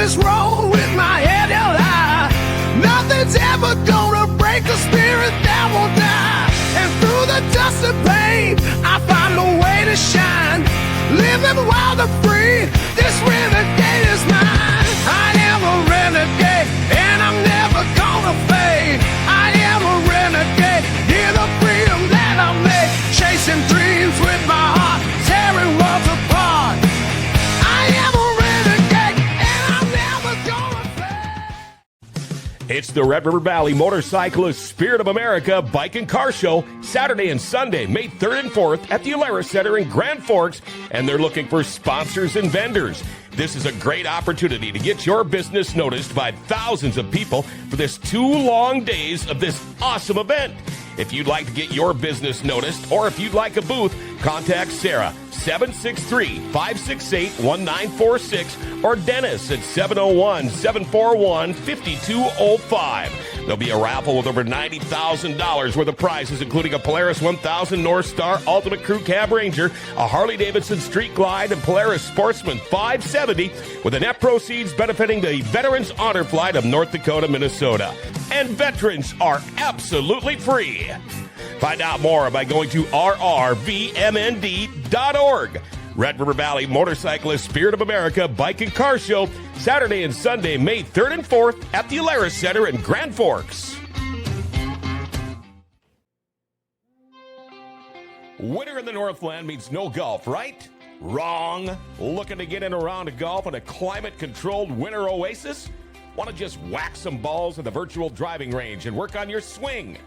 this road with my head held high. Nothing's ever gonna break a spirit that won't die. And through the dust and pain, I find a way to shine. Living wild and free, this renegade is mine. I am a renegade, and I'm never gonna fade. I am a renegade, hear the freedom that I make. Chasing dreams with my heart, tearing worlds apart. I am a renegade, and I'm never gonna fade. It's the Red River Valley Motorcyclist Spirit of America Bike and Car Show, Saturday and Sunday, May 3rd and 4th at the Alara Center in Grand Forks, and they're looking for sponsors and vendors. This is a great opportunity to get your business noticed by thousands of people for this 2 long days of this awesome event. If you'd like to get your business noticed, or if you'd like a booth, contact Sarah, 763-568-1946, or Dennis at 701-741-5205. There'll be a raffle with over $90,000 worth of prizes, including a Polaris 1000 North Star Ultimate Crew Cab Ranger, a Harley-Davidson Street Glide, and Polaris Sportsman 570, with the net proceeds benefiting the Veterans Honor Flight of North Dakota, Minnesota. And veterans are absolutely free. Find out more by going to rrvmnd.org. Red River Valley Motorcyclist Spirit of America Bike and Car Show, Saturday and Sunday, May 3rd and 4th at the Alara Center in Grand Forks. Winter in the Northland means no golf, right? Wrong. Looking to get in a round of golf in a climate-controlled winter oasis? Want to just whack some balls at the virtual driving range and work on your swing?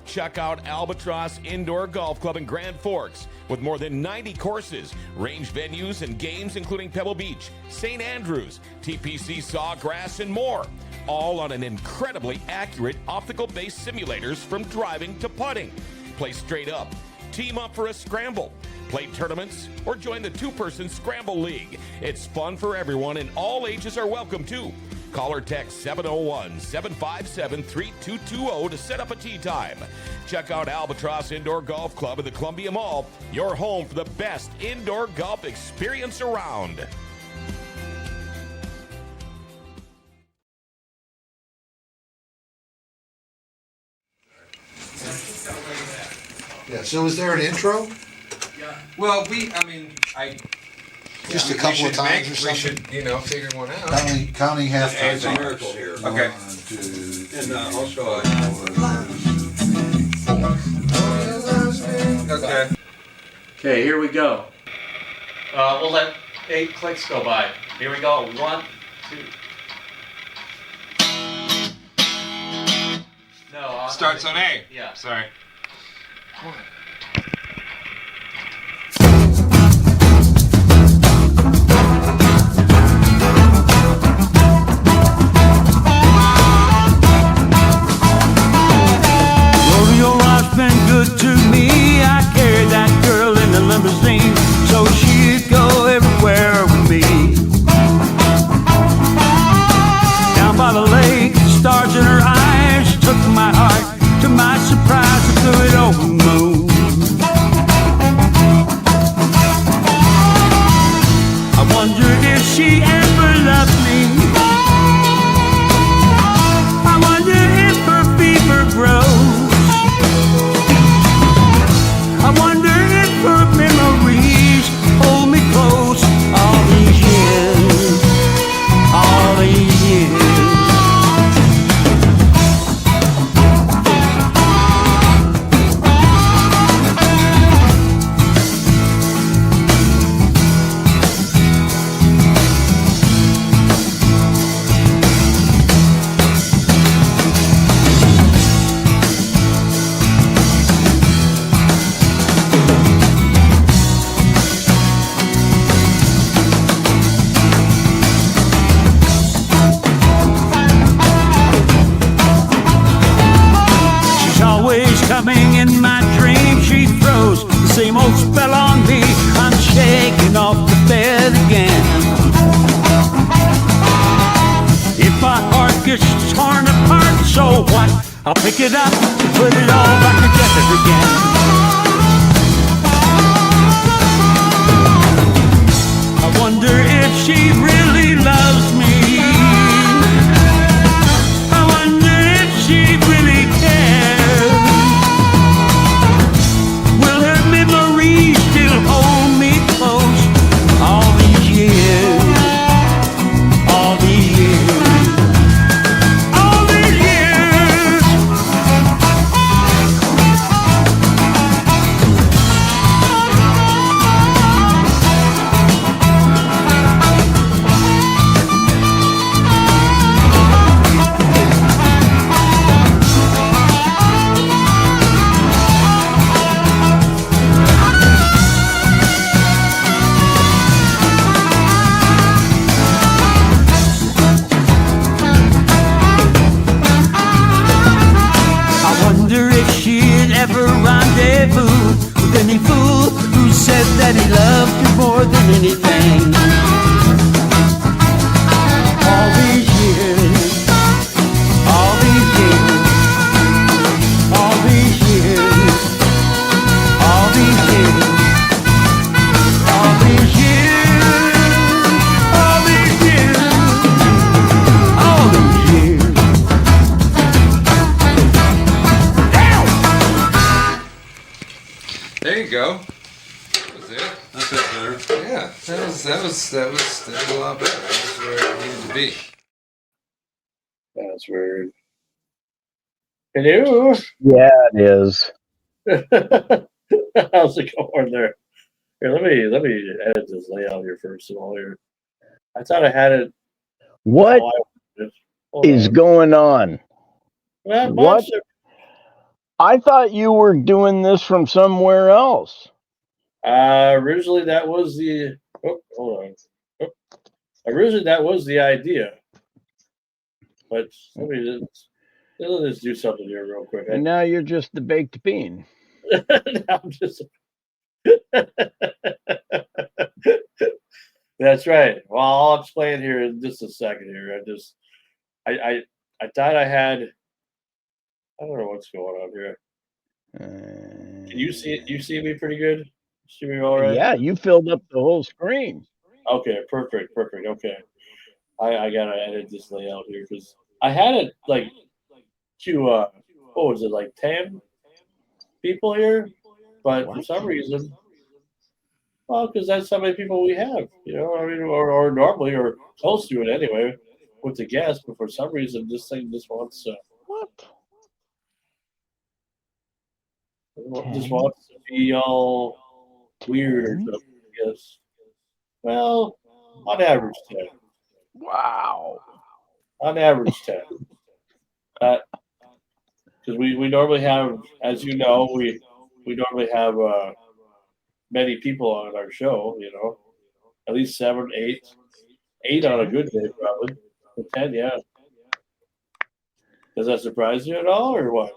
Check out Albatross Indoor Golf Club in Grand Forks with more than 90 courses, range venues, and games including Pebble Beach, St. Andrews, TPC Sawgrass, and more. All on an incredibly accurate optical-based simulators from driving to putting. Play straight up, team up for a scramble, play tournaments, or join the 2-person Scramble League. It's fun for everyone, and all ages are welcome too. Call or text 701-757-3220 to set up a tee time. Check out Albatross Indoor Golf Club at the Columbia Mall, your home for the best indoor golf experience around. Yeah, so is there an intro? Yeah. Well, Just a couple of times or something? We should, figure one out. Counting half It's time. a miracle here. Okay. 1, 2, 3, And also, 4. Okay. Okay, here we go. We'll let 8 clicks go by. Here we go. 1, 2. No. Starts on A. Yeah. Sorry. Been good to me. I carried that girl in the limousine so she'd go everywhere with me. Down by the lake, stars in her eyes, she took my heart. To my surprise, I threw it over the moon. I wondered if she ever loved me. I wonder if her fever grows. I wonder if her memories hold me close all these years, all these years. Coming in my dream, she throws the same old spell on me. I'm shaking off the bed again. If my heart gets torn apart, so what? I'll pick it up, put it all back together again. I wonder if she really loves me. that he loved you more than anything. All these years, all these years, all these years, all these years, all these years, all these years, all these years. There you go. That was it. That's it, better. Yeah, that was a lot better. That was where it needed to be. That's weird. Hello. Yeah, it is. How's it going there? Here, let me edit this layout here first of all. Here, I thought I had it. What how I wanted it. Hold is on. going on? Well, What? Monster- I thought you were doing this from somewhere else. Originally that was the. Oh, hold on. Oh. Originally that was the idea, but let's do something here real quick. And now you're just the baked bean. I'm just. That's right. Well, I'll explain here in just a second. Here, I thought I had. I don't know what's going on here. Can you see it? You see me pretty good? See me all right? Yeah, you filled up the whole screen. Okay, perfect. Okay, I gotta edit this layout here because I had it like to what was it, like 10 people here, but for What? some reason, well, because that's how many people we have, you know. I mean, or normally or close to it anyway with the guests, but for some reason this thing just wants What? to be all weird or 10? something. I guess. Well, on average 10. Wow. On average 10. Because we normally have, as you know, we normally have many people on our show. You know, at least 7, 8 on a good day, probably. But 10, yeah. Does that surprise you at all, or what?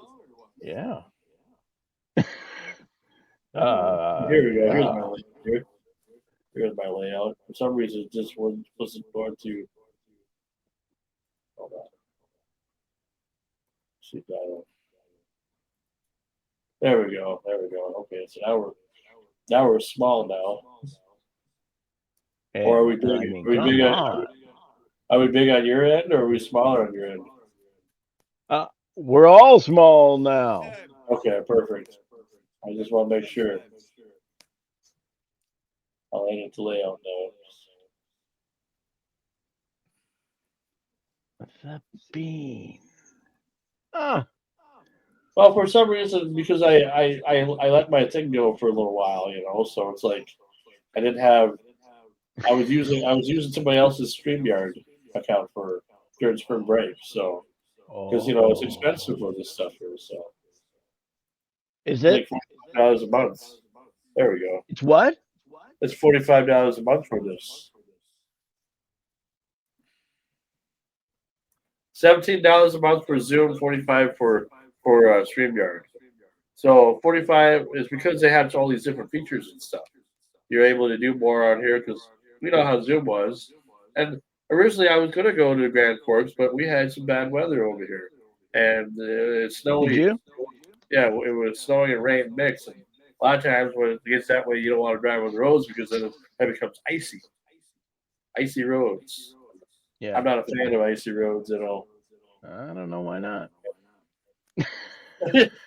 Yeah. Here we go. Here's Yeah. my layout. Here's my layout. For some reason, it just wasn't going to. Hold on. See if that'll. There we go. Okay, so now we're small now. Hey, Or are we big? I mean, Are we come big on. are we big on your end, or are we smaller on your end? We're all small now. Okay, perfect. I just want to make sure. I'll edit the layout now. The bean. Ah, Well, for some reason, because I let my thing go for a little while, you know, so it's like I didn't have. I was using somebody else's StreamYard account for during spring break, so because you know it's expensive for this stuff here, so is it's it? like $45 a month. There we go. It's what? It's $45 a month for this. $17 a month for Zoom, 45 for StreamYard. So 45 is because they have all these different features and stuff. You're able to do more on here because we know how Zoom was. And originally I was going to go to Grand Forks, but we had some bad weather over here, and it's snowy. Did you? Yeah, it was snowing and rain mixed. And a lot of times when it gets that way, you don't want to drive on the roads because then it becomes icy roads. Yeah. I'm not a fan of icy roads at all. I don't know why not.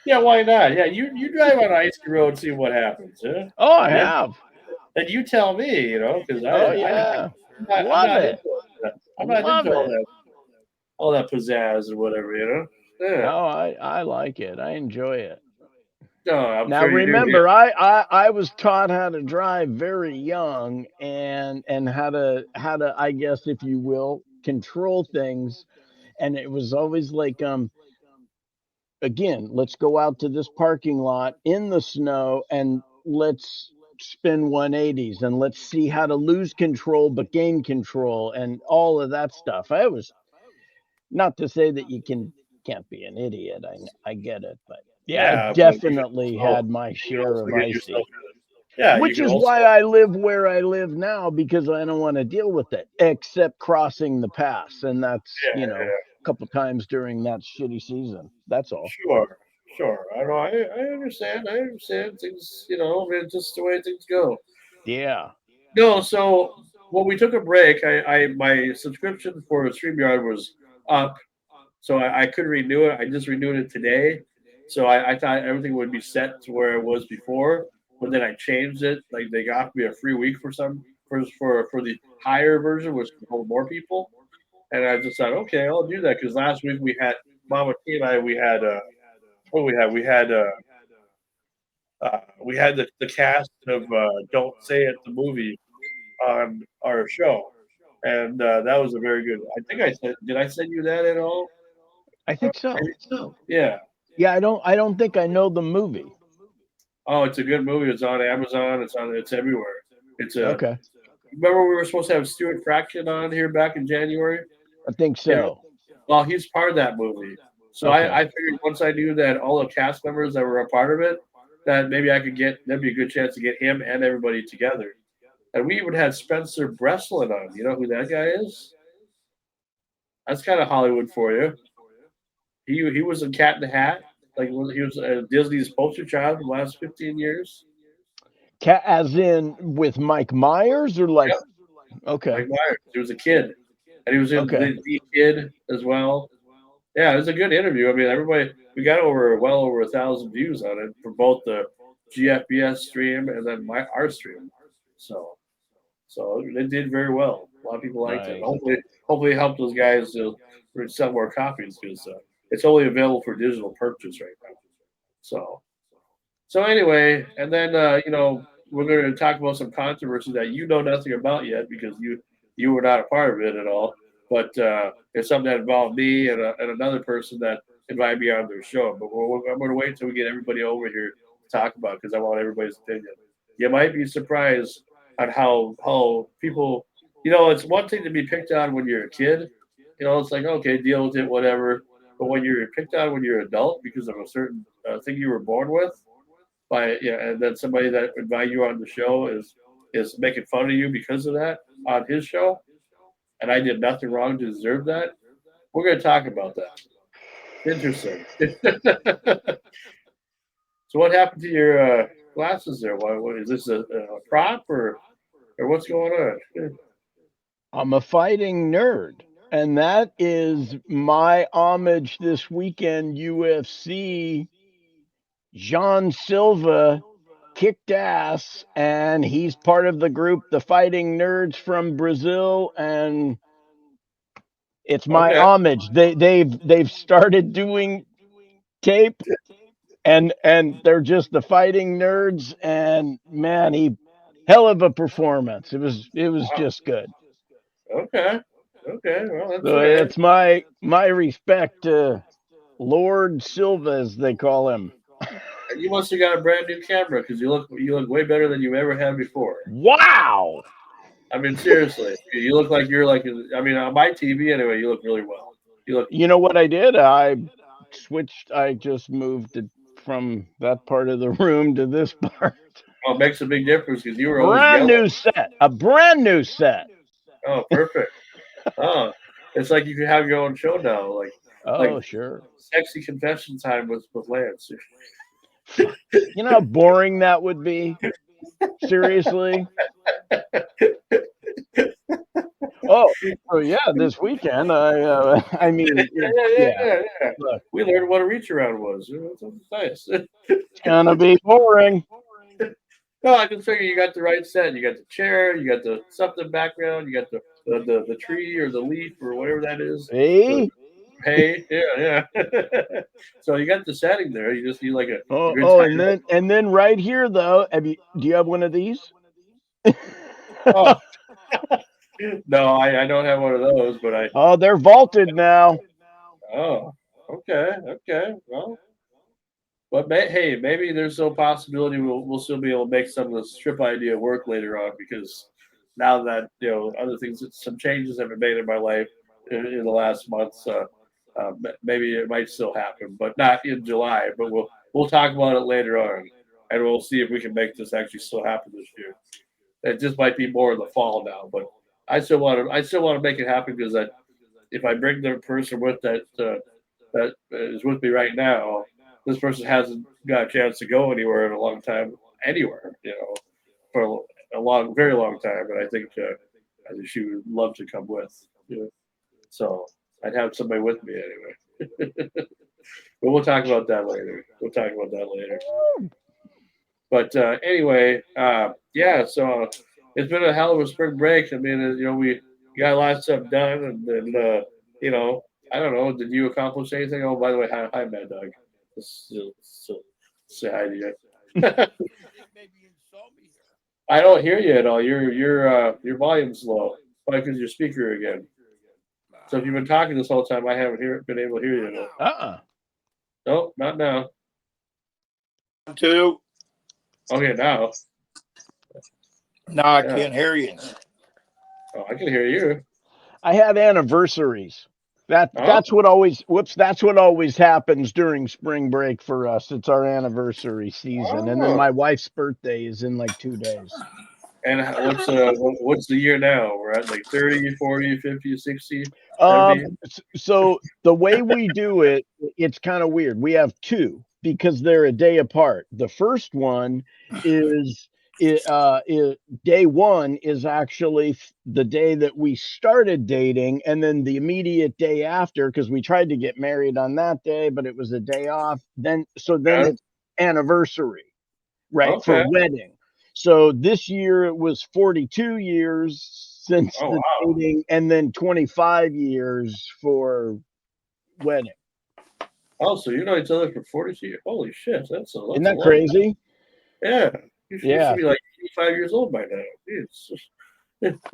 Yeah, why not? Yeah, you drive on an icy road and see what happens. Huh? Oh, I have. And you tell me, you know, because Oh, yeah. I'm Love not it. into it. I'm not Love into it. all that pizzazz or whatever, you know. Yeah. Oh, I like it. I enjoy it. No, I'm Now sure you do. remember, I was taught how to drive very young and how to I guess if you will control things, and it was always like again, let's go out to this parking lot in the snow and let's spin 180s and let's see how to lose control but gain control and all of that stuff. I was not to say that you can't be an idiot. I get it, but yeah, I but you definitely also- had my you share also of get icy. yourself Yeah, you Which can is also why I live where I live now, because I don't want to deal with it, except crossing the pass. And that's, yeah, a couple times during that shitty season. That's all. sure, sure. I know. I understand. I understand things. I mean, just the way things go. Yeah. No, so when we took a break, I my subscription for StreamYard was up, so I couldn't renew it. I just renewed it today, so I thought everything would be set to where it was before, but then I changed it. Like they got me a free week for the higher version, which can hold more people, and I just thought, okay, I'll do that because last week we had Mama T and I we had what we had the cast of Don't Say It the movie on our show, and that was a very good. I think I said, did I send you that at all? I think so. Maybe so. Yeah. Yeah, I don't think I know the movie. Oh, it's a good movie. It's on Amazon. It's everywhere. It's a. Okay. Remember we were supposed to have Stuart Fraction on here back in January. I think You know, so. well, he's part of that movie. So Okay. I figured once I knew that all the cast members that were a part of it, that maybe I could get that'd be a good chance to get him and everybody together. And we even had Spencer Breslin on. You know who that guy is? That's kind of Hollywood for you. He was in Cat in the Hat. Like he was Disney's poster child for the last 15 years. As in with Mike Myers or like, Yep, okay. Mike Myers. He was a kid, and he was in Okay. the Kid as well. Yeah, it was a good interview. I mean, everybody we got well over 1,000 views on it for both the GFBS stream and then our stream. So they did very well. A lot of people liked it. Nice. Hopefully it helped those guys sell more copies because it's only available for digital purchase right now. So anyway, and then we're going to talk about some controversy that you know nothing about yet because you were not a part of it at all. But it's something that involved me and another person that invited me on their show. But I'm going to wait until we get everybody over here to talk about because I want everybody's opinion. You might be surprised on how people. It's one thing to be picked on when you're a kid. It's like okay, deal with it, whatever. But when you're picked on when you're an adult because of a certain thing you were born with, and then somebody that invite you on the show is making fun of you because of that on his show, and I did nothing wrong to deserve that. We're going to talk about that. Interesting. So, what happened to your glasses there? What is this a prop or what's going on? I'm a fighting nerd. And that is my homage this weekend. UFC. Jean Silva kicked ass, and he's part of the group, the Fighting Nerds from Brazil, and it's my Okay. homage. They've started doing tape, and they're just the Fighting Nerds, and man, he hell of a performance. It was Wow. just good. Okay. Okay. Well, that's So all right. it's my respect to Lord Silva, as they call him. You must have got a brand new camera because you look way better than you ever had before. Wow. I mean, seriously, you look like you're like. I mean, on my TV anyway, you look really well. You look. You know what I did? I just moved it from that part of the room to this part. Oh, it makes a big difference because you were always Brand yellow. new set. A brand new set. Oh, perfect. Oh, it's like you could have your own show now, like Oh, sure. sexy confession time with Lance. You know how boring that would be? Seriously? Oh yeah, this weekend. I mean, Yeah. look, We learned what a reach around was. Nice. it's gonna be boring. No, I can figure you got the right set. You got the chair, you got the something background, you got the tree or the leaf or whatever that is. The See? hay. Yeah. So you got the setting there. You just need like a Oh, good oh, time. and then right here though, do you have one of these? Oh no, I don't have one of those, but I. Oh, they're vaulted now. Oh, okay. Well, but hey, maybe there's no possibility we'll still be able to make some of the strip idea work later on because now that other things, some changes have been made in my life in the last months. Maybe it might still happen, but not in July. But we'll talk about it later on. and we'll see if we can make this actually still happen this year. It just might be more in the fall now, but I still want to make it happen because if I bring the person with that is with me right now, this person hasn't got a chance to go anywhere in a long time, anywhere, for a very long time. And I think she would love to come with. So I'd have somebody with me anyway. But we'll talk about that later. But anyway, yeah. So it's been a hell of a spring break. I mean, we got a lot of stuff done, and then I don't know. Did you accomplish anything? Oh, by the way, hi, Mad Dog. So say hi to you. I don't hear you at all. Your volume's low. Probably because your speaker again. So if you've been talking this whole time, I haven't been able to hear you at all. Nope, not now. 2. Okay, now. No, I can't hear you. Oh, I can hear you. I had anniversaries. That's what always happens during spring break for us. It's our anniversary season, and then my wife's birthday is in like 2 days. And what's the year now? We're at like 30, 40, 50, 60, 70? So the way we do it, it's kind of weird. We have 2 because they're a day apart. The first one is day 1 is actually the day that we started dating, and then the immediate day after, because we tried to get married on that day, but it was a day off. Then it's anniversary, right? For wedding. So this year it was 42 years since the dating, and then 25 years for wedding. Oh, so you know each other for 42 years? Holy shit, Isn't that crazy? Yeah. You should be like 85 years old by now. You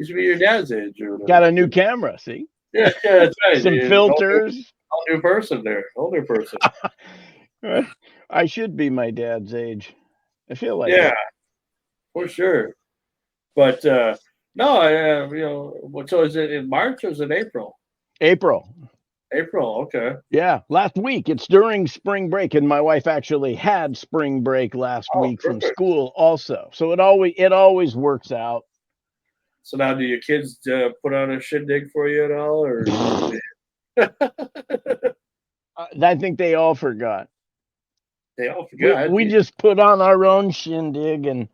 should be your dad's age. Got a new camera, see? Yeah, that's right. Some filters. Whole new person there. Whole new person. I should be my dad's age. I feel like it. For sure. But no, so is it in March or is it April? April, okay. Yeah, last week. It's during spring break, and my wife actually had spring break last week from school also. So it always works out. So now, do your kids put on a shindig for you at all, or? I think they all forgot. They all forgot. We just put on our own shindig, and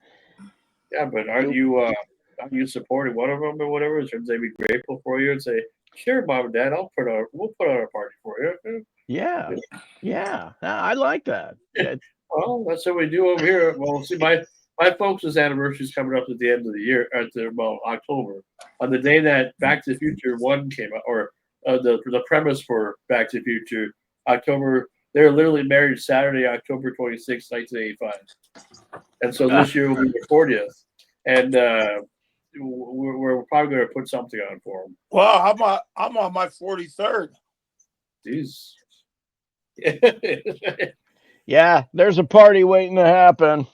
yeah, but aren't you supporting one of them or whatever? Should they be grateful for you and say, "Sure, Mom and Dad, we'll put on a party for you." Yeah. I like that. Yeah. Well, that's what we do over here. Well, see, my folks' anniversary is coming up at the end of the year, October, on the day that Back to the Future 1 came out, or the premise for Back to the Future, October. They're literally married Saturday, October 26, 1985. And so this year will be the 40th. And we're probably going to put something on for them. Well, I'm on my 43rd. Jeez. Yeah, there's a party waiting to happen.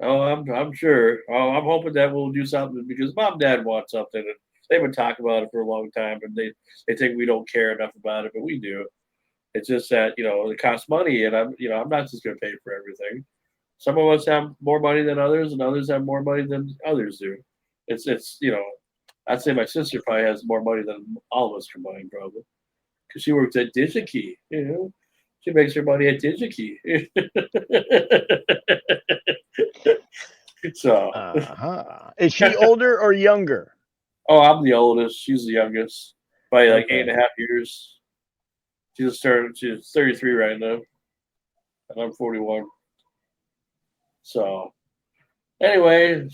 Oh, I'm sure. Oh, I'm hoping that we'll do something because Mom and Dad want something. And they've been talking about it for a long time, and they think we don't care enough about it, but we do. It's just that it costs money, and I'm not just going to pay for everything. Some of us have more money than others, and others have more money than others do. It's I'd say my sister probably has more money than all of us combined, probably, because she works at DigiKey. She makes her money at DigiKey. So, is she older or younger? Oh, I'm the oldest. She's the youngest by like 8.5 years. She's 33 right now, and I'm 41. So, anyway,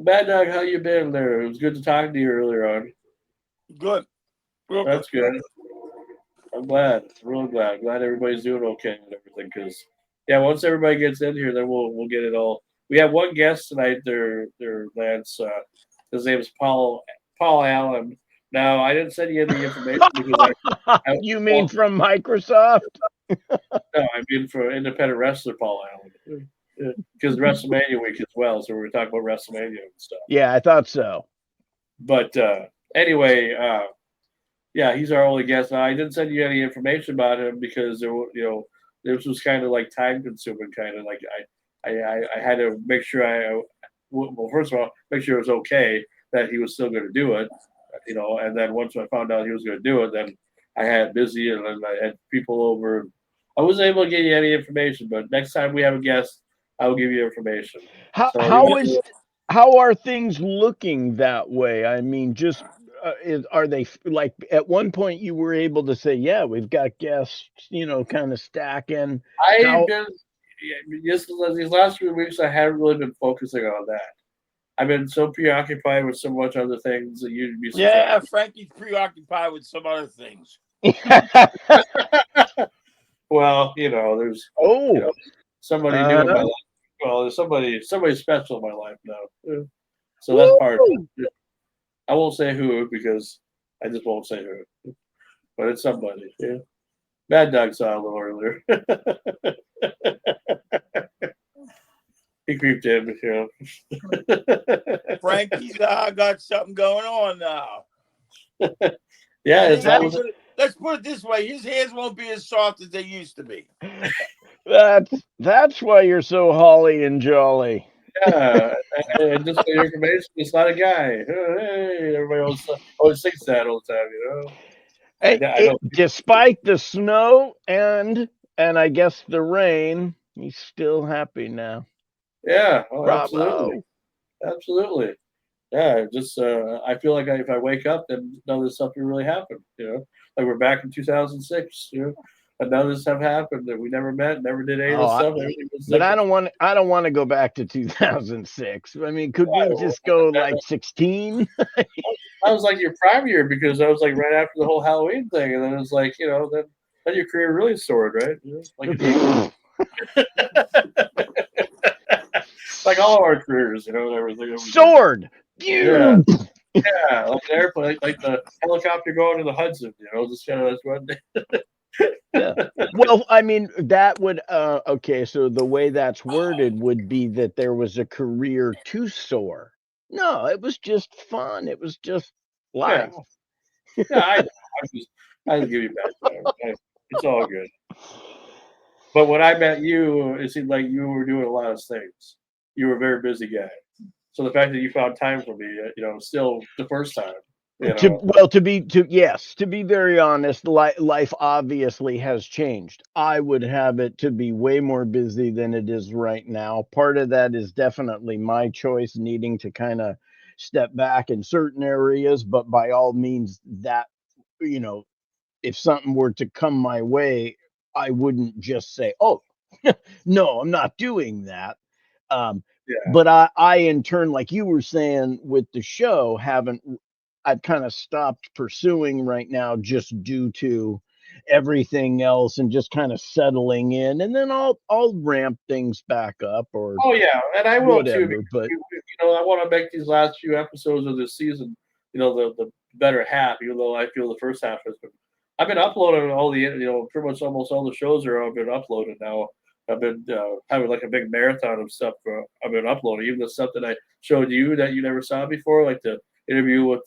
Mad Dog, how you been there? It was good to talk to you earlier on. Good. That's good. I'm glad. Real glad. Glad everybody's doing okay and everything. Because once everybody gets in here, then we'll get it all. We have one guest tonight. Their Lance. His name is Paul Allen. Now, I didn't send you any information because you mean from Microsoft? No, I mean for independent wrestler Paul Allen. Because WrestleMania week as well, so we were talking about WrestleMania and stuff. Yeah, I thought so. But anyway, he's our only guest. Now, I didn't send you any information about him because this was kind of like time consuming, kind of like I had to make sure well, first of all, make sure it was okay that he was still going to do it, and then once I found out he was going to do it, then I had busy and then I had people over. I wasn't able to get you any information, but next time we have a guest, I will give you information. How So how is how are things looking that way? I mean, just are they like at one point you were able to say, yeah, we've got guests, kind of stacking. I've How been these last few weeks. I haven't really been focusing on that. I've been so preoccupied with so much other things that you'd be Yeah, surprised. Frankie's preoccupied with some other things. Well, there's you oh, know somebody new in my uh, life. Well, there's somebody special in my life now. Yeah. So that's part of woo! it. I won't say who because I just won't say who. But it's somebody. Yeah. Mad Dog saw a little earlier. He creeped in. Frankie's got something going on now. Yeah, And it's that was let's put it this way: his hands won't be as soft as they used to be. That's why you're so holly and jolly. yeah. And just for your information, it's not a guy. Hey, everybody always thinks that all the time. I don't. Despite the snow and I guess the rain, he's still happy now. Yeah. Oh, absolutely, Bravo. absolutely. Yeah. Just I feel like if I wake up, then none of this stuff will really happen. Like we're back in 2006. And none of this stuff happened. That we never met, never did any of Oh, this stuff. Everything was but different. I don't want to go back to 2006. I mean, could we just go like 16? I was like your prime year because I was like right after the whole Halloween thing, and then it was like then your career really soared, right? Like all of our careers, and everything. Sword. Yeah, Pew! yeah, like the airplane, like the helicopter going to the Hudson, just kind of that's one. Yeah. Well, I mean, that would okay, so the way that's worded would be that there was a career to soar. No, it was just fun. It was just Yeah, life. yeah, I know. I just give you back. It's all good. But when I met you, it seemed like you were doing a lot of things. You were a very busy guy. So the fact that you found time for me, still the first time, To be very honest, life obviously has changed. I would have it to be way more busy than it is right now. Part of that is definitely my choice needing to kind of step back in certain areas, but by all means that, you know, if something were to come my way, I wouldn't just say, "Oh, no, I'm not doing that." Um, yeah. but I in turn, like you were saying with the show, I've kind of stopped pursuing right now just due to everything else and just kind of settling in, and then I'll ramp things back up or Oh yeah, and I will too whatever. because But I want to make these last few episodes of this season, the better half. Even though I feel the first half has been, I've been uploading all the pretty much almost all the shows are have been uploaded now. I've been having like a big marathon of stuff. I've been uploading even the stuff that I showed you that you never saw before, like the interview with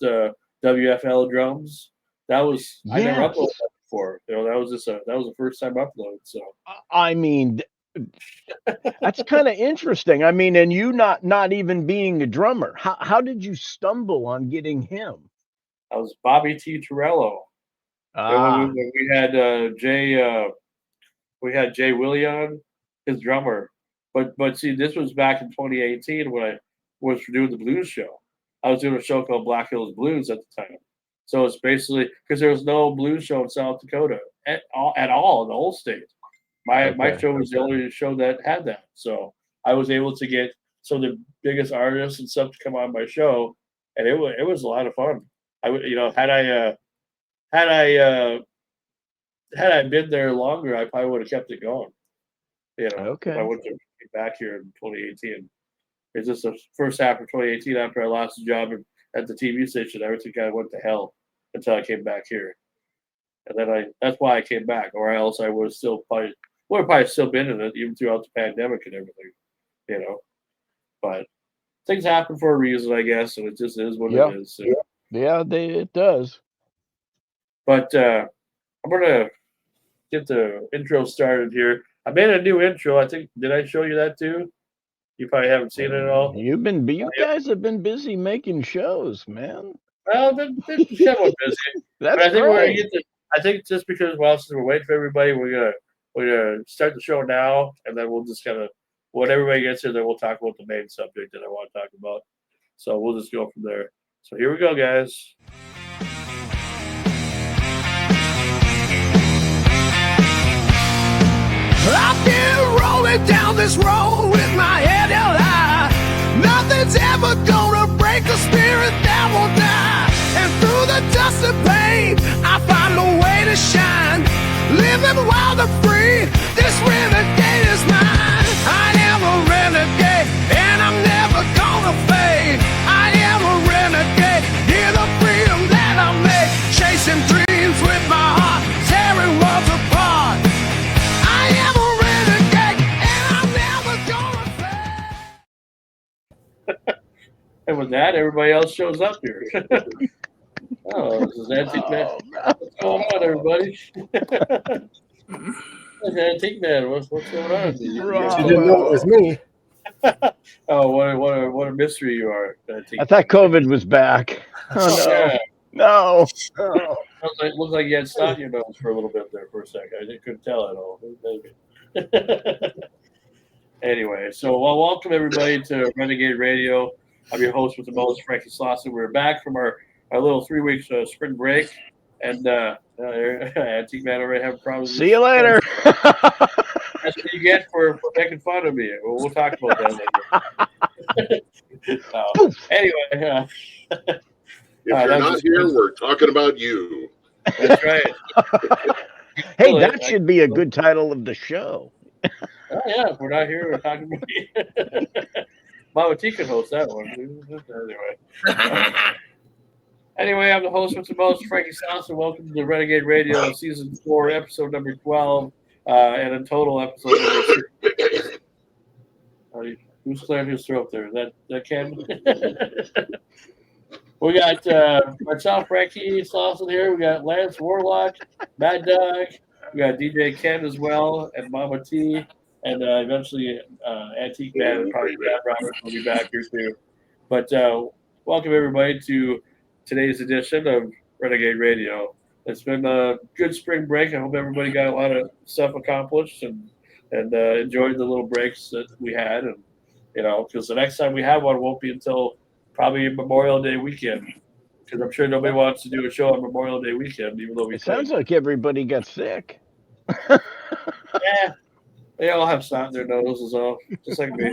WFL drums. That was I never yes, uploaded that before. That was that was the first time upload. So I mean that's kind of interesting. I mean, and you not even being a drummer, how did you stumble on getting him? I was Bobby T. Torello. And Ah, when we had Jay Willion, his drummer. But see, this was back in 2018 when I was doing the blues show. I was doing a show called Black Hills Blues at the time. So it's basically because there was no blues show in South Dakota at all in the whole state. My okay. show was the only show that had that. So I was able to get some of the biggest artists and stuff to come on my show, and it was a lot of fun. I would had I had I been there longer, I probably would have kept it going. If I Okay. would have came back here in 2018. It's just the first half of 2018 after I lost the job at the TV station, everything kind of went to hell until I came back here. And then that's why I came back, or else I would have probably still been in it even throughout the pandemic and everything, you know. But things happen for a reason, I guess, and it just is what it Yep. is. So, Yeah, it does. but I'm gonna get the intro started here. I made a new intro. I think did I show you that too? You probably haven't seen it at all. You guys have been busy making shows, man. Well, they're somewhat busy. That's But I think we're gonna great. get to. I think just because since we're waiting for everybody, we're gonna start the show now, and then we'll just kind of when everybody gets here, then we'll talk about the main subject that I want to talk about. So we'll just go from there. So here we go, guys. I've been rolling down this road with my head held high. Nothing's ever gonna break a spirit that won't die. And through the dust and pain, I find a way to shine. Living wild and free, this renegade is mine. I am a renegade, and I'm never gonna fade. I am a renegade, hear the freedom that I make. Chasing dreams with my heart, tearing worlds apart. I am a renegade, and I'm never gonna fade. And with that, everybody else shows up here. Oh, this is Antique Man. What's going on, everybody? It's Antique Man. What's going on? You didn't know it was me. Oh, what a mystery you are, Antique. I thought COVID was back. Oh Yeah. no. Looks like you had snot in your nose for a little bit there for a second. I couldn't tell at all. Maybe. Anyway, so welcome everybody to Renegade Radio. I'm your host with the most, Frankie Slauson. We're back from our little 3 weeks spring break, and Antique Man already having problems. See you later. That's what you get for making fun of me. We'll talk about that later. Anyway, if you're not here, we're talking about you. That's right. Hey, that should be a good title of the show. Oh yeah, if we're not here, we're talking about you. Mama T can host that one. Anyway, I'm the host with the most, Frankie Slauson. Welcome to the Renegade Radio Season 4, Episode number 12, and in total Episode number 6. Who's clearing his throat there? Is that Ken? We got myself, Frankie Slauson here. We got Lance Warlock, Mad Dog. We got DJ Ken as well, and Mama T. And eventually, Antique Man and probably Matt Roberts will be back here too. But welcome everybody to today's edition of Renegade Radio. It's been a good spring break. I hope everybody got a lot of stuff accomplished and enjoyed the little breaks that we had. And because the next time we have one won't be until probably Memorial Day weekend. Because I'm sure nobody wants to do a show on Memorial Day weekend, even though we. It sounds like everybody got sick. Yeah. They all have snot in their noses, all just like me.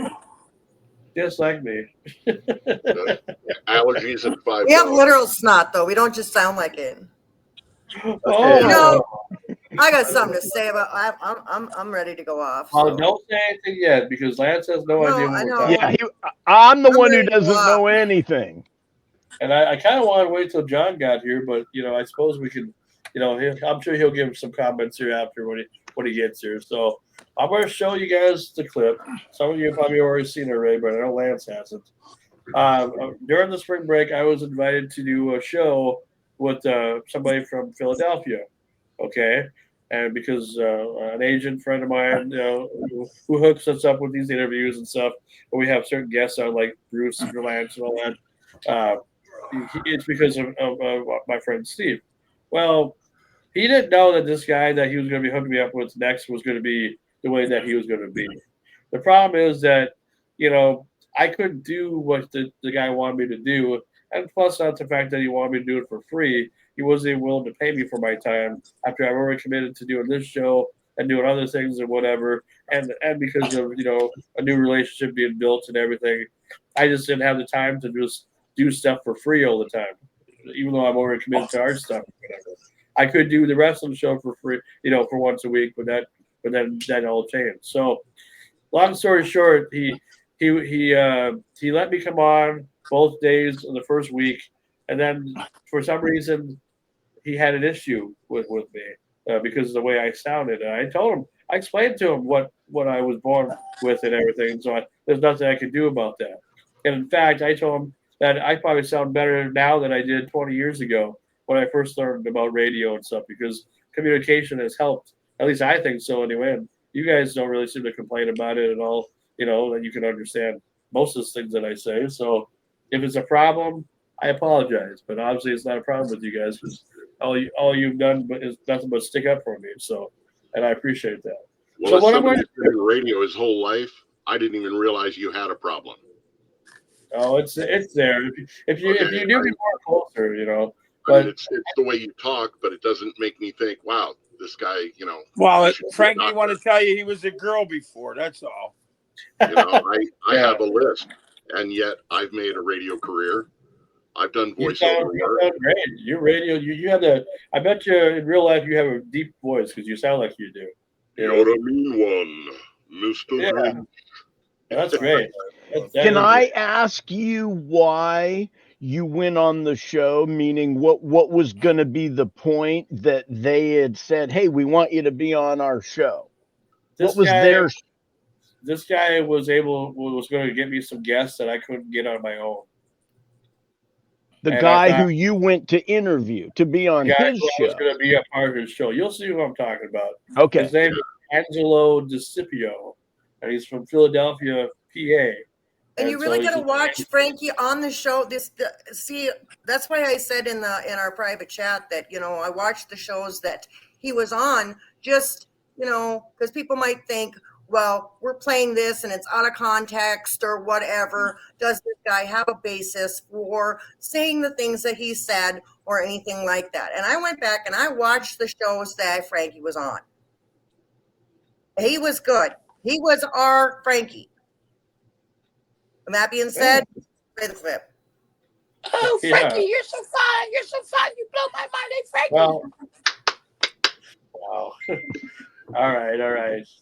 Just like me. Allergies and $5. We have literal snot, though. We don't just sound like it. Oh, I got something to say about. I'm ready to go off. So. Don't say anything yet because Lance has no idea what we're talking about. Yeah, I'm the one who doesn't know anything. And I kind of want to wait till John got here, but I suppose we could. I'm sure he'll give some comments here after when he gets here. So. I'm going to show you guys the clip. Some of you have probably already seen it already, but I know Lance hasn't. During the spring break, I was invited to do a show with somebody from Philadelphia, okay? And because an agent friend of mine who hooks us up with these interviews and stuff, and we have certain guests on like Bruce and Lance and all that, it's because of my friend Steve. Well, he didn't know that this guy that he was going to be hooking me up with next was going to be the way that he was going to be. The problem is that, I couldn't do what the guy wanted me to do. And plus, not the fact that he wanted me to do it for free. He wasn't even willing to pay me for my time after I've already committed to doing this show and doing other things and whatever. And because of, a new relationship being built and everything, I just didn't have the time to just do stuff for free all the time, even though I'm already committed to art stuff or whatever. I could do the rest of the show for free, for once a week, but then that all changed. So, long story short, he let me come on both days of the first week, and then for some reason he had an issue with me because of the way I sounded. And I explained to him what I was born with and everything. So there's nothing I could do about that. And in fact, I told him that I probably sound better now than I did 20 years ago when I first learned about radio and stuff, because communication has helped. At least I think so anyway. And you guys don't really seem to complain about it at all. that you can understand most of the things that I say. So if it's a problem, I apologize. But obviously, it's not a problem with you guys because all you've done is nothing but stick up for me. So, and I appreciate that. Well, So as what I'm somebody going who's been in radio his whole life, I didn't even realize you had a problem. Oh, it's there. If you knew me more closer, I mean, it's the way you talk, but it doesn't make me think, wow, this guy, Well, should be a Frankie doctor. want to tell you he was a girl before. That's all. I have a list, and yet I've made a radio career. I've done voiceover work. You sound great. You're radio. You have the. I bet you in real life you have a deep voice because you sound like you do. You're the mean one, Mr. Yeah. Grinch. That's great. Can I ask you why you went on the show? Meaning, what was going to be the point that they had said, "Hey, we want you to be on our show"? What was their? This guy was going to get me some guests that I couldn't get on my own. The guy who you went to interview to be on his show was going to be a part of his show. You'll see who I'm talking about. Okay. His name is Angelo DeCipio, and he's from Philadelphia, PA. And you really got to watch Frankie on the show. See, that's why I said in our private chat that I watched the shows that he was on. Just because people might think, well, we're playing this and it's out of context or whatever. Does this guy have a basis for saying the things that he said or anything like that? And I went back and I watched the shows that Frankie was on. He was good. He was our Frankie. And that being said, play the clip. Oh, Frankie, you're so fine. You're so fine. You blow my mind, hey, Frankie. Wow. All right.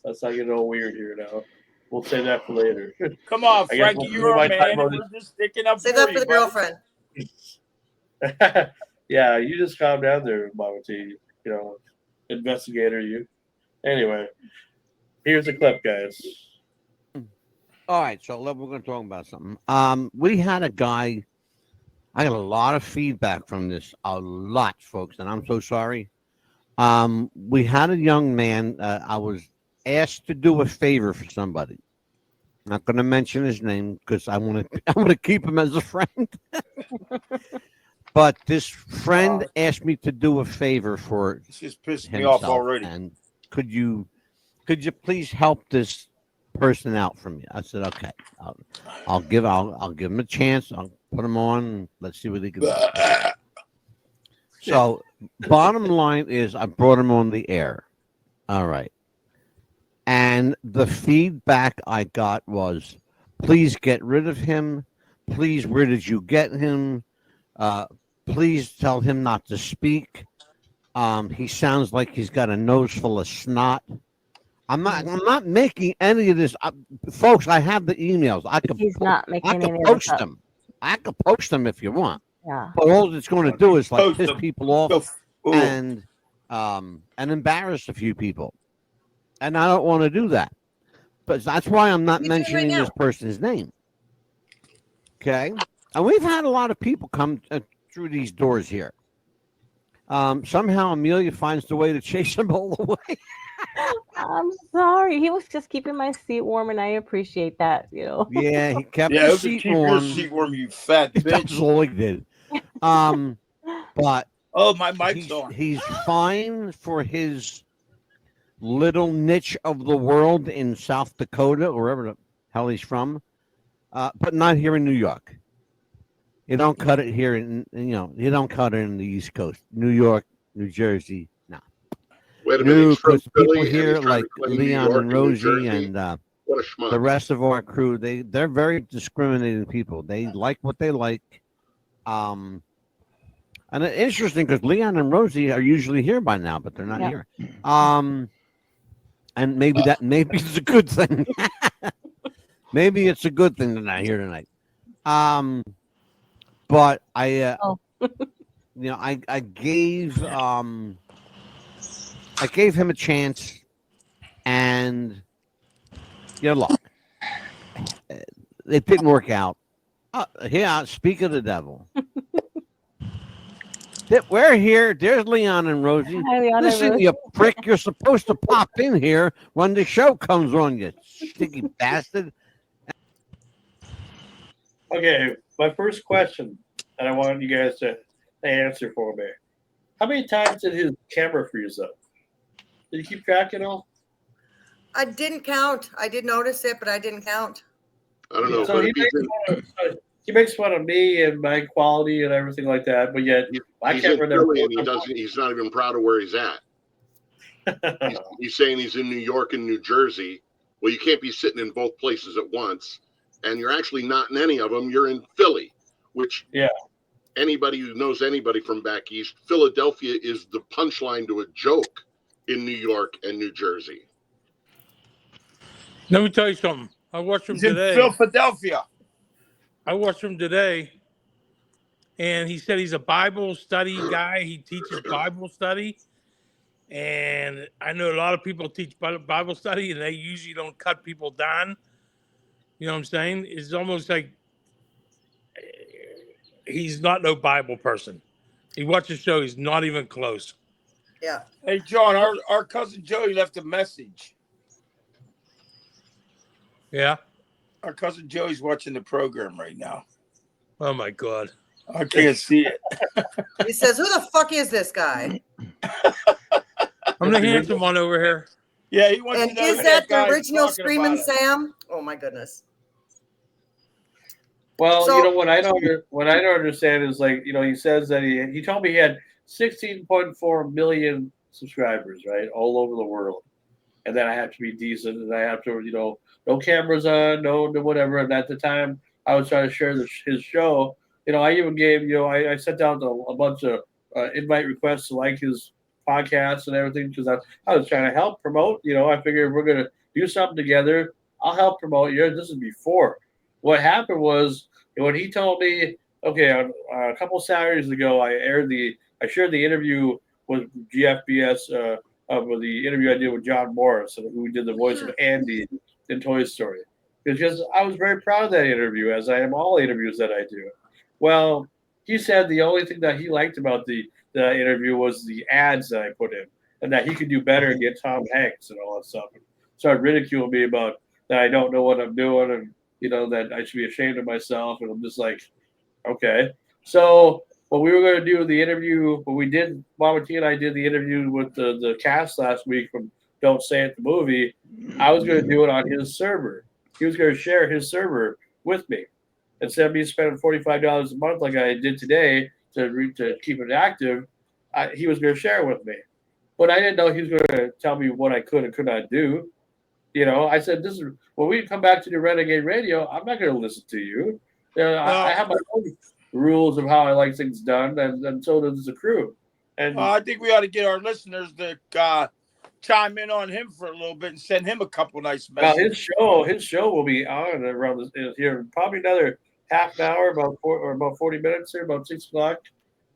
Let's not get all weird here now. We'll save that for later. Come on, Frankie, you're a man. We're just sticking up. Save that for the girlfriend. Yeah, you just calm down there, Mama T. Investigator, you. Anyway, here's the clip, guys. All right, so we're going to talk about something. We had a guy. I got a lot of feedback from this, a lot, folks, and I'm so sorry. We had a young man. I was asked to do a favor for somebody. I'm not going to mention his name because I want to keep him as a friend. But this friend asked me to do a favor for. This just pissed me off already. And could you please help this person out for me? I said, okay, I'll give him a chance. I'll put him on. And let's see what he can do. So, bottom line is, I brought him on the air. All right. And the feedback I got was, please get rid of him. Please, where did you get him? Please tell him not to speak. He sounds like he's got a nose full of snot. I'm not making any of this. Folks, I have the emails. He's not making any post them. I could post them if you want. Yeah. But all it's going to do is piss people off and embarrass a few people. And I don't want to do that. But that's why I'm not mentioning this person's name. Okay? And we've had a lot of people come through these doors here. Somehow Amelia finds the way to chase them all away. I'm sorry. He was just keeping my seat warm, and I appreciate that. Yeah, he kept the seat warm. Your seat warm, you fat bitch. That's all he did. But my mic's on. He's fine for his little niche of the world in South Dakota, or wherever the hell he's from, but not here in New York. You don't cut it here, you don't cut it in the East Coast, New York, New Jersey. No. Wait a minute. People here like Leon and Rosie and the rest of our crew, they're very discriminating people. They like what they like. And it's interesting because Leon and Rosie are usually here by now, but they're not here. And maybe it's a good thing. Maybe it's a good thing they're not here tonight. But I gave him a chance, and look, it didn't work out. Speak of the devil. We're here. There's Leon and Rosie. Hi, Leon Listen, and Rosie. you prick, you're supposed to pop in here when the show comes on, you sticky bastard. Okay, my first question that I wanted you guys to answer for me. How many times did his camera freeze up? Did you keep track at all? I didn't count. I did notice it, but I didn't count. I don't know, So but he if he's in, he makes fun of me and my quality and everything like that, but yet my he's in camera never Philly and froze up. he's not even proud of where he's at. He's saying he's in New York and New Jersey. Well, you can't be sitting in both places at once, and you're actually not in any of them. You're in Philly, which anybody who knows anybody from back east, Philadelphia is the punchline to a joke in New York and New Jersey. Let me tell you something. I watched him He's in today. Philadelphia. I watched him today, and he said he's a Bible study guy. He teaches Bible study. And I know a lot of people teach Bible study, and they usually don't cut people down. You know what I'm saying? It's almost like he's not no Bible person. He watches the show. He's not even close. Yeah. Hey, John, our cousin Joey left a message. Yeah. Our cousin Joey's watching the program right now. Oh my God. I can't see it. He says, "Who the fuck is this guy?" I'm the handsome one over here. Yeah, he wants And to know is who that the guy's original talking Screamin' about it. Sam? Oh my goodness. Well, So- you know what I don't understand is, like, you know, he says that he told me he had 16.4 million subscribers, right, all over the world, and then I have to be decent and I have to, you know, no cameras on, no whatever. And at the time I was trying to share his show, you know, I even gave, you know, I sent out a bunch of invite requests to like his podcast and everything because I was trying to help promote. You know, I figured we're gonna do something together. I'll help promote you. This is before. What happened was when he told me, okay, a couple Saturdays ago, I shared the interview with GFBS of the interview I did with John Morris, who did the voice of Andy in Toy Story. Because I was very proud of that interview, as I am all interviews that I do. Well, he said the only thing that he liked about the interview was the ads that I put in, and that he could do better and get Tom Hanks and all that stuff. And started ridiculing me about that I don't know what I'm doing, and you know that I should be ashamed of myself. And I'm just like, okay. So when we were going to do the interview, when we did, Mama T and I did the interview with the cast last week from Don't Say It the movie, I was going to do it on his server. He was going to share his server with me. Instead of me spending $45 a month like I did today to keep it active, he was going to share it with me. But I didn't know he was going to tell me what I could and could not do. You know, I said, "This is when we come back to the Renegade Radio. I'm not going to listen to you. I have my own rules of how I like things done, and so does the crew." And I think we ought to get our listeners to chime in on him for a little bit and send him a couple nice messages. his show will be on around here probably another half an hour, about 40 minutes here, about 6 o'clock.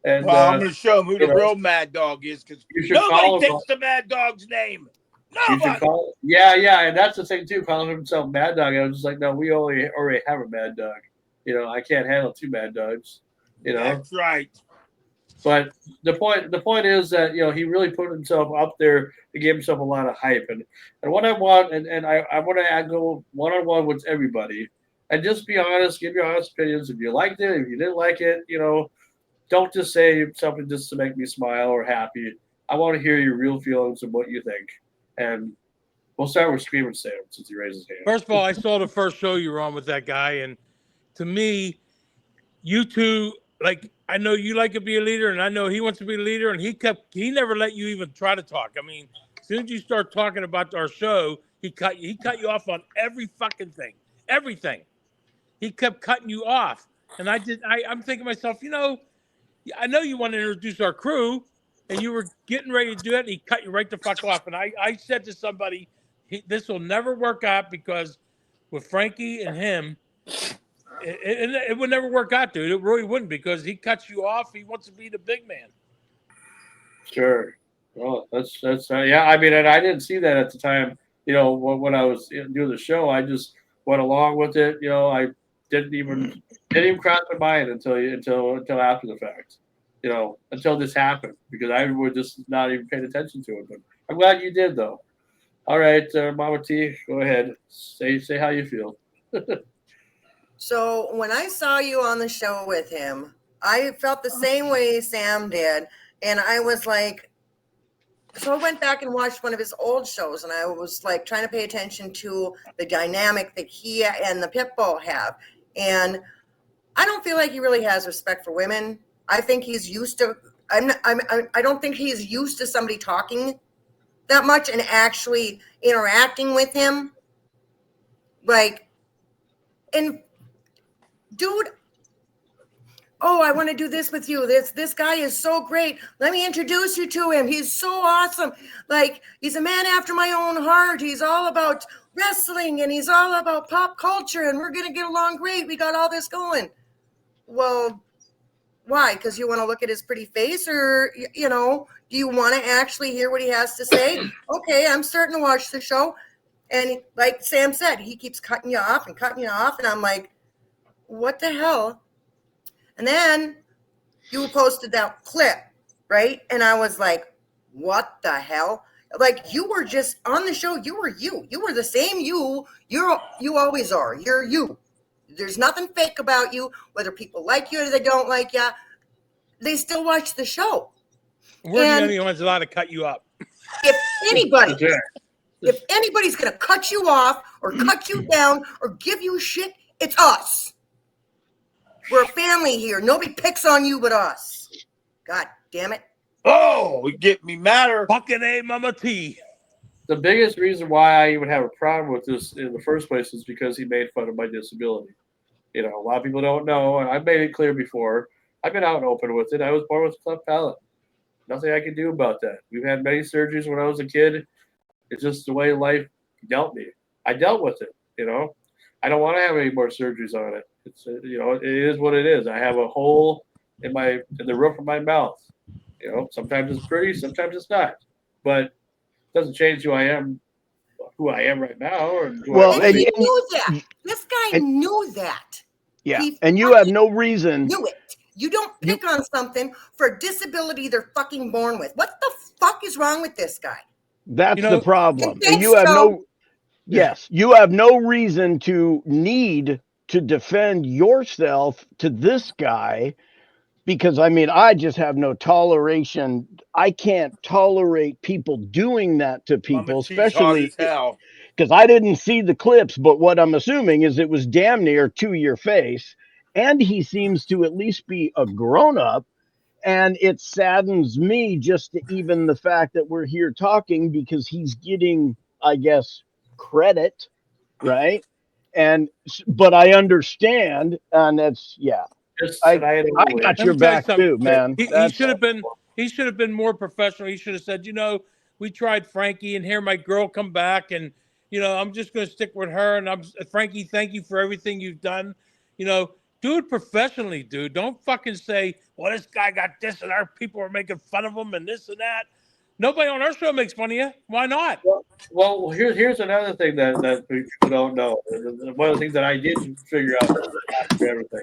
And I'm going to show him who the you know, real Mad Dog is because you should call nobody him. takes the Mad Dog's name. You should call. Yeah, and that's the thing too. Calling himself Mad Dog, I was just like, no, we already have a Mad Dog. You know, I can't handle two Mad Dogs. You know, That's right. But the point is that, you know, he really put himself up there. He gave himself a lot of hype, and what I want, and I want to go one-on-one with everybody, and just be honest, give your honest opinions. If you liked it, if you didn't like it, you know, don't just say something just to make me smile or happy. I want to hear your real feelings and what you think. And we'll start with Screamin' Sam since he raised his hand. First of all, I saw the first show you were on with that guy, and to me, you two, like, I know you like to be a leader, and I know he wants to be a leader, and he never let you even try to talk. I mean, as soon as you start talking about our show, he cut you off on every fucking thing, everything. He kept cutting you off, and I'm thinking to myself, you know, I know you want to introduce our crew, and you were getting ready to do it, and he cut you right the fuck off. And I said to somebody, this will never work out because with Frankie and him, it would never work out, dude. It really wouldn't because he cuts you off. He wants to be the big man. Sure. Well, that's yeah. I mean, and I didn't see that at the time. You know, when I was doing the show, I just went along with it. You know, I didn't even cross my mind until after the fact. You know, until this happened because I would just not even paying attention to it. But I'm glad you did, though. All right, Mama T, go ahead. Say how you feel. So when I saw you on the show with him, I felt the same way Sam did. And I was like, so I went back and watched one of his old shows, and I was like trying to pay attention to the dynamic that he and the Pitbull have. And I don't feel like he really has respect for women. I think he's used to, I don't think he's used to somebody talking that much and actually interacting with him. Like, and dude, oh, I want to do this with you. This guy is so great. Let me introduce you to him. He's so awesome. Like, he's a man after my own heart. He's all about wrestling and he's all about pop culture and we're going to get along great. We got all this going. Well, why? Because you want to look at his pretty face, or, you know, do you want to actually hear what he has to say? Okay, I'm starting to watch the show. And like Sam said, he keeps cutting you off and cutting you off. And I'm like, what the hell? And then you posted that clip, right? And I was like, what the hell? Like, you were just on the show. You were you. You were the same you. You always are. You're you. There's nothing fake about you. Whether people like you or they don't like you, they still watch the show. We're the only ones allowed to cut you up. If anybody's going to cut you off or cut you down or give you shit, it's us. We're a family here. Nobody picks on you but us. God damn it. Oh, get me madder. Fucking A, Mama T. The biggest reason why I even have a problem with this in the first place is because he made fun of my disability. You know, a lot of people don't know, and I've made it clear before. I've been out and open with it. I was born with a cleft palate. Nothing I can do about that. We've had many surgeries when I was a kid. It's just the way life dealt me. I dealt with it, you know. I don't want to have any more surgeries on it. It's you know, it is what it is. I have a hole in the roof of my mouth. You know, sometimes it's pretty, sometimes it's not. But it doesn't change who I am right now. Or and he knew that. This guy knew that. Yeah, and you have no reason. Knew it. You don't pick on something for a disability they're fucking born with. What the fuck is wrong with this guy? That's the problem. And you have you have no reason to need to defend yourself to this guy, because I mean, I just have no toleration. I can't tolerate people doing that to people, especially because I didn't see the clips, but what I'm assuming is it was damn near to your face. And he seems to at least be a grown-up. And it saddens me just to even the fact that we're here talking, because he's getting, I guess, credit, right? But I understand, and that's I got your back too, man. He should have been more professional. He should have said, you know, we tried Frankie, and here my girl come back, and you know, I'm just going to stick with her. And Frankie, thank you for everything you've done. You know, do it professionally, dude. Don't fucking say, well, this guy got this and our people are making fun of him and this and that. Nobody on our show makes fun of you. Why not? Well, here's another thing that people don't know. One of the things that I did figure out after everything.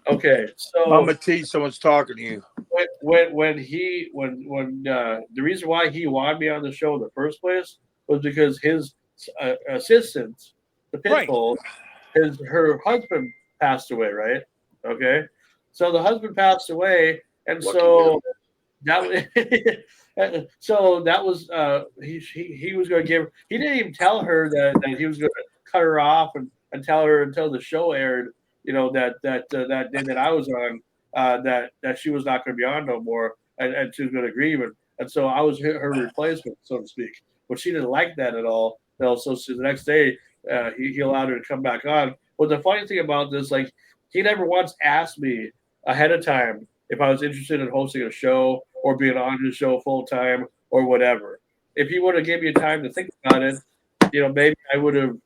Okay, so Mama T, someone's talking to you. When the reason why he wanted me on the show in the first place was because his assistant, the Pitbull, her husband passed away, right? Okay, so the husband passed away, and so that was he was going to give. He didn't even tell her that he was going to cut her off and tell her until the show aired. You know, that day that I was on, that she was not going to be on no more, and she was going to grieve, and so I was her replacement, so to speak. But she didn't like that at all. You know, so the next day, he allowed her to come back on. But the funny thing about this, like, he never once asked me ahead of time if I was interested in hosting a show or being on the show full time or whatever. If he would have given me time to think about it, you know, maybe I would have,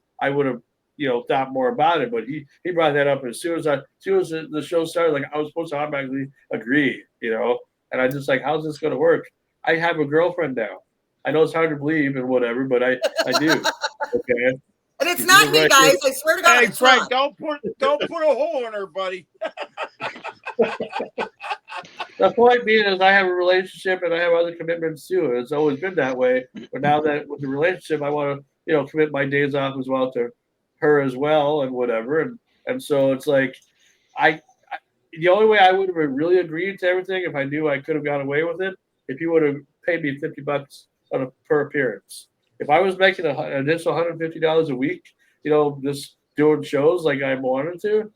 you know, thought more about it. But he brought that up as soon as the show started. Like, I was supposed to automatically agree, you know. And I just like, how's this going to work? I have a girlfriend now. I know it's hard to believe and whatever, but I do. Okay. And it's not me, guys. I swear to God. Hey, Frank, don't put a hole in her, buddy. The point being is I have a relationship and I have other commitments too. It's always been that way. But now that with the relationship, I want to, you know, commit my days off as well to her as well and whatever. And so it's like, I the only way I would have really agreed to everything if I knew I could have got away with it, if you would have paid me $50 on a per appearance. If I was making an additional $150 a week, just doing shows like I wanted to,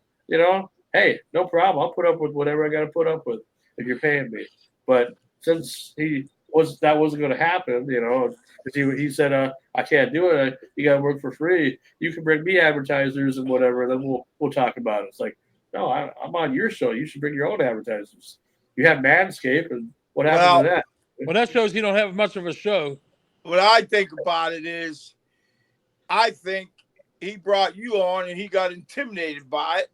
hey, no problem. I'll put up with whatever I got to put up with if you're paying me. But since that wasn't going to happen, because he said, I can't do it. You got to work for free. You can bring me advertisers and whatever, and then we'll talk about it. It's like, no, I'm on your show. You should bring your own advertisers. You have Manscaped, and what happened to that? Well, that shows you don't have much of a show. What I think about it is, I think he brought you on and he got intimidated by it.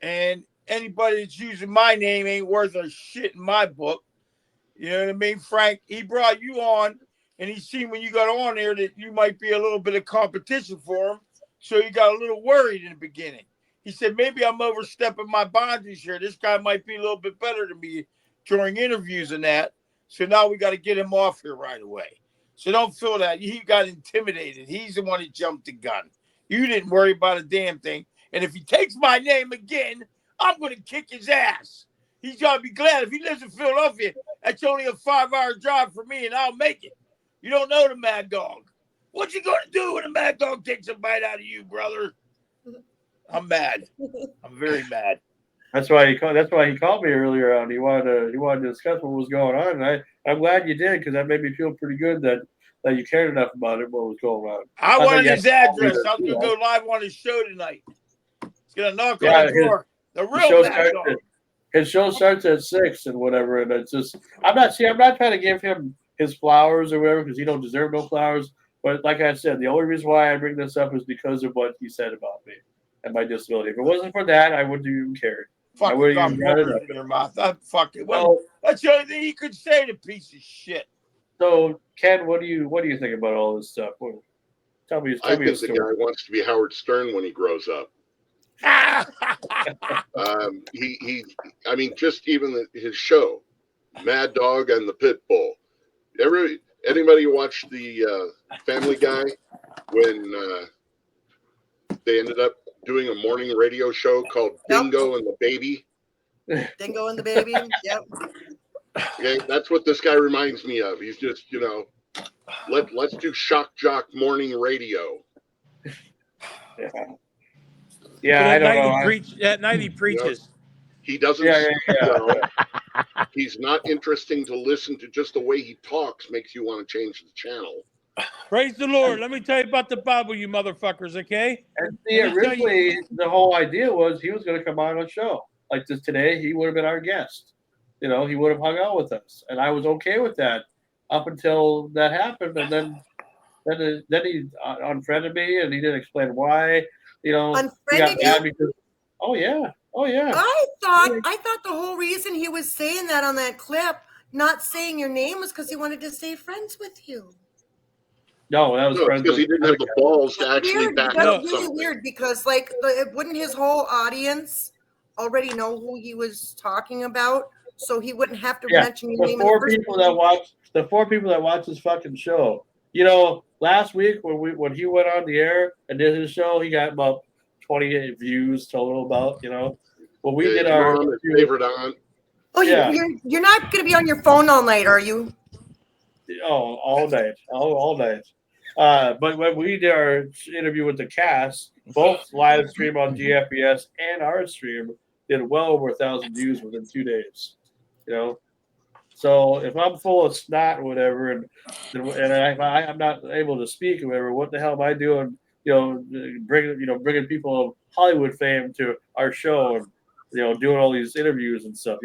And anybody that's using my name ain't worth a shit in my book. You know what I mean, Frank? He brought you on and he seen when you got on there that you might be a little bit of competition for him. So he got a little worried in the beginning. He said, maybe I'm overstepping my boundaries here. This guy might be a little bit better than me during interviews and that. So now we got to get him off here right away. So don't feel that. He got intimidated. He's the one that jumped the gun. You didn't worry about a damn thing. And if he takes my name again, I'm going to kick his ass. He's got to be glad. If he lives in Philadelphia, that's only a 5-hour drive for me, and I'll make it. You don't know the Mad Dog. What you going to do when the Mad Dog takes a bite out of you, brother? I'm mad. I'm very mad. That's why he called me earlier on. He wanted to discuss what was going on, and I'm glad you did, because that made me feel pretty good that you cared enough about it, what was going on. I wanted his address. I was going to go live on his show tonight. He's going to knock on the door. The real Mad Dog. His show starts at 6 and whatever, and it's just I'm not trying to give him his flowers or whatever, because he don't deserve no flowers. But like I said, the only reason why I bring this up is because of what he said about me and my disability. If it wasn't for that, I wouldn't even care. I wouldn't even brought it up. In your mouth. Well, that's the only thing he could say, the piece of shit. So, Ken, what do you think about all this stuff? Tell me I think the guy wants to be Howard Stern when he grows up. Just even his show, Mad Dog and the Pit Bull. Anybody watch the Family Guy when they ended up doing a morning radio show called Dingo and the Baby? Dingo and the Baby. Yep. Okay, that's what this guy reminds me of. He's just, let's do shock jock morning radio. Yeah, I don't know. At night he preaches. He doesn't. He's not interesting to listen to. Just the way he talks makes you want to change the channel. Praise the Lord. Let me tell you about the Bible, you motherfuckers, okay? And see, originally, the whole idea was he was going to come on a show. Like this today, he would have been our guest. He would have hung out with us. And I was okay with that up until that happened. And then he unfriended me, and he didn't explain why. Unfriended you? Because, oh yeah. I thought the whole reason he was saying that on that clip, not saying your name, was because he wanted to stay friends with you. No, that was because he didn't have the balls to actually back up something. That's really weird, because wouldn't his whole audience already know who he was talking about? So he wouldn't have to mention your name. The 4 people that watch this fucking show. Last week when he went on the air and did his show, he got about 28 views total. When we did our favorite aunt. Oh, yeah. You're not going to be on your phone all night, are you? Oh, all night, all night. But when we did our interview with the cast, both live stream on GFBS and our stream did well over 1,000 views within 2 days. So if I'm full of snot or whatever, and I'm not able to speak or whatever, what the hell am I doing? Bringing people of Hollywood fame to our show and doing all these interviews and stuff.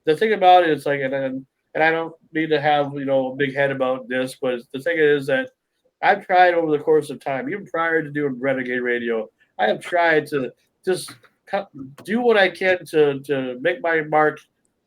The thing about it is and I don't need to have a big head about this, but the thing is that I've tried over the course of time, even prior to doing Renegade Radio, I have tried to just do what I can to make my mark,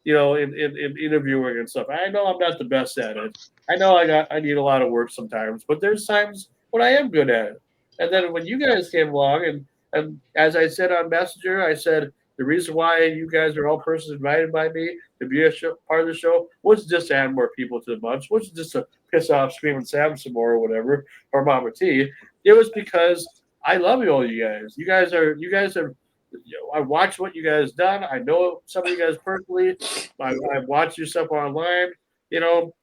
in interviewing and stuff. I know I'm not the best at it. I know I need a lot of work sometimes, but there's times when I am good at it. And then when you guys came along, and as I said on Messenger, I said the reason why you guys are all persons invited by me to be part of the show was just to add more people to the bunch, was just to piss off Screaming Sam some more or whatever, or Mama T. It was because I love all you guys. You guys have I watch what you guys done. I know some of you guys personally. I've watched your stuff online. You know,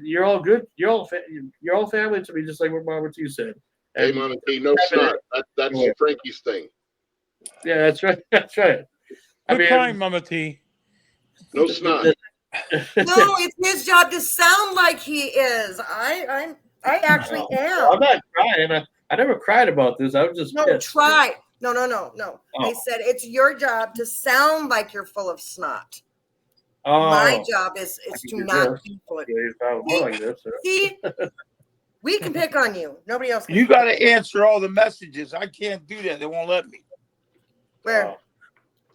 you're all good. You're all family to me, just like what Mama T said. Hey, And Mama T, no snot. That's Frankie's thing. yeah, that's right. That's right. Quit crying, Mama T. No snot. No, it's his job to sound like he is. I actually am. I'm not crying. I never cried about this. I was just pissed. Try. No. Oh. I said it's your job to sound like you're full of snot. Oh, my job is to not be full of. See, we can pick on you. Nobody else can. You got to answer all the messages. I can't do that. They won't let me. Where?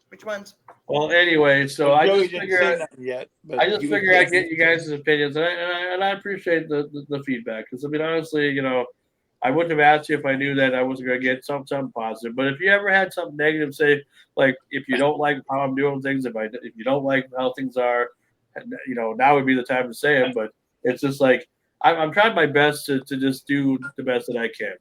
Which ones? Well, anyway, so Well, I Joey just didn't figure say nothing yet, but I just you figure can I get you guys' opinions, and I appreciate the feedback, because I mean, honestly, you know, I wouldn't have asked you if I knew that I wasn't going to get something positive. But if you ever had something negative, say like if you don't like how I'm doing things, if you don't like how things are, you know, now would be the time to say them. But it's just like I'm trying my best to just do the best that I can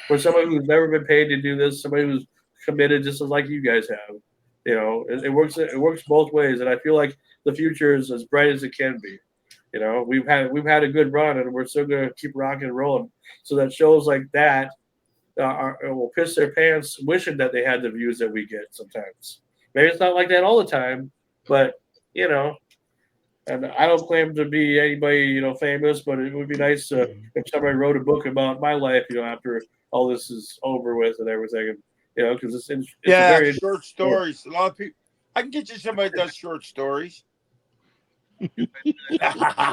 for somebody who's never been paid to do this, somebody who's committed just as like you guys have. You know, it works. It works both ways, and I feel like the future is as bright as it can be. You know, we've had a good run, and we're still going to keep rocking and rolling. So that shows like that will piss their pants, wishing that they had the views that we get sometimes. Maybe it's not like that all the time, but you know. And I don't claim to be anybody, you know, famous, but it would be nice if somebody wrote a book about my life, you know, after all this is over with and everything. And, you know, because it's yeah, short stories. A lot of people. I can get you somebody that does short stories.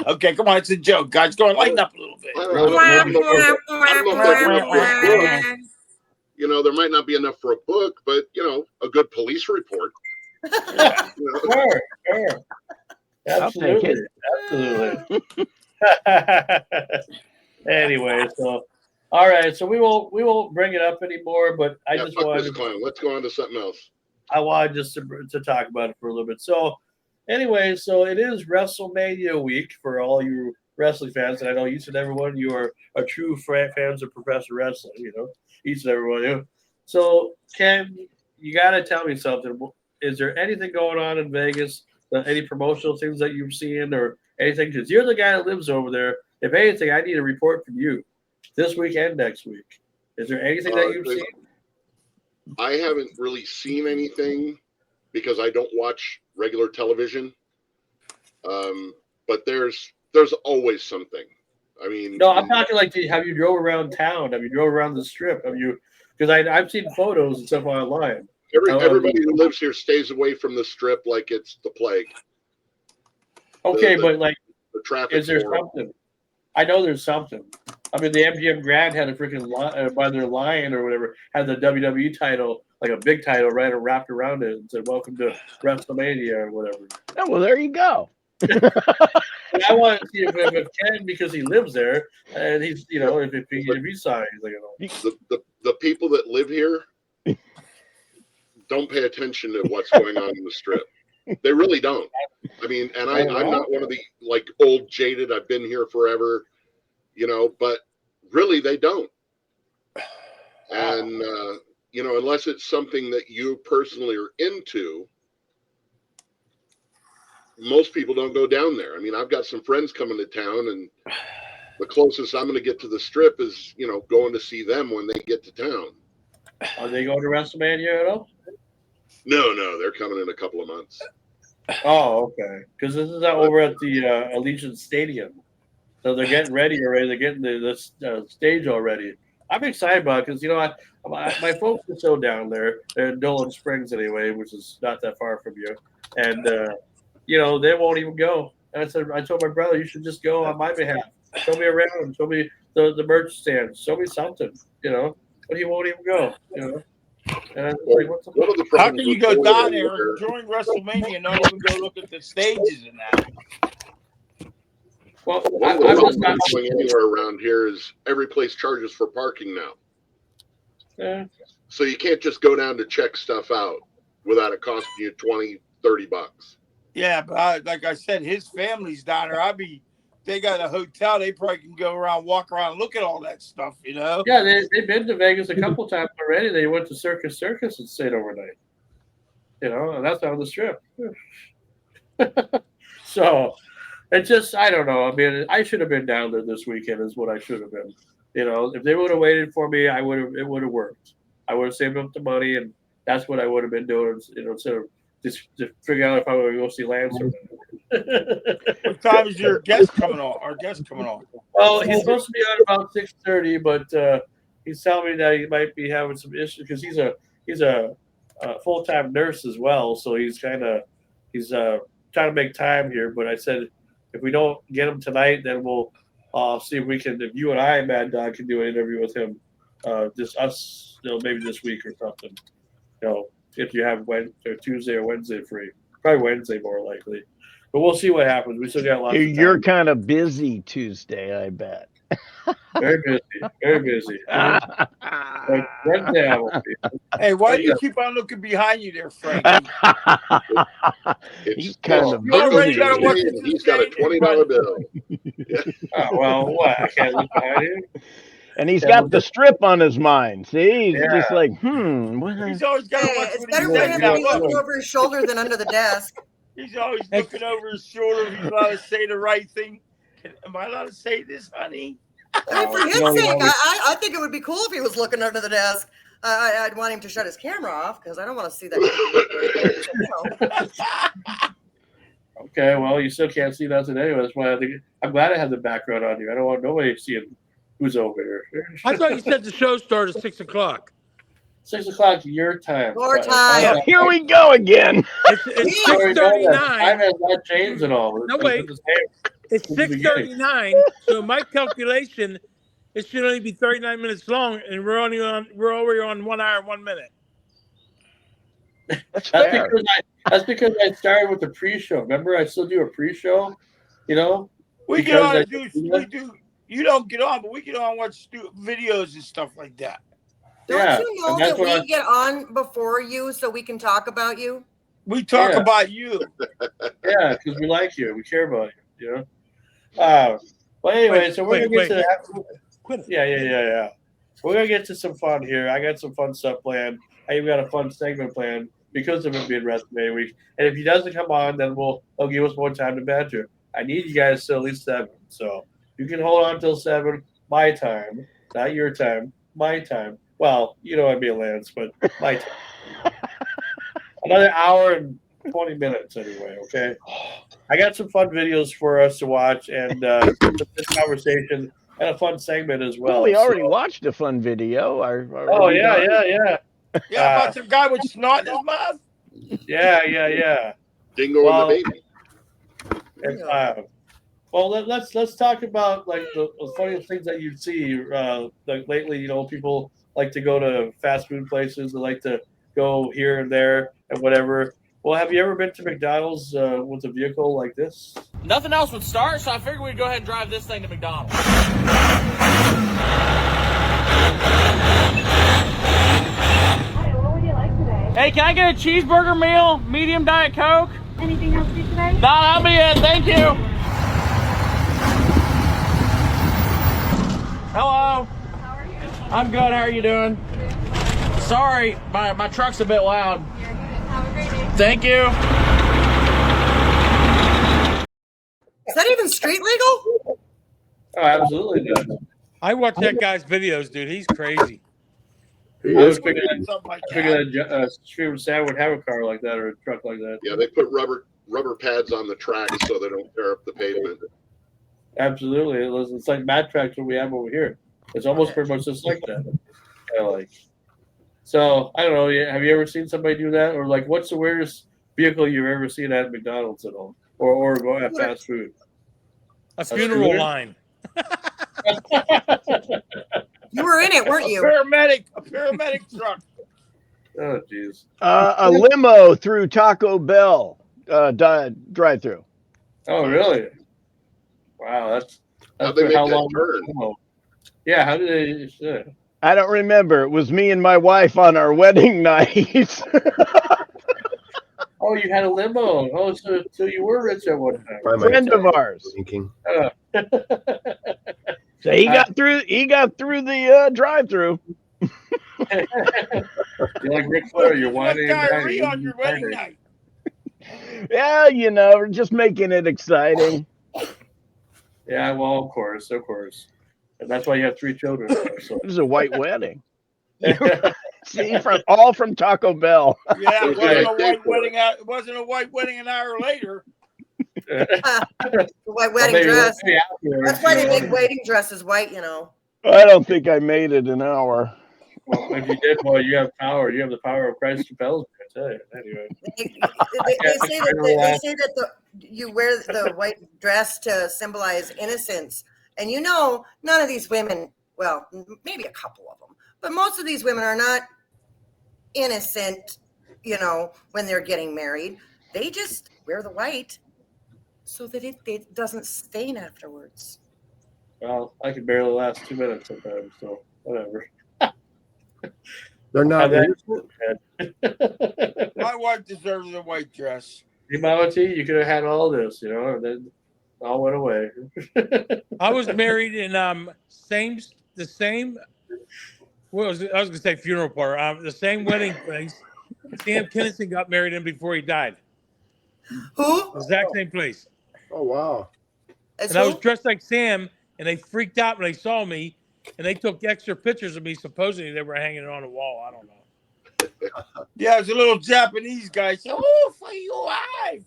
Okay, come on, it's a joke, guys. Go on, lighten up a little bit. You know, there might not be enough for a book, but you know, a good police report. Sure. Absolutely. Anyway, so all right, so we won't bring it up anymore, but I just wanted this clown. Let's go on to something else. I wanted just to talk about it for a little bit. So anyway, so it is WrestleMania week for all you wrestling fans, and I know each and every one of you are true fans of professional wrestling. You know, each and every one of you. So Ken, you got to tell me something. Is there anything going on in Vegas? Any promotional things that you've seen or anything? Because you're the guy that lives over there. If anything, I need a report from you this week and next week. Is there anything that you've seen? I haven't really seen anything because I don't watch regular television. But there's always something. I mean, no, I'm talking like, have you drove around town? Have you drove around the strip? Have you? Because I've seen photos and stuff online. Everybody who lives here stays away from the strip like it's the plague. Okay, but like, the traffic. Is there something? I know there's something. I mean, the MGM Grand had a freaking by their lion or whatever had the WWE title, like a big title, right, and wrapped around it and said "Welcome to WrestleMania" or whatever. Oh, well, there you go. And I want to see if Ken, because he lives there, and he's, you know, if he saw it, he's like, you know. The people that live here don't pay attention to what's going on in the strip. They really don't. I mean, and I'm not one of the like old jaded, I've been here forever, you know, but really they don't. And, you know, unless it's something that you personally are into, most people don't go down there. I mean, I've got some friends coming to town, and the closest I'm going to get to the strip is, you know, going to see them when they get to town. Are they going to WrestleMania at all? No, they're coming in a couple of months. Oh, okay. Because this is over at the Allegiant Stadium, so they're getting ready already. They're getting the stage already. I'm excited about it because, you know, my folks are still down there. They're in Dolan Springs anyway, which is not that far from you, and you know, they won't even go. And I told my brother, you should just go on my behalf. Show me around. Show me the merch stand. Show me something, you know. But he won't even go, you know. And I was like, what's the How can you go down there during WrestleMania and not even go look at the stages and that? Well, I'm just not going anywhere around here. Is every place charges for parking now? Yeah. So you can't just go down to check stuff out without it costing you $20-$30. Yeah, but like I said, his family's down there. They got a hotel. They probably can go around, walk around, look at all that stuff, you know? Yeah, they've been to Vegas a couple times already. They went to Circus and stayed overnight. And that's on the strip. So it just, I don't know. I mean, I should have been down there this weekend, is what I should have been. If they would have waited for me, it would have worked. I would have saved up the money, and that's what I would have been doing. Instead of just figure out if I would go see Lance or not. What time is your guest coming on? Our guest coming on? Well, he's supposed to be on about 6:30, but he's telling me that he might be having some issues because he's a full-time nurse as well. So he's trying to make time here. But I said if we don't get him tonight, then we'll see if we can. If you and I, Mad Dog, can do an interview with him, just us, maybe this week or something. If you have Wednesday or Tuesday or Wednesday free, probably Wednesday more likely. But we'll see what happens. We still got lots of time. You're kind of busy Tuesday, I bet. Very busy. Very busy. Wednesday I won't be. Hey, why do you keep on looking behind you there, Frankie? He's kind of You already busy. got He's got a $20 bill. Oh, well, what? I can't look behind him. And he's got the strip on his mind. See, he's Yeah. just like, He's always got to watch It's what better he for says. him Now, to be looking look, over his shoulder than under the desk. he's always looking over his shoulder. He's allowed to say the right thing. Am I allowed to say this, honey? I mean, for his sake, I think it would be cool if he was looking under the desk. I'd want him to shut his camera off because I don't want to see that. Okay, well, you still can't see nothing anyway. That's why I'm glad I have the background on you. I don't want nobody seeing who's over here. I thought you said the show started at 6 o'clock. 6 o'clock your time. Your time. Here we go again. It's 6:39. Time has not changed at all. No, wait. It's 6:39. So my calculation, it should only be 39 minutes long, and we're only on 1 hour and 1 minute. That's fair. That's because I started with the pre-show. Remember, I still do a pre-show. We get on and do. You don't get on, but we get on and watch videos and stuff like that. Don't you know that we get on before you so we can talk about you? We talk about you. Yeah, because we like you. We care about you. Well, anyway, so we're gonna get to that. Yeah. We're gonna get to some fun here. I got some fun stuff planned. I even got a fun segment planned because of it being WrestleMania week. And if he doesn't come on, then they'll give us more time to banter. I need you guys till at least 7. So you can hold on till 7, my time, not your time, my time. Well, I'd be a Lance, but my time. Another hour and 20 minutes anyway, okay? I got some fun videos for us to watch and this conversation and a fun segment as well. Well, we already watched a fun video. Yeah, about some guy with snot in his mouth. Yeah. Dingo and the baby. Well, let's talk about like the funniest things that you see. Like lately, people like to go to fast food places. They like to go here and there and whatever. Well, have you ever been to McDonald's with a vehicle like this? Nothing else would start, so I figured we'd go ahead and drive this thing to McDonald's. Hey, can I get a cheeseburger meal, medium Diet Coke? Anything else for you today? No, that'll be it. Thank you. Hello. How are you? I'm good. How are you doing? Sorry, my truck's a bit loud. You're good. Have a great day. Thank you. Is that even street legal? Oh, absolutely does. I watch that guy's videos, dude. He's crazy. I was figuring that Stream Sam would have a car like that or a truck like that. Yeah, they put rubber pads on the tracks so they don't tear up the pavement. Absolutely, it's like mat tracks that we have over here. It's almost pretty much just like that. So I don't know. Have you ever seen somebody do that, or like, what's the weirdest vehicle you've ever seen at McDonald's at all, or go at fast food? A funeral line. You were in it, weren't you? A paramedic truck. Oh, jeez. A limo through Taco Bell drive-through. Oh, really? Wow, that's How'd they make how that long? turn? Yeah, how did they? I don't remember. It was me and my wife on our wedding night. Oh, you had a limo. Oh, so you were rich at one time. Friend of ours. So he got through the drive-through. You're like Ric Flair. You're You have whining and diarrhea on dining. your wedding night. Yeah, you know, we're just making it exciting. Yeah, well, of course, and that's why you have 3 children. So. It was a white wedding. See, from Taco Bell. Yeah, it wasn't a white for wedding. It wasn't a white wedding an hour later. The white wedding maybe dress. maybe after, That's why they make wedding dresses white, you know. I don't think I made it an hour. Well, if you did, well, you have power. You have the power of Christ compels me. I tell you. Anyway, They say that you wear the white dress to symbolize innocence, and you know none of these women. Well, maybe a couple of them, but most of these women are not innocent. You know, when they're getting married, they just wear the white so that it doesn't stain afterwards. well, I can barely last 2 minutes sometimes, so whatever. They're not. My wife deserves a white dress. Humanity, you could have had all this, you know, and then it all went away. I was married in the same. What was it? I was gonna say funeral parlor. The same wedding place. Sam Kinison got married in before he died. Who? The exact same place. Oh wow! And I was dressed like Sam, and they freaked out when they saw me, and they took extra pictures of me. Supposedly they were hanging it on the wall. I don't know. Yeah, it's a little Japanese guy. So, oh, for you, I.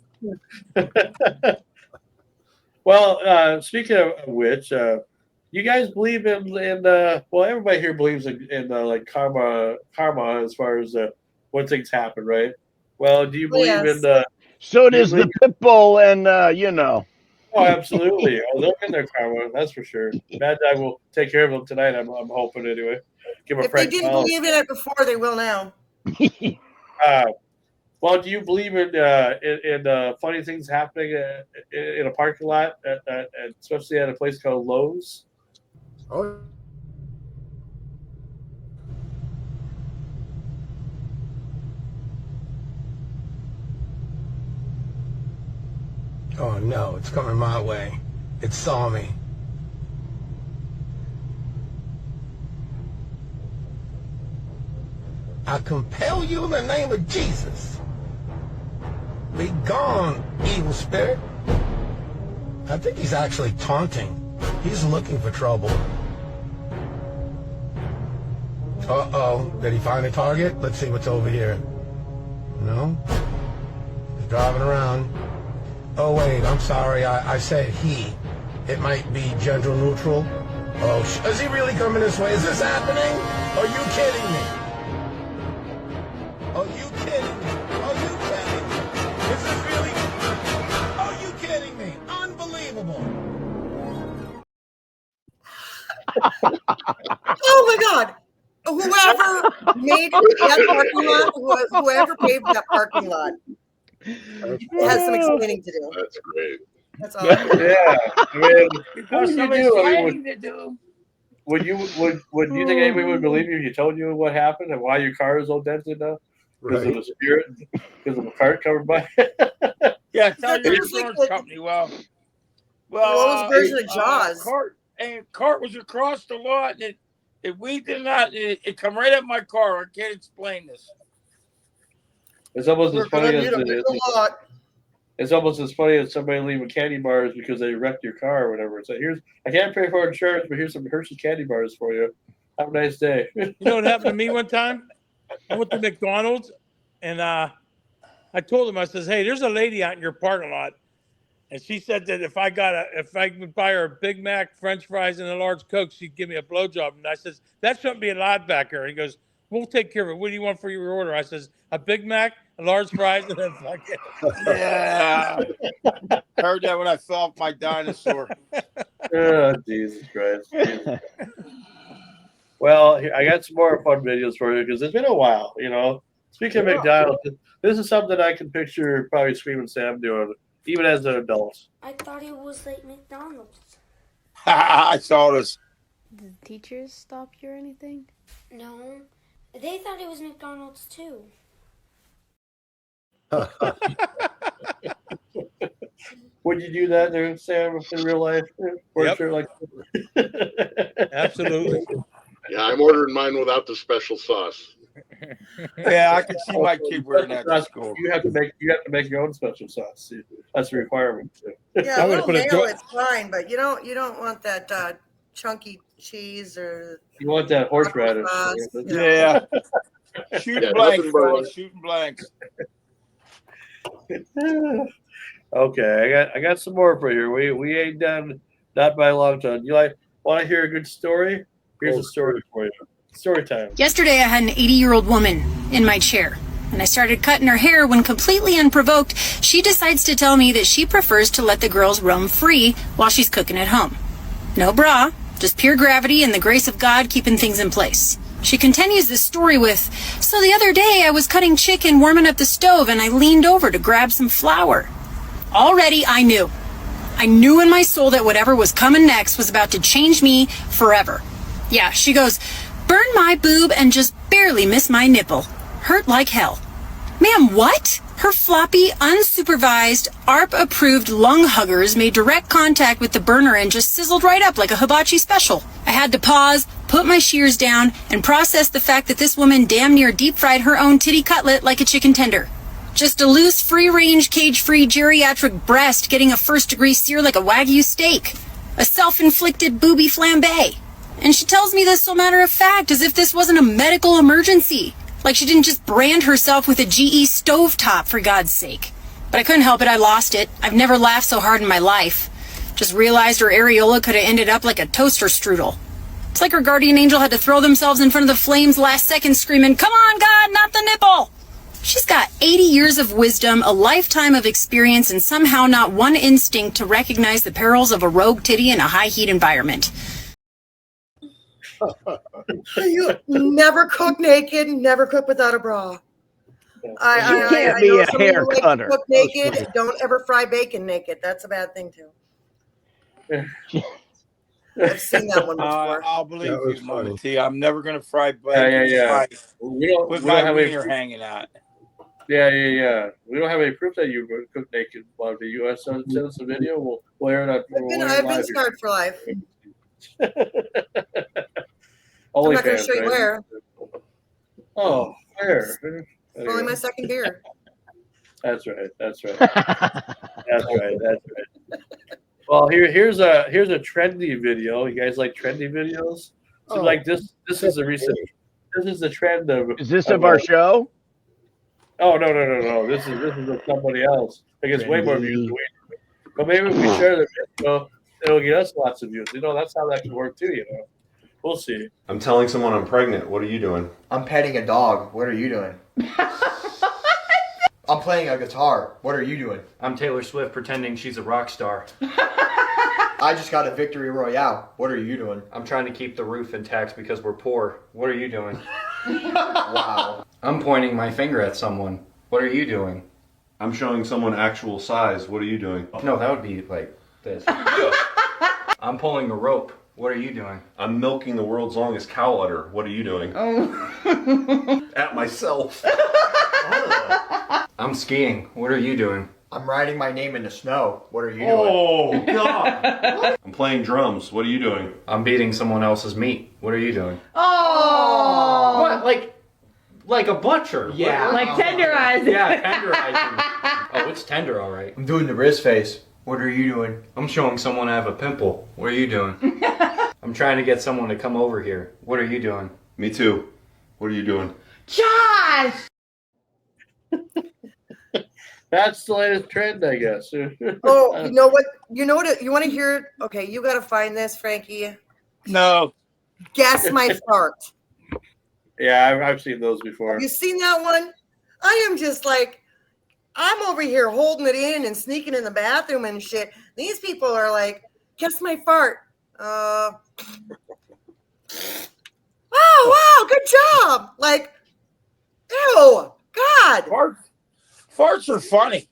Well, speaking of which, you guys believe in well, everybody here believes in like karma as far as when things happen, right? Well, do you believe in So does the pit bull, and you know. Oh, absolutely. Oh, they'll get their karma, that's for sure. Mad Dog will take care of them tonight. I'm hoping anyway. Give a If they didn't believe in it before, they will now. Well, do you believe in funny things happening in a parking lot, especially at a place called Lowe's? Oh. Oh no, it's coming my way. It saw me. I compel you in the name of Jesus. Be gone, evil spirit. I think he's actually taunting. He's looking for trouble. Uh-oh. Did he find a target? Let's see what's over here. No? He's driving around. Oh, wait, I'm sorry. I said he. It might be gender neutral. Oh, is he really coming this way? Is this happening? Are you kidding me? Are you kidding me? Are you kidding me? Is this really? Are you kidding me? Unbelievable. Oh my God! Whoever made that parking lot, whoever paved that parking lot, has some explaining to do. That's great. That's all. Yeah, I mean, what would Some you do? I explaining mean, to do. would you think anybody would believe you if you told you what happened and why your car is all dented now? Because of a spirit, because of a cart covered by. Yeah, tell your Just like insurance company. Well, Lowe's version of Jaws. Cart was across the lot, and it weaved in that. It come right at my car. I can't explain this. It's almost as funny as lot. it's almost as funny as somebody leaving candy bars because they wrecked your car or whatever. It's like, I can't pay for insurance, but here's some Hershey candy bars for you. Have a nice day. You know what happened to me one time? I went to McDonald's, and I told him, I says, "Hey, there's a lady out in your parking lot," and she said that if I could buy her a Big Mac, French fries, and a large Coke, she'd give me a blowjob. And I says, "That shouldn't be allowed back here." He goes, "We'll take care of it. What do you want for your order?" I says, "A Big Mac, a large fries, and a fucking." Yeah, heard that when I fell off my dinosaur. Oh, Jesus Christ. Well, I got some more fun videos for you because it's been a while, you know. Speaking of McDonald's, this is something I can picture probably Screaming Sam doing, even as an adult. I thought it was like McDonald's. I saw this. Did the teachers stop you or anything? No, they thought it was McDonald's too. Would you do that there, Sam, in real life? Yep. Sure, like Absolutely. Yeah, I'm ordering mine without the special sauce. Yeah, I can see my kid wearing that to school. You have to make your own special sauce. See, that's a requirement. Too. Yeah, a little mayo is fine, but you don't want that chunky cheese or. You want that horseradish? Yeah. Shooting blanks, fellas. Shooting blanks. Okay, I got some more for you. We ain't done not by a long time. You want to hear a good story? Here's a story for you. Story time. Yesterday, I had an 80-year-old woman in my chair, and I started cutting her hair when, completely unprovoked, she decides to tell me that she prefers to let the girls roam free while she's cooking at home. No bra, just pure gravity and the grace of God keeping things in place. She continues this story with, so the other day I was cutting chicken, warming up the stove, and I leaned over to grab some flour. Already I knew. I knew in my soul that whatever was coming next was about to change me forever. Yeah, she goes, burn my boob and just barely miss my nipple. Hurt like hell. Ma'am, what? Her floppy, unsupervised, ARP-approved lung huggers made direct contact with the burner and just sizzled right up like a hibachi special. I had to pause, put my shears down, and process the fact that this woman damn near deep-fried her own titty cutlet like a chicken tender. Just a loose, free-range, cage-free geriatric breast getting a first-degree sear like a Wagyu steak. A self-inflicted booby flambe. And she tells me this so matter-of-fact, as if this wasn't a medical emergency. Like she didn't just brand herself with a GE stovetop, for God's sake. But I couldn't help it, I lost it. I've never laughed so hard in my life. Just realized her areola could have ended up like a toaster strudel. It's like her guardian angel had to throw themselves in front of the flames last second screaming, come on, God, not the nipple! She's got 80 years of wisdom, a lifetime of experience, and somehow not one instinct to recognize the perils of a rogue titty in a high-heat environment. You never cook naked, never cook without a bra. You can't be a hair cutter. Cook naked, don't ever fry bacon naked. That's a bad thing, too. I've seen that one before. I'll believe you, Mama T. I'm never going to fry Yeah. bacon with my have wiener hanging out. Yeah. We don't have any proof that you cook naked. While the U.S. send us a video, we'll air it. I've been scarred for life. I'm Only not going to show you where. Oh, where? Only my second beer. That's right. That's right. Well, here's a trendy video. You guys like trendy videos? So like this is a recent. This is the trend of. Is this of our show? Oh no! This is of somebody else. It gets way more views than we do. But maybe if we share the video, it'll get us lots of views. That's how that can work too. We'll see. I'm telling someone I'm pregnant. What are you doing? I'm petting a dog. What are you doing? I'm playing a guitar. What are you doing? I'm Taylor Swift pretending she's a rock star. I just got a victory royale. What are you doing? I'm trying to keep the roof intact because we're poor. What are you doing? Wow. I'm pointing my finger at someone. What are you doing? I'm showing someone actual size. What are you doing? No, that would be like this. I'm pulling a rope. What are you doing? I'm milking the world's longest cow udder. What are you doing? Oh. At myself. I'm skiing. What are you doing? I'm writing my name in the snow. What are you doing? Oh, God. I'm playing drums. What are you doing? I'm beating someone else's meat. What are you doing? Oh. What? Like a butcher? Yeah. Like tenderizing. Yeah, tenderizing. Oh, it's tender, all right. I'm doing the wrist face. What are you doing? I'm showing someone I have a pimple. What are you doing? I'm trying to get someone to come over here. What are you doing? Me too. What are you doing? Josh! That's the latest trend, I guess. Oh, you know what? You want to hear it? Okay, you got to find this, Frankie. No. Guess my fart. Yeah, I've seen those before. Have you seen that one? I am just like, I'm over here holding it in and sneaking in the bathroom and shit. These people are like, guess my fart. Oh, wow, good job. Like, ew, God. Farts are funny.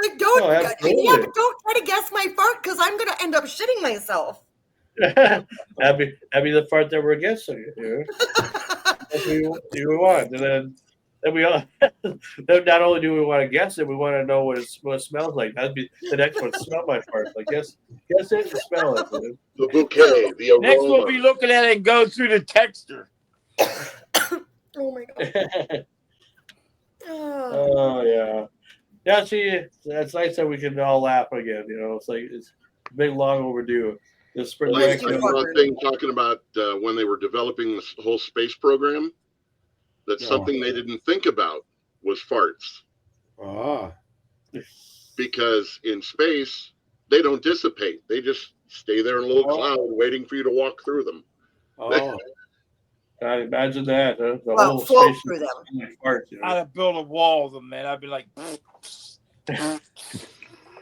Like, don't try to guess my fart because I'm going to end up shitting myself. That'd be the fart that we're guessing. That's what we want. And then we all, then not only do we want to guess it, we want to know what it smells like. That'd be the next one. Smell my fart. Like guess it and smell it. The bouquet, the aroma. Next we'll be looking at it and go through the texture. Oh my god. Oh yeah, yeah. See, that's nice that we can all laugh again. You know, it's like it's big, long overdue. This spring Well, I break. saw a thing talking about when they were developing this whole space program, that something they didn't think about was farts. Because in space, they don't dissipate. They just stay there in a little cloud waiting for you to walk through them. Oh, God, imagine that. The Well, whole float station through them. like farts. You know? I'd build a wall of them, man. I'd be like,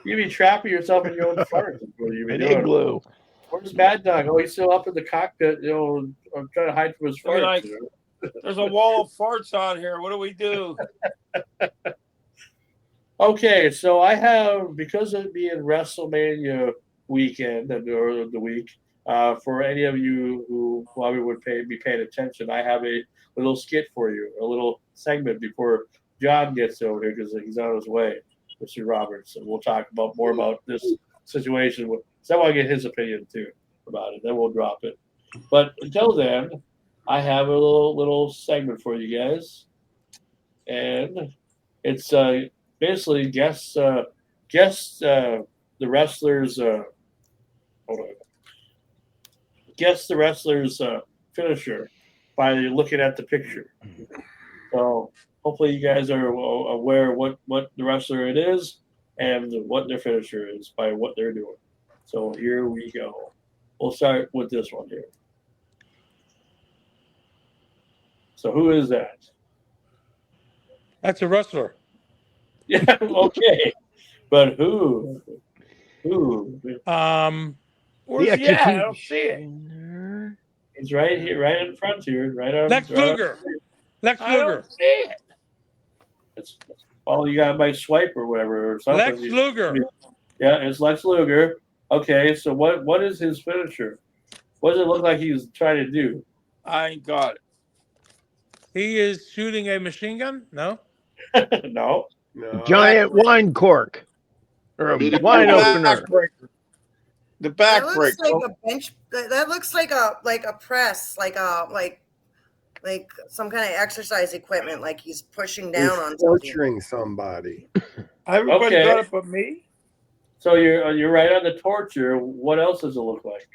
You'd be trapping yourself in your own farts. What you'd be An doing. igloo. Where's Mad Dog? Oh, he's still up in the cockpit. You know, I'm trying to hide from his I'd be farts. like, You know? there's a wall of farts out here. What do we do? Okay, so I have, because of it being WrestleMania weekend or the week, for any of you who probably would be paying attention, I have a little skit for you, a little segment before John gets over here because he's on his way, Mr. Roberts, and we'll talk about more about this situation. So I want to get his opinion too about it. Then we'll drop it. But until then, I have a little segment for you guys, and it's basically guess the wrestler's hold on. Guess the wrestler's finisher by looking at the picture. So hopefully you guys are aware what the wrestler it is and what their finisher is by what they're doing. So here we go. We'll start with this one here. So who is that? That's a wrestler. Yeah, okay. But who? Who? Where's he at? I don't see it. He's right here, right in front here, right on. Lex Luger. Lex I don't Luger. see it. It's, oh, you got my swipe or whatever or something. Lex Luger. Yeah, it's Lex Luger. Okay, so what is his finisher? What does it look like he's trying to do? I ain't got it. He is shooting a machine gun? No. No. Giant wine cork. Or a wine opener. The That back looks break. like a bench. That looks like a press, like some kind of exercise equipment, like he's pushing down on something. torturing somebody. Everybody Okay. got it but me. So you're right on the torture. What else does it look like?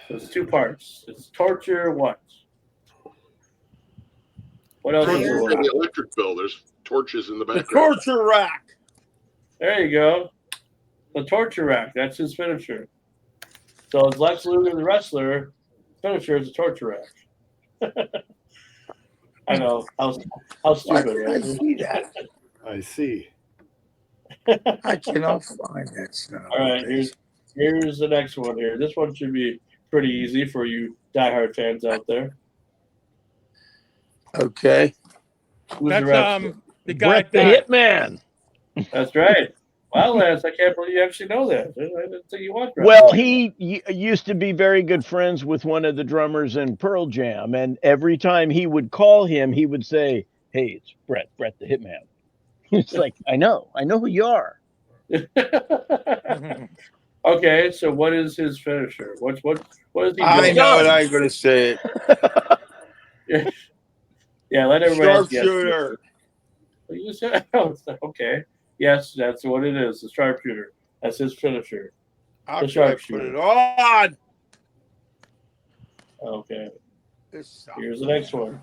So it's two parts. It's torture. What? What else does it look The like? electric bill. There's torches in the The background. torture rack. There you go. The torture rack. That's his finisher. So it's Lex Luger, the wrestler. Finisher is a torture rack. I know. How Why stupid, did I right? see that? I see. I cannot find that stuff. All right, here's the next one here. This one should be pretty easy for you diehard fans out there. Okay. Who's the That's wrestler? the guy. Brett the Hitman. That's right. Wow, Lance, I can't believe you actually know that. I didn't think you watched Well, wrestling. he used to be very good friends with one of the drummers in Pearl Jam, and every time he would call him, he would say, "Hey, it's Brett the Hitman." It's like, I know who you are. Okay, so what is his finisher? What is he doing? I know it. I ain't gonna say it. Yeah, let everybody guess. Sharpshooter. You said, okay. Yes, that's what it is. The sharpshooter. That's his finisher. How The can I put sharpshooter. it on? Okay. This Here's the next one.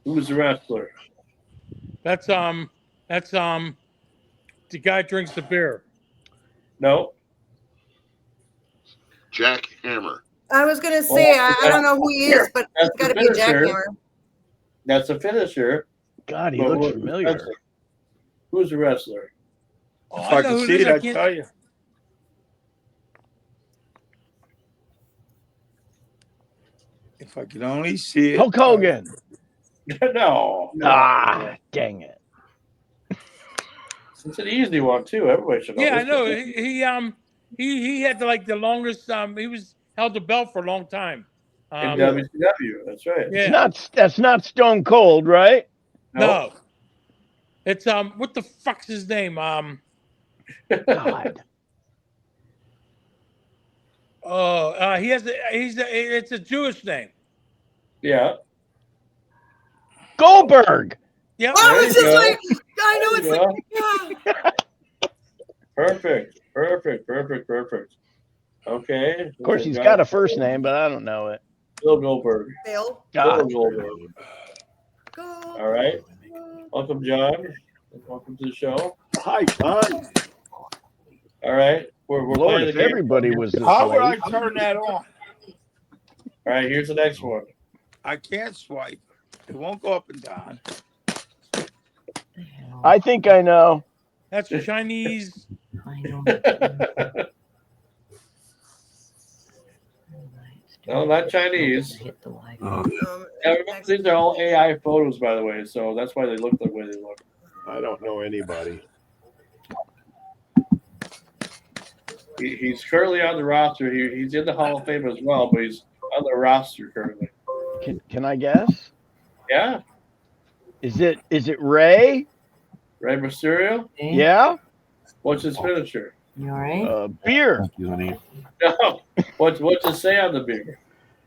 Who's the wrestler? That's the guy drinks the beer. No. Jack Hammer. I was gonna say I don't know who he is, but it's got to be a jackhammer. That's a finisher. God, he But looks who's the familiar. wrestler? Who's the wrestler? Oh, If I know can who see is. it, I I can't- tell you. If I could only see it. Hulk Hogan. No. Ah, dang it. It's an easy one too. Everybody should know. Yeah, I this. know. He had the longest. He was held the belt for a long time. In WCW. That's right. Yeah. That's not Stone Cold, right? No. It's what the fuck's his name? God. Oh, it's a Jewish name. Yeah. Goldberg. Yep. Oh, There it's you just go. like I know There it's you like go. yeah. Perfect. Okay. Of course, he's got a first name, but I don't know it. Bill Goldberg. Bill. Ah. Bill Goldberg. All right. Welcome, John. Welcome to the show. Hi, John. All right. We're Lord, playing the if game. everybody was this How would I late. turn that on? All right. Here's the next one. I can't swipe. It won't go up and down. I think I know. That's Chinese. No, not Chinese. Um, Yeah, remember, these are all AI photos, by the way, so that's why they look the way they look. I don't know anybody. He's currently on the roster. He's in the Hall of Fame as well, but he's on the roster currently. Can I guess? Yeah. Is it Ray? Rey Mysterio? Yeah. What's his finisher? You all right? Beer. Thank you, honey. No. What's it say on the beer?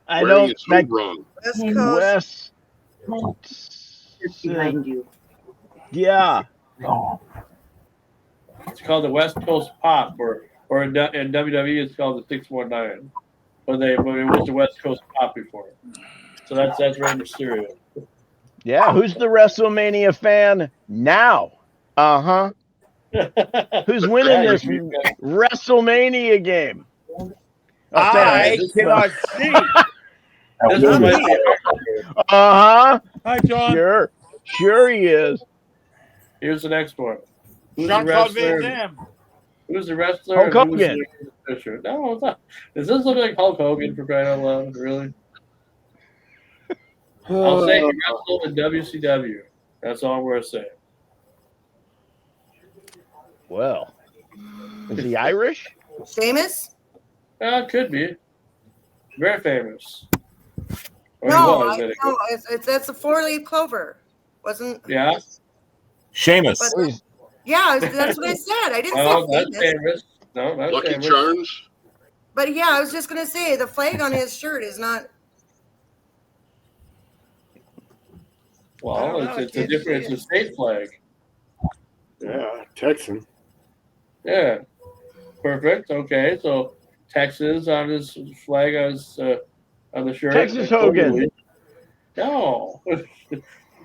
I Where don't. is who wrong? West Coast. West. Behind you. Yeah. It's called the West Coast Pop, or in WWE it's called the 619. But it was the West Coast Pop before. So that's Rey Mysterio. Yeah. Who's the WrestleMania fan now? Uh-huh. Who's winning this WrestleMania game? I cannot see. This is my Uh-huh. Hi, John. Sure he is. Here's the next one. Who's the Jean-Claude Van wrestler? Damme. Who's the wrestler? Hulk and who's Hogan. the fisher? No, it's not. Does this look like Hulk Hogan for crying out loud? Really? I'll say he wrestled in WCW. That's all we're saying. Well, is he Irish? Famous? Could be. Very famous. Or No, he was, anyway. no, it's a 4-leaf clover. Wasn't? Yeah. Seamus. But, yeah, that's what I said. I didn't No, say that's famous. famous. No, that's Lucky famous. Charms? But yeah, I was just gonna say the flag on his shirt is not. Well, it's a different. It's a state flag. Yeah, Texan. Yeah. Perfect. Okay, so Texas on his flag on the shirt. Texas Hogan. No,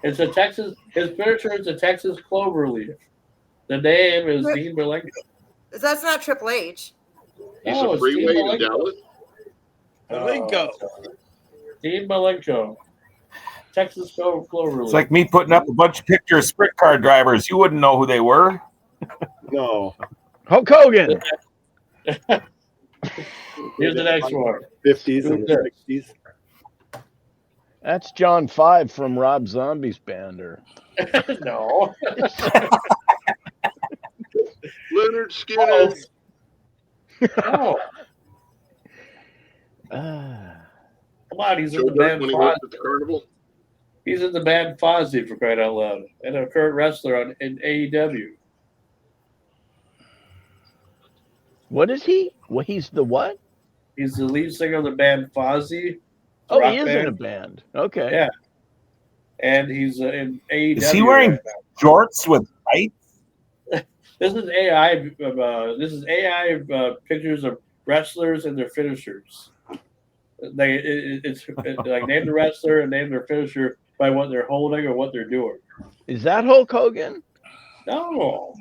it's a Texas. His finisher is a Texas clover leaf. The name is Dean Malenko. That's not Triple H. He's No, a it's freeway Dean in Dallas? Malenko. Dean Malenko. Texas clover leaf. It's like me putting up a bunch of pictures of sprint car drivers. You wouldn't know who they were. No. Hulk Hogan. Here's the next one. 50s and 60s. That's John 5 from Rob Zombie's band. Or No. Leonard Skinner. No. Come on, he's in Joe the Dirt band when he Fozzy. worked at the carnival. He's in the band Fozzy for crying out loud, and a current wrestler in AEW. what is he? Well, he's the what? He's the lead singer of the band Fozzy. Oh, rock he is band. in a band. Okay. Yeah, and he's in AEW. Is he wearing right now. jorts with tights? This is AI. This is AI pictures of wrestlers and their finishers. It's like name the wrestler and name their finisher by what they're holding or what they're doing. Is that Hulk Hogan? No.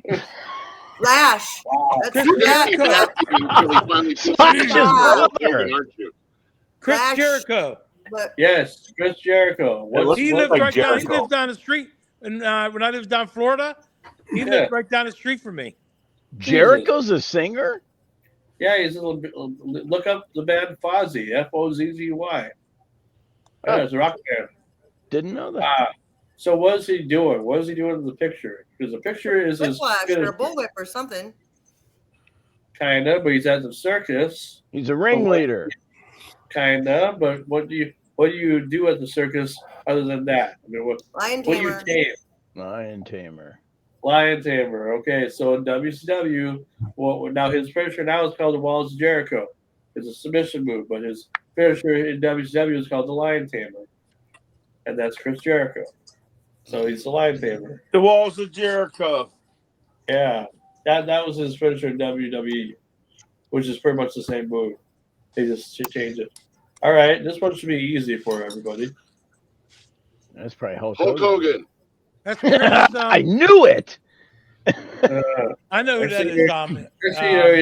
Lash. That's You're that. getting back until he finally puts Slash's Hulk brother. Hogan, aren't you? Chris Lash. Jericho. But Yes, Chris Jericho. looks He like lived right down. He Jericho. lived down the street, and when I lived down Florida, he Yeah. lived right down the street from me. Jericho's a singer? Yeah, he's a little bit. Look up the band Fozzy. Fozzy. Yeah, it's a rock band. Didn't know that. So what is he doing? What is he doing in the picture? Because the picture is his whiplash or a bullwhip or something. kind of, but he's at the circus. He's a ringleader. Kind of, but what do you do at the circus other than that? I mean, Lion what do you tamer. tame? Lion tamer. Lion tamer. Okay, so in WCW, now his finisher now is called the Walls of Jericho. It's a submission move, but his finisher in WCW is called the Lion Tamer, and that's Chris Jericho. So he's the Lion Tamer. The Walls of Jericho. Yeah, that was his finisher in WWE, which is pretty much the same move. They just changed it. All right, this one should be easy for everybody. That's probably Hulk Hogan. That's Chris. I knew it. I know who that is, Tom. You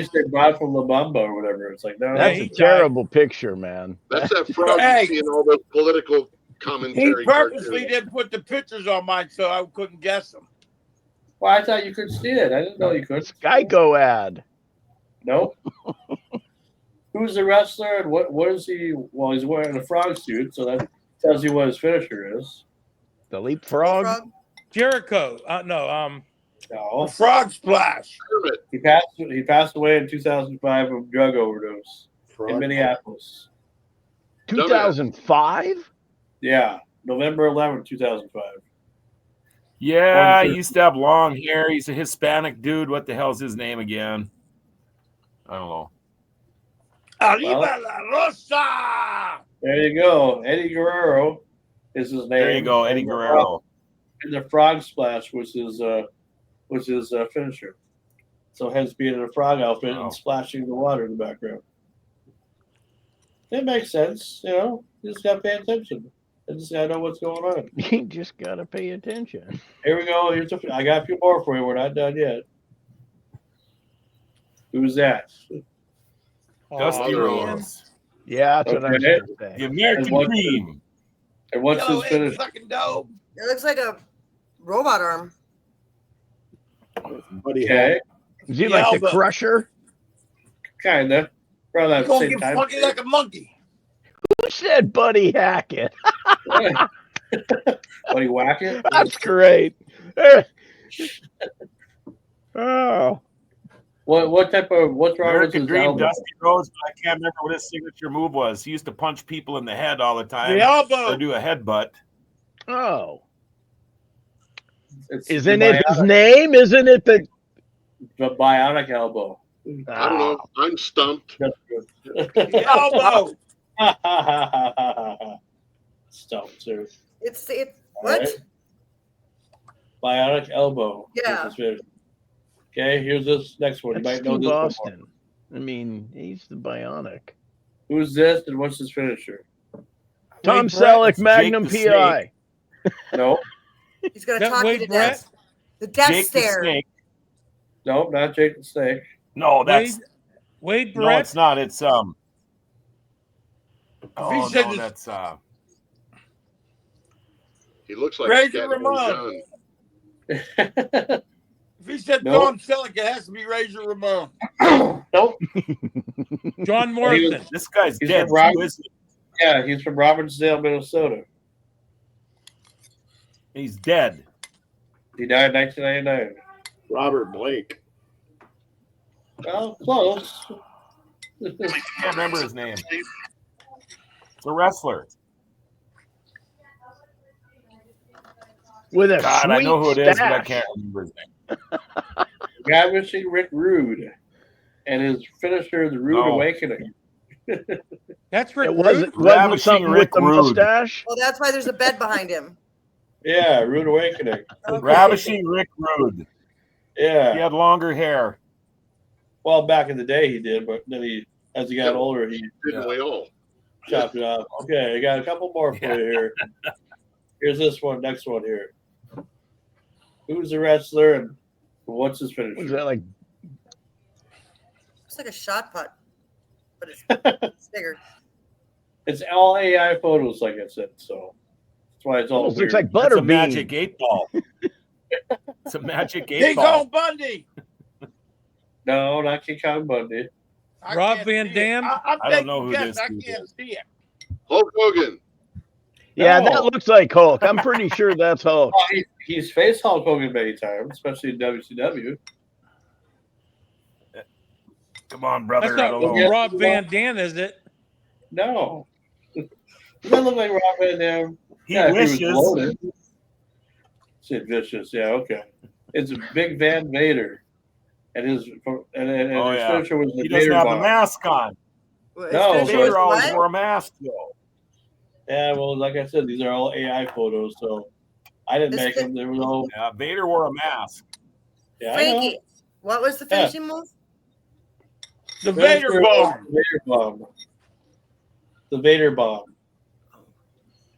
say Bob from La Bamba or whatever. It's like, no. That's a terrible picture, man. That's that frog you see in all those political commentary. He purposely cartoons. didn't put the pictures on mine so I couldn't guess them. Well, I thought you could see it. I didn't know you could. It's Geico ad. Nope. Who's the wrestler and what is he? Well, he's wearing a frog suit, so that tells you what his finisher is. The leapfrog? Jericho. No. Frog splash. He passed away in 2005 of drug overdose in Minneapolis. 2005? Yeah, November 11th, 2005. Yeah, he used to have long hair. He's a Hispanic dude. What the hell's his name again? I don't know. Arriba la Rosa! There you go. Eddie Guerrero is his name. There you go, Eddie Guerrero. And the frog splash was his finisher. So hence being in a frog outfit and splashing the water in the background. It makes sense, You just got to pay attention. You just got to know what's going on. You just got to pay attention. Here we go. I got a few more for you. We're not done yet. Who's that? Dusty Rhodes. Yeah, that's what I'm saying. The American Dream. And what's his finish? Fucking dope. It looks like a robot arm. Okay. Is he like the Crusher? Kinda. Around that Gonna same get time. funky like a monkey. Who said Buddy Hackett? Buddy Wackett? That's great. Oh. What's wrong with American his Dream, elbow? Dusty Rhodes, but I can't remember what his signature move was. He used to punch people in the head all the time. The elbow. Or do a headbutt. Oh. It's Isn't the it his name? Isn't it the bionic elbow? I don't know. I'm stumped. The elbow. Stumped, sir. It's what? Right. Bionic elbow. Yeah. Okay, here's this next one. You That's might know Steve this one. Austin. I mean, he's the bionic. Who's this and what's his finisher? Tom Selleck, Magnum Jake the PI. No. He's gonna That talk you Wade to Brett? death. The death Jake the stare. Snake. No, not Jake the Snake. No, that's Wade no, Brett. it's not. It's He Oh said no, this- that's He looks like Razor Scat Ramon. Gun. If he said Nope. Tom Selleck, it has to be Razor Ramon. Nope. John Morrison. this guy's He's dead. from Rock- Who is he? Yeah, he's from Robbinsdale, Minnesota. He's dead. He died in 1999. Robert Blake. Well, close. I can't remember his name. It's a wrestler. With a God, I know who it sweet is, but I stash. can't remember his name. Ravishing Rick Rude. And his finisher, the Rude No. Awakening. That's Rick It wasn't Ravishing something Rick with the Rude. mustache. Well, that's why there's a bed behind him. Yeah, Rude Awakening. Okay. Ravishing Rick Rude. Yeah. He had longer hair. Well, back in the day he did, but then as he got older, he Didn't we all? chopped it off. Okay, I got a couple more for you here. Here's this one, next one here. Who's the wrestler and what's his Was finisher? that like It's like a shot put, but it's bigger. It's all AI photos, like I said, so that's why it's all almost weird. looks like That's a Butterbean? magic 8-ball. It's a magic King 8-ball. Kong Bundy. No, not King Kong Bundy. I Rob can't Van see it. Dam? I'm I don't know taking who guess. this I dude can't is. see it. Hulk Hogan. Yeah, No. that looks like Hulk. I'm pretty sure that's Hulk. Oh, he's faced Hulk Hogan many times, especially in WCW. Come on, brother. That's I not don't know. Rob Van Dam, is it? No. Does that look like Rob Van Dam? He If wishes. he was loaded. Sid Vicious, yeah, okay. It's Big Van Vader. And his Oh, his yeah. finisher was the He doesn't Vader have the bomb. mask on. No, Vader always wore a mask, though. Yeah, well, like I said, these are all AI photos, so I didn't make them. There was no. Yeah, Vader wore a mask. Yeah, Frankie, what was the finishing move? The Vader bomb. Vader bomb. The Vader bomb.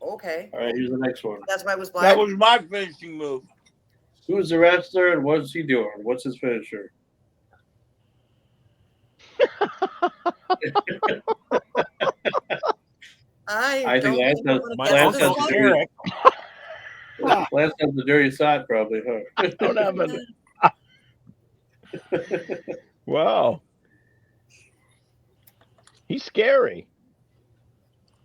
Okay. All right, here's the next one. That's why it was black. That was my finishing move. Who's the wrestler and what's he doing? What's his finisher? I think Lance has the dirty side, probably, huh? Don't have Wow. He's scary.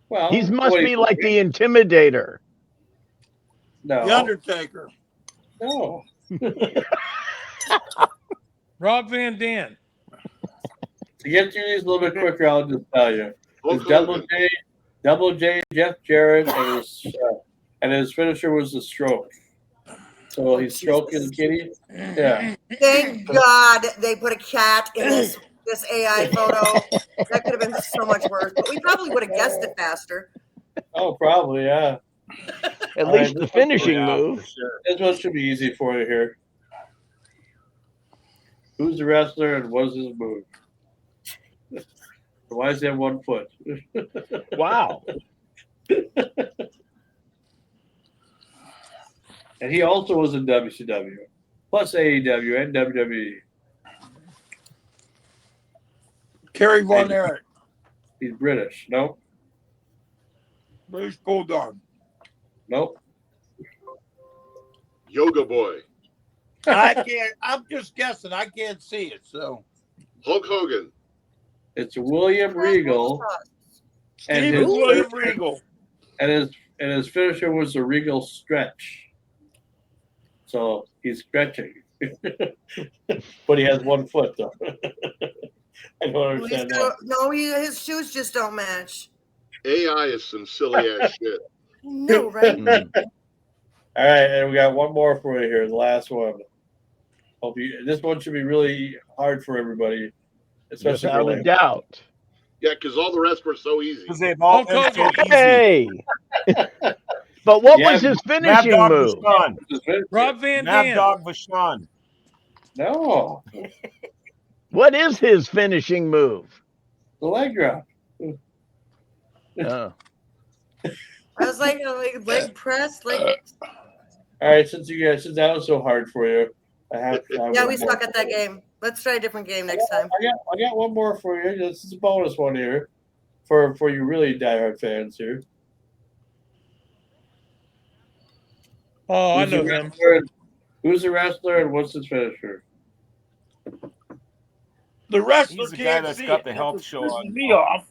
Well, he must be like the Intimidator. No. The Undertaker. No. Rob Van Dam. To get through these a little bit quicker, I'll just tell you. It's Double J, Jeff Jarrett, and his finisher was the stroke. So he's stroking the kitty. Yeah. Thank God they put a cat in this AI photo. That could have been so much worse, but we probably would have guessed it faster. Oh, probably, yeah. At least the finishing move. Sure. This one should be easy for you here. Who's the wrestler and what's his move? Why does he have 1 foot? Wow. And he also was in WCW, plus AEW and WWE. Kerry Von Erich. He's British. Nope. British Bulldog. Nope. Yoga Boy. I can't. I'm just guessing. I can't see it. So Hulk Hogan. It's William Regal. Steven William Regal. And his finisher was the Regal stretch. So he's stretching. But he has 1 foot though. I don't understand that. No, his shoes just don't match. AI is some silly ass shit. No, right? All right, and we got one more for you here, the last one. This one should be really hard for everybody, especially without a doubt. Yeah, because all the rest were so easy. Because they've all been so easy. Hey. But what was his finishing move? Rob Van Mad Dam. Dog Vachon. No. What is his finishing move? The leg drop. Oh. I was like leg press, like. All right, since that was so hard for you, I have Yeah, we suck at that game. Let's try a different game next time. I got one more for you. This is a bonus one here for you really diehard fans here. Oh, I know him. Who's the wrestler and what's his finisher? The wrestler He's the guy can't that's see got it. the health show This on. is me off.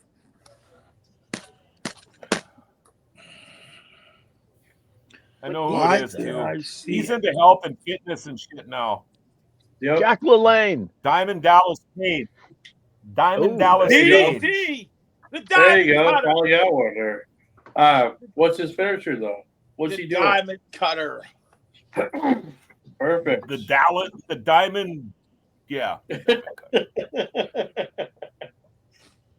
I know who Why it is did too. I see He's it? into health and fitness and shit now. Yep. Jack LaLanne. Diamond Dallas Page. Diamond Ooh, Dallas Page. DDT. The There you go. diamond cutter. Probably got one there. What's his finisher though? What's The he doing? diamond cutter. Perfect. The diamond. Yeah.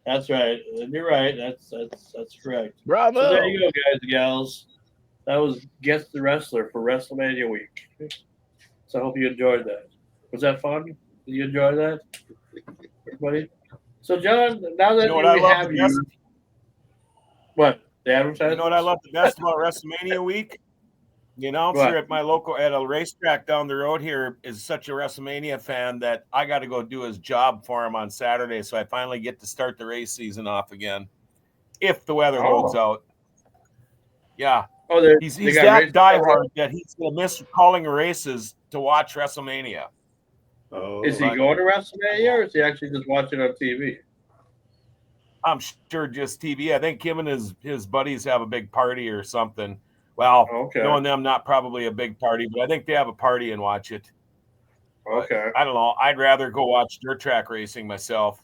That's right. And you're right. That's correct. Bravo. So there you go, guys and gals. That was Guess the Wrestler for WrestleMania week. So I hope you enjoyed that. Was that fun? Did you enjoy that? Everybody? So John, now that You know what I we love have the you, best? what? The advertising? You know what I love the best about WrestleMania week? The announcer What? at my local at a racetrack down the road here is such a WrestleMania fan that I got to go do his job for him on Saturday, so I finally get to start the race season off again, if the weather holds out. Yeah, he's that diehard that he's gonna miss calling races to watch WrestleMania. Oh, Is he going to WrestleMania or is he actually just watching on TV? I'm sure just TV. I think him and his buddies have a big party or something. Well, knowing them, not probably a big party, but I think they have a party and watch it. Okay. But I don't know. I'd rather go watch dirt track racing myself.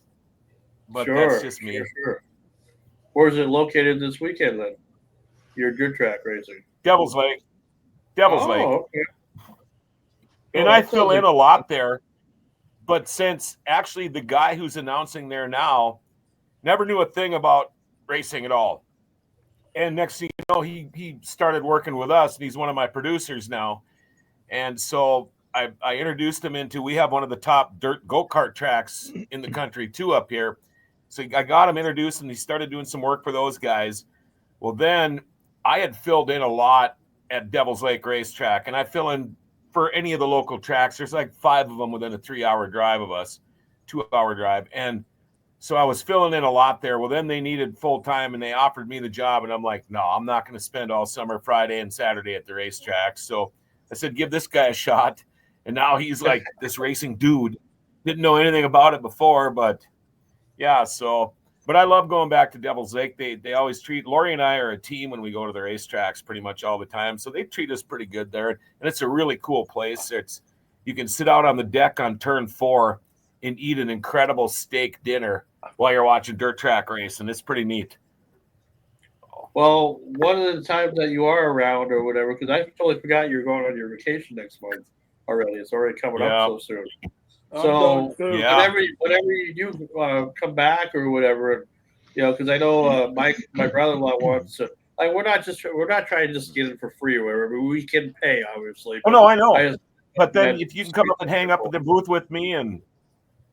But that's just me. Sure. Where's it located this weekend then? Your dirt track racing? Devil's Lake. Devil's Lake. Okay. And I fill in a lot there. But since actually the guy who's announcing there now never knew a thing about racing at all. And next thing you know, he started working with us, and he's one of my producers now. And so I introduced him into, we have one of the top dirt go-kart tracks in the country too up here. So I got him introduced, and he started doing some work for those guys. Well, then I had filled in a lot at Devil's Lake Racetrack, and I fill in for any of the local tracks. There's like 5 of them within a 3-hour drive of us, 2-hour drive. And so I was filling in a lot there. Well, then they needed full time, and they offered me the job, and I'm like, no, I'm not going to spend all summer Friday and Saturday at the racetrack. So I said, give this guy a shot. And now he's like this racing dude. Didn't know anything about it before, but yeah. So, but I love going back to Devil's Lake. They always treat, Lori and I are a team when we go to the racetracks pretty much all the time. So they treat us pretty good there. And it's a really cool place. You can sit out on the deck on turn 4 and eat an incredible steak dinner while you're watching dirt track racing. It's pretty neat. Well, one of the times that you are around or whatever, because I totally forgot you're going on your vacation next month already. It's already coming up so soon. So whenever you do come back or whatever, because I know my brother-in-law wants to. Like we're not trying to just get it for free or whatever. We can pay, obviously. Oh no, I know. But then if you can come up and hang up at the booth with me, and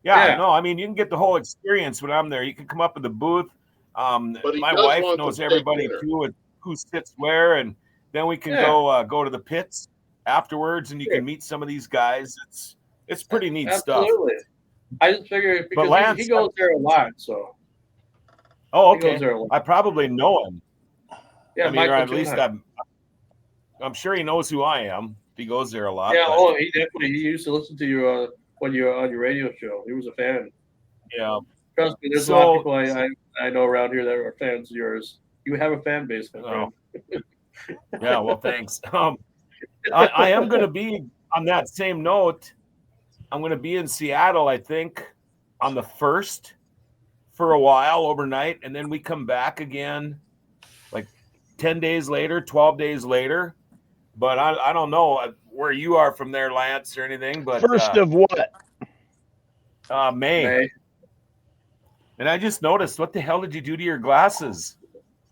no, I mean you can get the whole experience when I'm there. You can come up at the booth. My wife knows everybody too, who sits where, and then we can go to the pits afterwards, and you can meet some of these guys. It's pretty neat stuff. Absolutely. I just figured because Lance, he goes there a lot, so. Oh, okay. I probably know him. Yeah, I mean, or at least I'm sure he knows who I am. He goes there a lot. Yeah, he used to listen to you when you were on your radio show. He was a fan. Yeah. Trust me, there's a lot of people I know around here that are fans of yours. You have a fan base, my friend. Yeah, well, thanks. I am going to be, on that same note, I'm going to be in Seattle, I think, on the 1st for a while overnight, and then we come back again like 10 days later, 12 days later. But I don't know where you are from there, Lance, or anything. But 1st of what? May. And I just noticed, what the hell did you do to your glasses,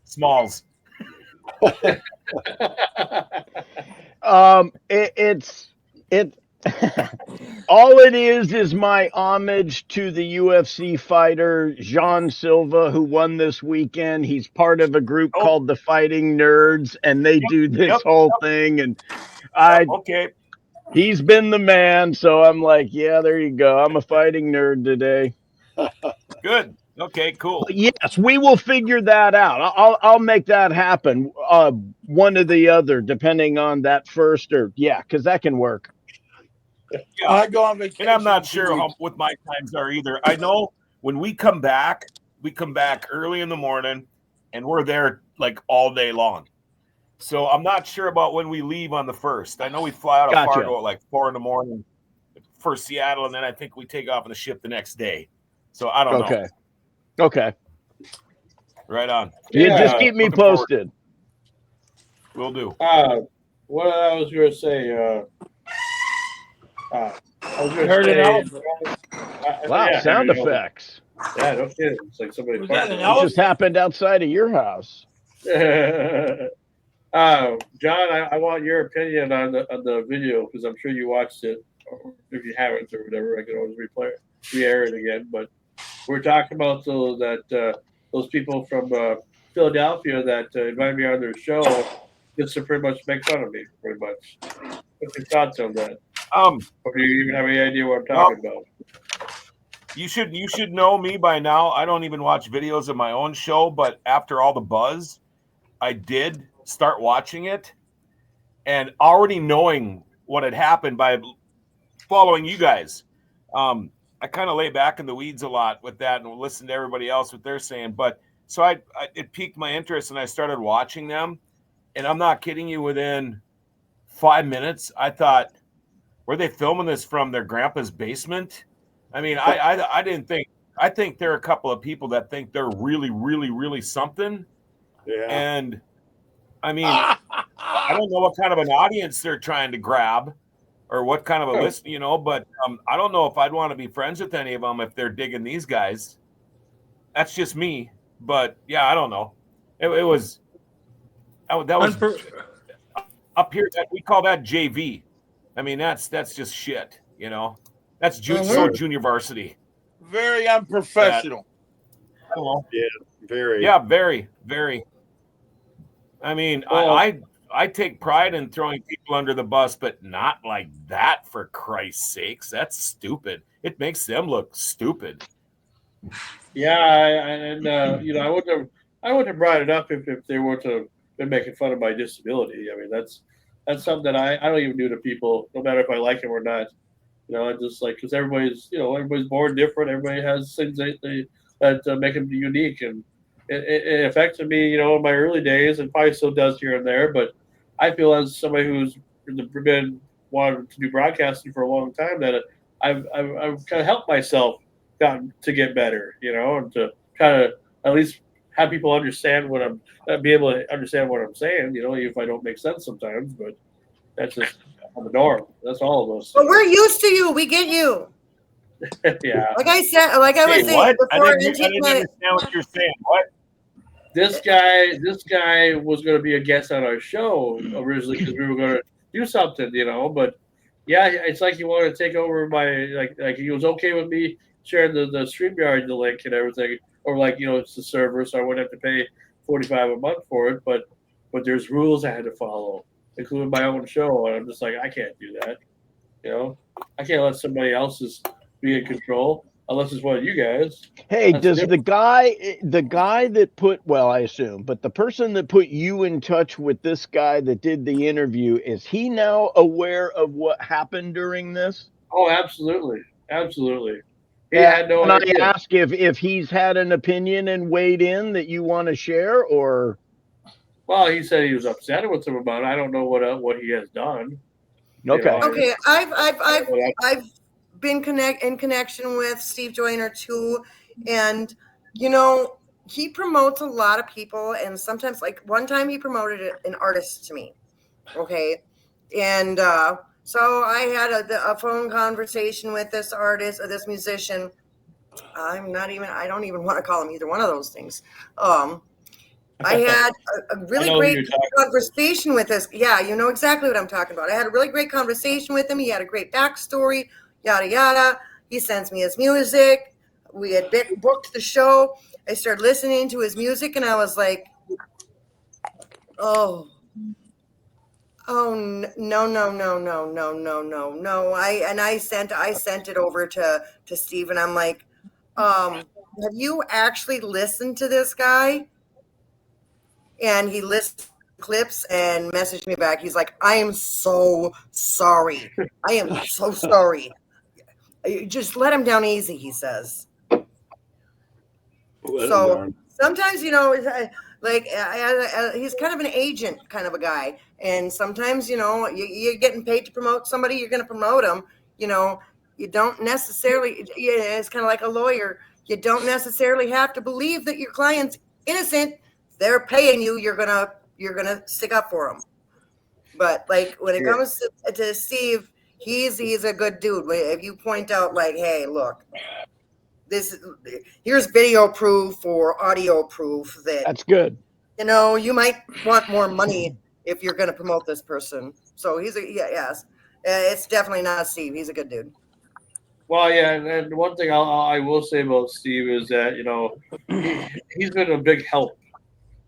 Smalls? It all it is my homage to the UFC fighter Jean Silva, who won this weekend. He's part of a group called the Fighting Nerds, and they do this whole thing. And he's been the man, so I'm like, yeah, there you go. I'm a fighting nerd today. Good. Okay, cool. But yes, we will figure that out. I'll make that happen. One or the other, depending on that 1st or because that can work. Yeah. I go on vacation. And I'm not sure what my times are either. I know when we come back early in the morning, and we're there like all day long. So I'm not sure about when we leave on the 1st. I know we fly out of Fargo at like 4 a.m. for Seattle, and then I think we take off on the ship the next day. So I don't know. Okay. Right on. Yeah, just keep me posted. Will do. What I was going to say. Wow, sound effects. Yeah, no kidding. It's like somebody. It just happened outside of your house. John, I want your opinion on the video because I'm sure you watched it. If you haven't or whatever, I can always re-air it again. But we're talking about those people from Philadelphia that invited me on their show just to pretty much make fun of me, pretty much. What's your thoughts on that? Or do you even have any idea what I'm talking about? You should know me by now. I don't even watch videos of my own show, but after all the buzz, I did start watching it, and already knowing what had happened by following you guys. I kind of lay back in the weeds a lot with that and listen to everybody else what they're saying. But so it piqued my interest, and I started watching them. And I'm not kidding you, within 5 minutes, I thought, were they filming this from their grandpa's basement? I mean, I didn't think. I think there are a couple of people that think they're really, really, really something. Yeah. And I mean, I don't know what kind of an audience they're trying to grab, or what kind of a list, but I don't know if I'd want to be friends with any of them if they're digging these guys. That's just me. But yeah, I don't know. It was that was up here. That we call that JV. I mean, that's just shit. You know, that's so junior varsity. Very unprofessional. I don't know. Yeah, very. Yeah, very, very. I mean, I take pride in throwing people under the bus, but not like that, for Christ's sakes. That's stupid. It makes them look stupid. Yeah, I wouldn't have brought it up if they were to been making fun of my disability. I mean, that's something that I don't even do to people, no matter if I like them or not. I just like, because everybody's born different. Everybody has things that make them unique, and it affected me, in my early days, and probably still does here and there. But I feel, as somebody who's been wanting to do broadcasting for a long time, that I've kind of helped myself gotten to get better, and to kind of at least have people understand what I'm, be able to understand what I'm saying, if I don't make sense sometimes. But that's just the norm. That's all of us. But we're used to you. We get you. Yeah. Like I said, like I was saying What? I before, didn't understand what you're saying. What? This guy was going to be a guest on our show originally, because we were going to do something, But yeah, it's like he wanted to take over my, like he was okay with me sharing the StreamYard, the link and everything, or it's the server, so I wouldn't have to pay $45 a month for it. But there's rules I had to follow, including my own show, and I'm just like, I can't do that. I can't let somebody else's be in control unless it's one of you guys. Hey, That's does different. the guy that put, well, I assume, but the person that put you in touch with this guy that did the interview, is he now aware of what happened during this? Oh, absolutely. Absolutely. He Yeah, had no can I idea. ask if he's had an opinion and weighed in that you want to share, or? Well, he said he was upset with him about it. I don't know what he has done. Okay. Okay, I've been in connection with Steve Joyner too, and he promotes a lot of people, and sometimes, like one time he promoted an artist to me. Okay, and so I had a phone conversation with this artist or this musician. I don't even want to call him either one of those things. I had a really great conversation with this. Yeah, you know exactly what I'm talking about. I had a really great conversation with him. He had a great backstory, yada, yada. He sends me his music. We had booked the show. I started listening to his music, and I was like, oh, no, no, no, no, no, no, no, no. I sent it over to Steve, and I'm like, have you actually listened to this guy? And he listened to clips and messaged me back. He's like, I am so sorry. I am so sorry. Just let him down easy, he says. So sometimes, he's kind of an agent kind of a guy. And sometimes, you're getting paid to promote somebody, you're going to promote them. You don't necessarily, it's kind of like a lawyer. You don't necessarily have to believe that your client's innocent. They're paying you. You're gonna stick up for them. But like when it comes to Steve, he's a good dude. If you point out like, hey, look, here's video proof or audio proof that that's good. You might want more money if you're going to promote this person. So yes, it's definitely not Steve. He's a good dude. Well, yeah, and one thing I will say about Steve is that he's been a big help.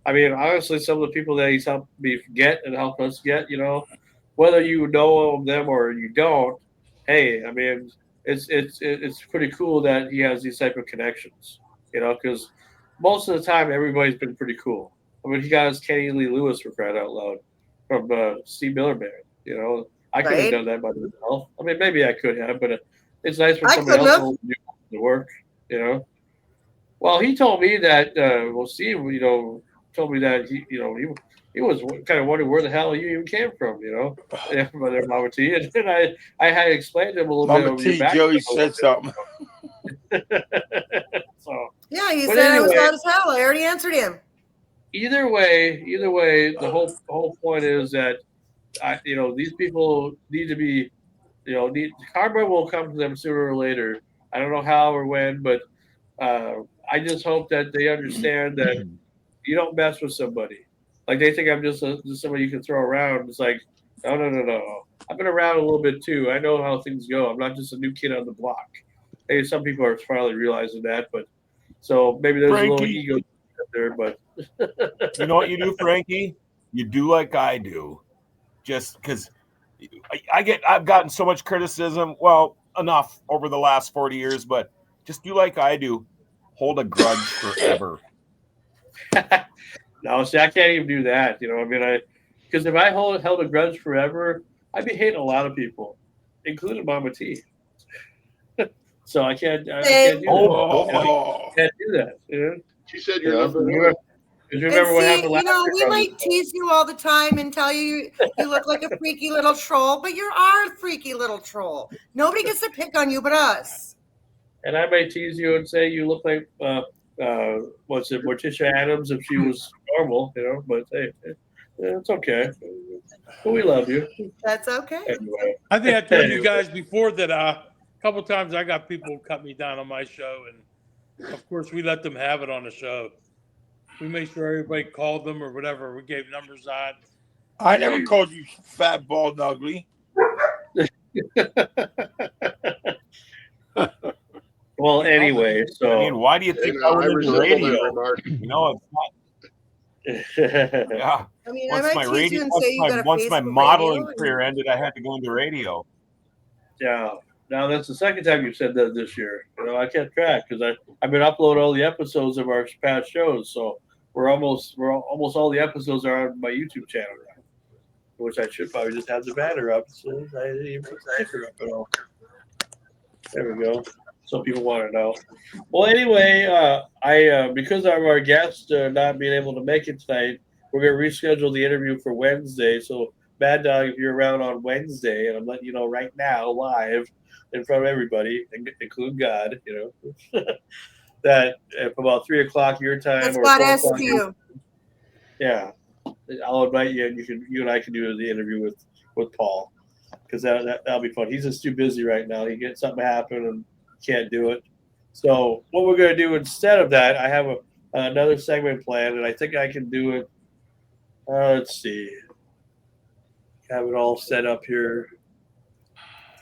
I mean, honestly, some of the people that he's helped me get and helped us get, whether you know them or you don't, hey, I mean, it's pretty cool that he has these type of connections, because most of the time everybody's been pretty cool. I mean, he got his Kenny Lee Lewis, for crying out loud, from Steve Miller Band. I could have done that by myself. I mean, maybe I could have, but it's nice for somebody else to do the work. Well, he told me that. Steve, told me that he was kind of wondering where the hell you even came from, Mother Mama T, and then I had explained to him a little bit Mama of T, your background. Joey said something. So yeah, he but said I was anyway, loud as hell. I already answered him. Either way, the whole point is that these people need to be, karma will come to them sooner or later. I don't know how or when, but I just hope that they understand that you don't mess with somebody. Like they think I'm just somebody you can throw around. It's like, no. I've been around a little bit too. I know how things go. I'm not just a new kid on the block. Hey, some people are finally realizing that, but so maybe there's a little Frankie, ego there. But you know what you do, Frankie? You do like I do, just because I've gotten so much criticism. Well, enough over the last 40 years, but just do like I do. Hold a grudge forever. no, see, I can't even do that. I mean, because if I held a grudge forever, I'd be hating a lot of people, including Mama T. So I can't do that. Can't do that. She said you're number but one. remember what happened last year. We might tease you all the time and tell you look like a freaky little troll, but you are a freaky little troll. Nobody gets to pick on you but us. And I might tease you and say you look like what's it, Morticia Adams if she was normal, But hey, it's okay. But we love you. That's okay. Anyway. I think I told you guys before that a couple times I got people cut me down on my show, and of course we let them have it on the show. We made sure everybody called them or whatever. We gave numbers on. I never called you fat, bald, and ugly. Well, anyway, so I mean, why do you think I was in the radio? It's not. Yeah. I mean, once my modeling career ended, I had to go into radio. Yeah. Now that's the second time you've said that this year. I can't track because I've been uploading all the episodes of our past shows, so we're almost all the episodes are on my YouTube channel now, which I should probably just have the banner up. So I didn't even put the sticker up at all. There we go. Some people want to know. Well, anyway, I because of our guest not being able to make it tonight, we're going to reschedule the interview for Wednesday. So, Mad Dog, if you're around on Wednesday, and I'm letting you know right now, live in front of everybody, including God, that if about 3 o'clock your time That's or God 4 asked o'clock, to you. Yeah, I'll invite you, and you and I can do the interview with Paul because that'll be fun. He's just too busy right now. He gets something happen and can't do it. So what we're going to do instead of that, I have another segment planned, and I think I can do it. Let's see. Have it all set up here.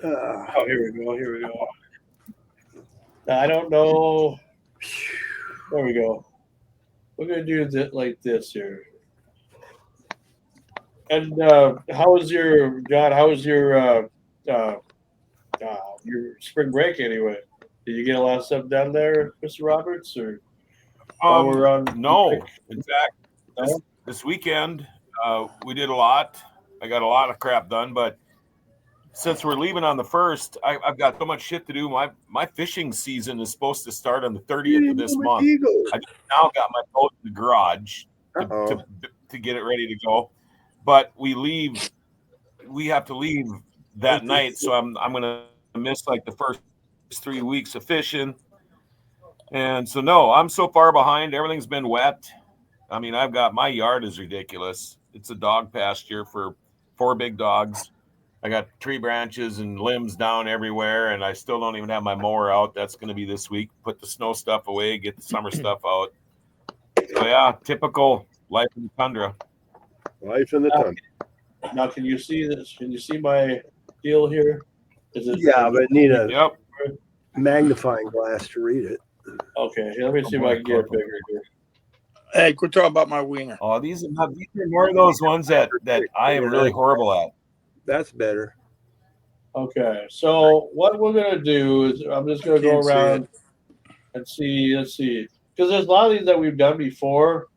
Here we go. I don't know. There we go. We're going to do it like this here. And how was your spring break anyway? Did you get a lot of stuff done there, Mr. Roberts? Or we're on no, in fact, this weekend we did a lot. I got a lot of crap done, but since we're leaving on the 1st, I've got so much shit to do. My fishing season is supposed to start on the 30th of this month. I just now got my boat in the garage to get it ready to go, but we have to leave that night, so I'm gonna miss like the first 3 weeks of fishing. And so no, I'm so far behind. Everything's been wet. I mean, my yard is ridiculous. It's a dog pasture for 4 big dogs. I got tree branches and limbs down everywhere, and I still don't even have my mower out. That's going to be this week. Put the snow stuff away, get the summer stuff out. So yeah, typical life in the tundra. Life in the tundra. Now, can you see this? Can you see my deal here? But need a magnifying glass to read it. Okay, let me see if I can get it bigger here. Hey, quit talking about my wiener. Oh, these are more of those ones that I am really horrible at. That's better. Okay, so what we're gonna do is I'm just gonna go around and see. Let's see, because there's a lot of these that we've done before.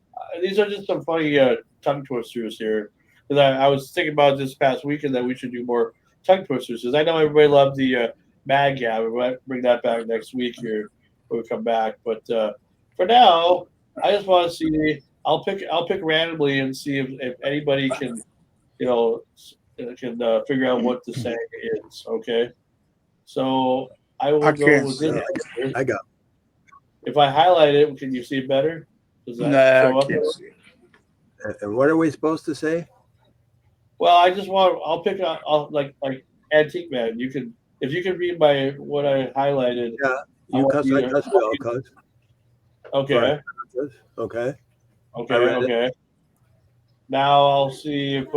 These are just some funny tongue twisters here. Because I was thinking about this past weekend that we should do more tongue twisters. Because I know everybody loved the Mad Gab. We might bring that back next week here when we come back. But for now, I just want to see. I'll pick randomly and see if anybody can, figure out what the saying is. Okay, so I will go with this. I got. If I highlight it, can you see it better? Does that show up? And what are we supposed to say? Well, I just want. I'll pick. I'll like Antique Man. You can, if you can read what I highlighted. Yeah, you cuss. I cuss. We all cuss. Okay. Okay. Okay. Now I'll see if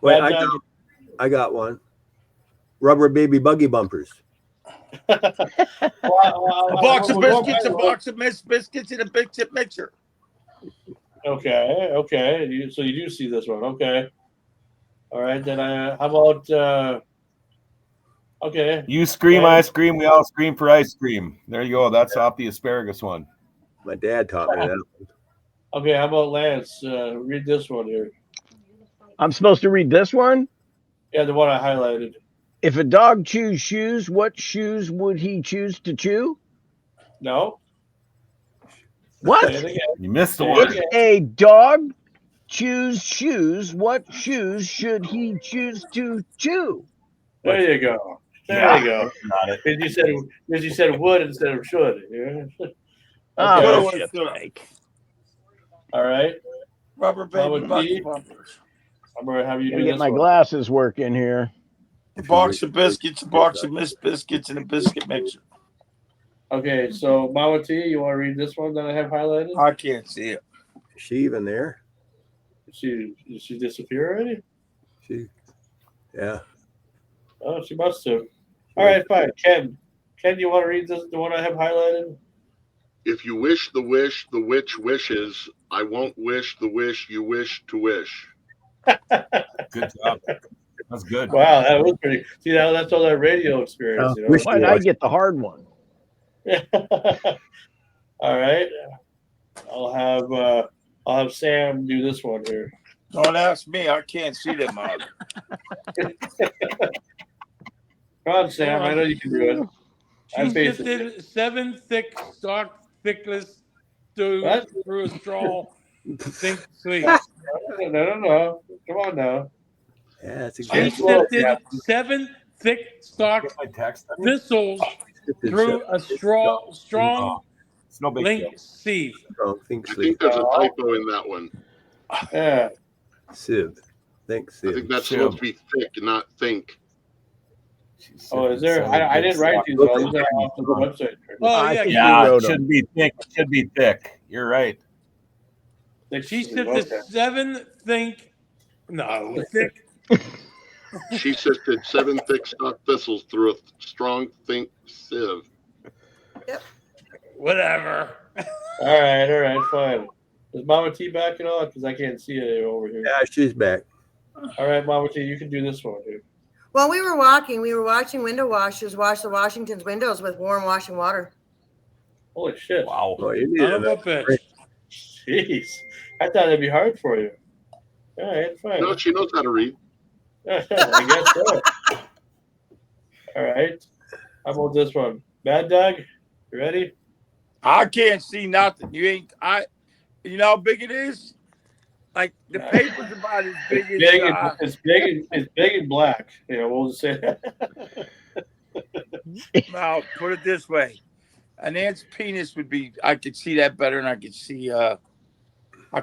Wait, Bad Dog. I got one. Rubber baby buggy bumpers. A box of biscuits, a box of biscuits, and a big tip mixer. Okay. So you do see this one. Okay. All right. Then how about okay. You scream, I scream, we all scream for ice cream. There you go. That's off the asparagus one. My dad taught me that. Okay, how about Lance? Read this one here. I'm supposed to read this one? Yeah, the one I highlighted. If a dog chews shoes, what shoes would he choose to chew? No. What? Say it again. You missed the Say it one. again. If a dog chews shoes, what shoes should he choose to chew? There you go. There you go. Because you said would instead of should. Yeah. Oh, Okay. shit's sake. All right. Rubber baby buggy bumpers. I'm gonna have you Gotta do get this my one. glasses working here. A box of biscuits, a box of missed biscuits, and a biscuit mixer. Okay, so Mama T, you want to read this one that I have highlighted? I can't see it. Is she even there? Did she disappear already? Yeah. Oh, she must have. All right, fine. Ken, you want to read this? The one I have highlighted? If you wish the wish the witch wishes, I won't wish the wish you wish to wish. Good job. That's good. Wow, that was pretty. See, that's all that radio experience. You know? Why did I get the hard one? All right, I'll have Sam do this one here. Don't ask me. I can't see them out. Come on, Sam. I know you can do it. She sifted 7 thick stock thickless through a straw. Think sweet. No. Come on now. Yeah, that's She sifted 7 thick stock thistles through a strong link sieve. I think there's a typo in that one. Yeah. Sieve. Think sieve. I think that's supposed to be thick, not think. Oh, is there? I didn't write these. All these are off the website. Oh, Yeah, it should be thick. It should be thick. You're right. She sifted 7 thick. No, thick. She sifted 7 thick stock thistles through a strong think sieve. Whatever. All right, fine. Is Mama T back at all? Because I can't see it over here. Yeah, she's back. All right, Mama T, you can do this one, dude. While we were watching window washers wash the Washington's windows with warm washing water. Holy shit! Wow. Oh, you need bitch. Jeez, I thought it'd be hard for you. All right, fine. No, she knows how to read. I guess so. All right. How about this one? Bad Dog, you ready? I can't see nothing. You know how big it is? Like the paper's about as big as It's big and black. You know, we'll just say that. Now, put it this way. An ant's penis would be, I could see that better than I could see, I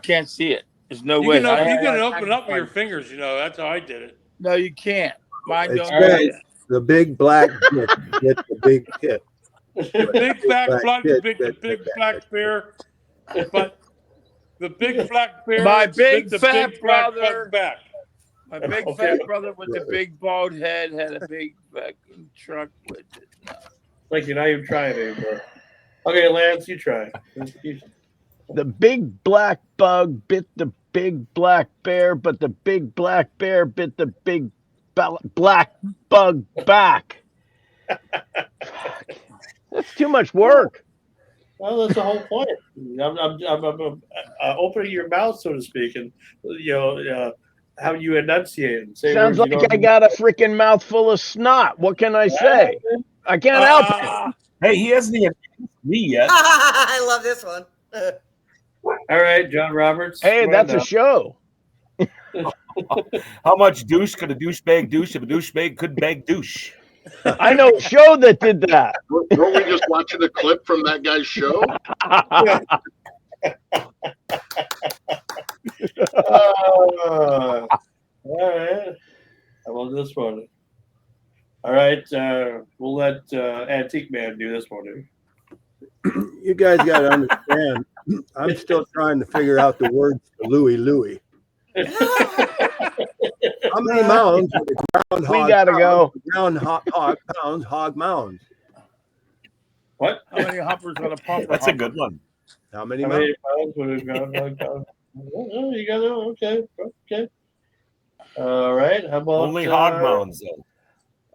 can't see it. There's no way. You can open up with your fingers, you know. That's how I did it. No, you can't. Mine It's don't. right. The big black dick get the big tip. The big black bear, but the big black bear. My big the fat big black brother. back. My big fat brother with the big bald head had a big fucking truck with it. Like you're not even trying anymore. Okay, Lance, you try. The big black bug bit the big black bear, but the big black bear bit the big black bug back. That's too much work. Well, that's the whole point. I'm opening your mouth, so to speak, and how you enunciate and say. Sounds like I got a freaking mouthful of snot. What can I say? I can't help it. Hey, he hasn't even me yet. I love this one. All right, John Roberts. Hey, that's a show. How much douche could a douchebag douche if a douchebag could bag douche? I know a show that did that. Weren't we just watching a clip from that guy's show? All right. How about this one? All right, we'll let Antique Man do this one. Dude. You guys got to understand. I'm still trying to figure out the words to Louie Louie. How many mounds are the groundhog? We gotta go. Groundhog pounds, hog mounds. What? How many hoppers on a pumper? That's a good one. How many How mounds? many pounds would a groundhog pound? Oh, you got it. Okay. All right. How about Only hog mounds, though.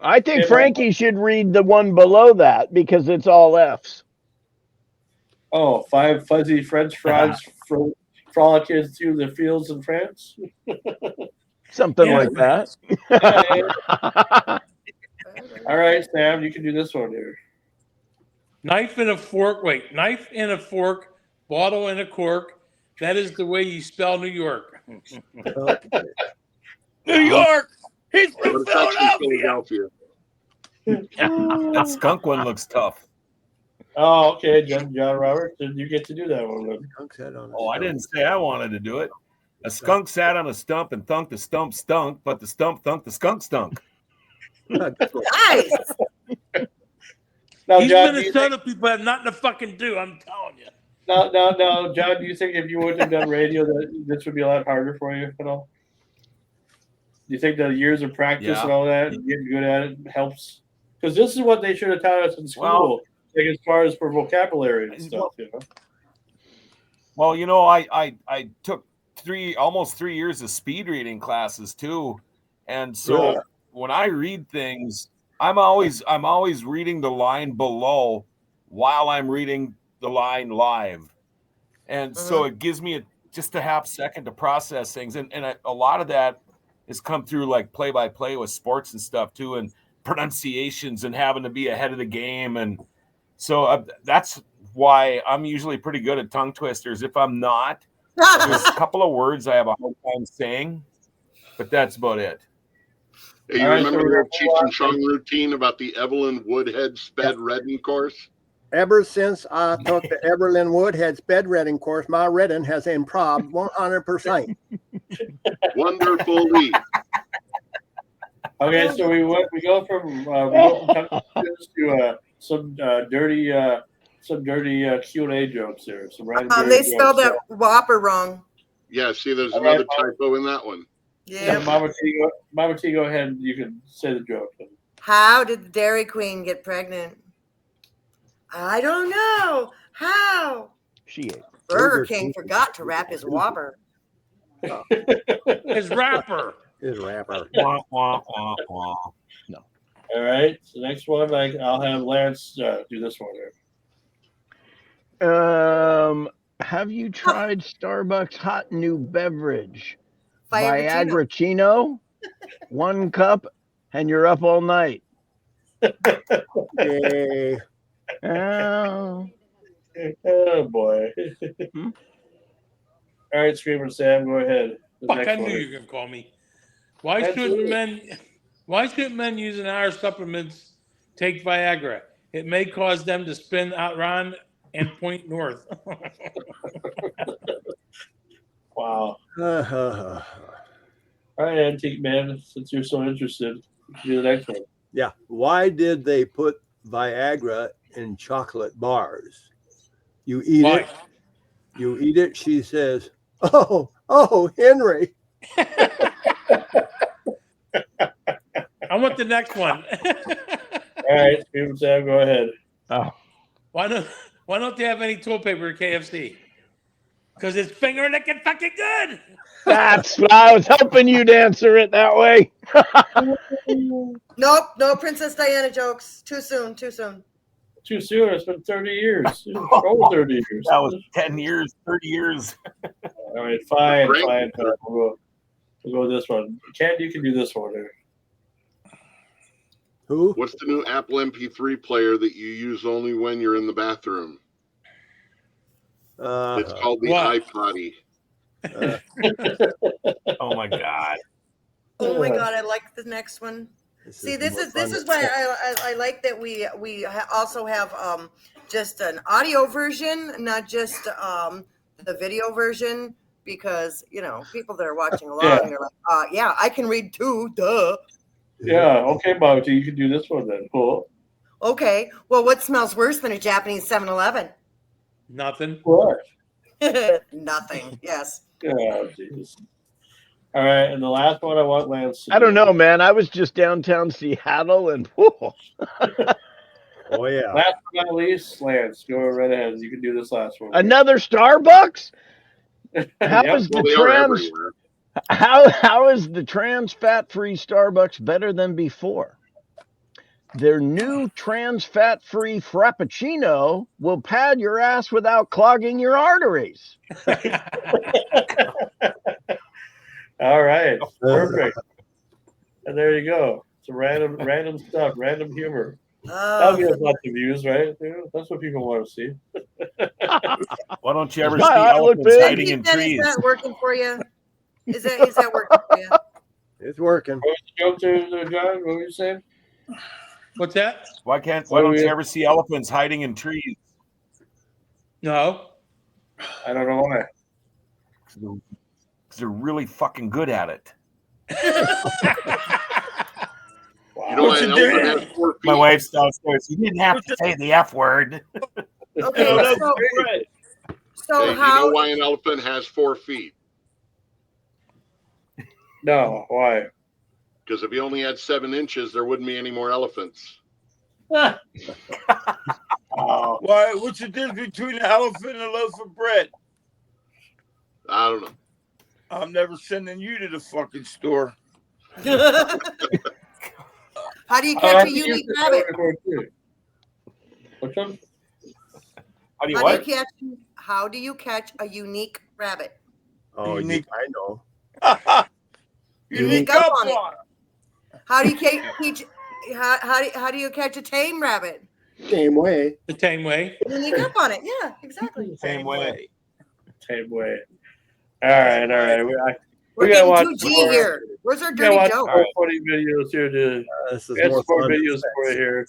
I think Okay, Frankie should read the one below that because it's all F's. Oh, 5 fuzzy French frogs frolicking through the fields in France. Something like that. All right, Sam, you can do this one here. Knife and a fork. Wait, knife and a fork, bottle and a cork. That is the way you spell New York. New York. He's But from it's actually Philadelphia. That skunk one looks tough. Oh, okay, John Roberts, did you get to do that one? Then? Oh, I didn't say I wanted to do it. A skunk sat on a stump and thunk the stump stunk, but the stump thunk the skunk stunk. Nice. Now, These John, Minnesota people have nothing to fucking do. I'm telling you. No, John, do you think if you wouldn't have done radio, that this would be a lot harder for you at all? Do you think the years of practice and all that, and getting good at it, helps? Because this is what they should have taught us in school, like as far as for vocabulary and stuff, you know. Well, you know, I took almost 3 years of speed reading classes too, and so when I read things, I'm always reading the line below while I'm reading the line live, and so it gives me just a half second to process things, and a lot of that has come through like play-by-play with sports and stuff too, and pronunciations and having to be ahead of the game, and so that's why I'm usually pretty good at tongue twisters. If I'm not, there's a couple of words I have a hard time saying, but that's about it. Hey, you remember the Cheech and Chong routine about the Evelyn Woodhead sped reading course? Ever since I took the Evelyn Woodhead sped reading course, my reading has improved 100%. Wonderfully. Okay, so we go from tongue twisters to some dirty Q&A jokes here. Some They spelled that Whopper wrong. Yeah, see, there's another typo in that one. Yeah. Mama T, go ahead. You can say the joke. How did the Dairy Queen get pregnant? I don't know. How? She ate. Burger King forgot to wrap his Whopper. His rapper. His rapper. Wah, wah, wah, wah. No. All right. So next one, I'll have Lance do this one here. Have you tried Starbucks hot new beverage? Viagra Viagra Chino? 1 cup and you're up all night. Yay. Oh. Oh boy. All right, Screamer Sam, go ahead. Fuck, I knew you were gonna call me. Why shouldn't men using our supplements take Viagra? It may cause them to spin around and point north. Wow. All right, Antique Man, since you're so interested, do the next one. Yeah. Why did they put Viagra in chocolate bars? You eat it. You eat it. She says, "Oh, Henry." I want the next one. All right, Screamer Sam, go ahead. Oh. Why don't they have any toilet paper at KFC? Because it's finger licking fucking good. That's what I was hoping you'd answer it that way. Nope, no Princess Diana jokes. Too soon. Too soon. It's been 30 years. Over 30 years. That was 10 years, 30 years. All right, fine. We'll go with this one. Ken, you can do this one here. Who? What's the new Apple MP3 player that you use only when you're in the bathroom? It's called the iPoddy. Oh my god. Oh my god, I like the next one. See, this is why I like that we also have just an audio version, not just the video version, because people that are watching along, they're like, yeah, I can read too, duh. Yeah, okay, Mama T, you can do this one then. Cool. Okay. Well, what smells worse than a Japanese 7-Eleven? Nothing. What? Nothing. Yes. Oh, Jesus. All right, and the last one I want Lance to I don't do. know, man. I was just downtown Seattle, and whoa. Oh yeah. Last but not least, Lance, go right ahead. You can do this last one. Another Starbucks? How Yep. is Well, the they are trans? everywhere. How is the trans fat-free Starbucks better than before? Their new trans fat-free Frappuccino will pad your ass without clogging your arteries. All right, perfect. And there you go. It's random stuff, random humor. That'll give us lots of views, right? That's what people want to see. Why don't you ever My see eye look elephants big? hiding in Is trees? that working for you? Is that working for you? It's working. What was the joke there, John? What were you saying? What's that? Why don't you ever see elephants hiding in trees? No. I don't know why. Because they're really fucking good at it. You know why an elephant has 4 feet? My wife's downstairs. You didn't have to say the F word. Okay. that's So, great. so Hey, do you how? know why an elephant has 4 feet? No, why? Because if he only had 7 inches, there wouldn't be any more elephants. Oh, Why? What's the difference between an elephant and a loaf of bread? I don't know. I'm never sending you to the fucking store. How do you I catch have a to use unique this rabbit? before, too. Which one? How do you How what? do you catch a unique rabbit? Oh, Unique. I know. Unique up up on it. on. How do you catch? How do you catch a tame rabbit? Same way. The same way. Unique up on it. Yeah, exactly. Same way. Same way. All right. We're We gotta watch getting 2G more. here. Where's our We gotta dirty watch joke? more funny videos here. This is We have more some more fun than videos for you here.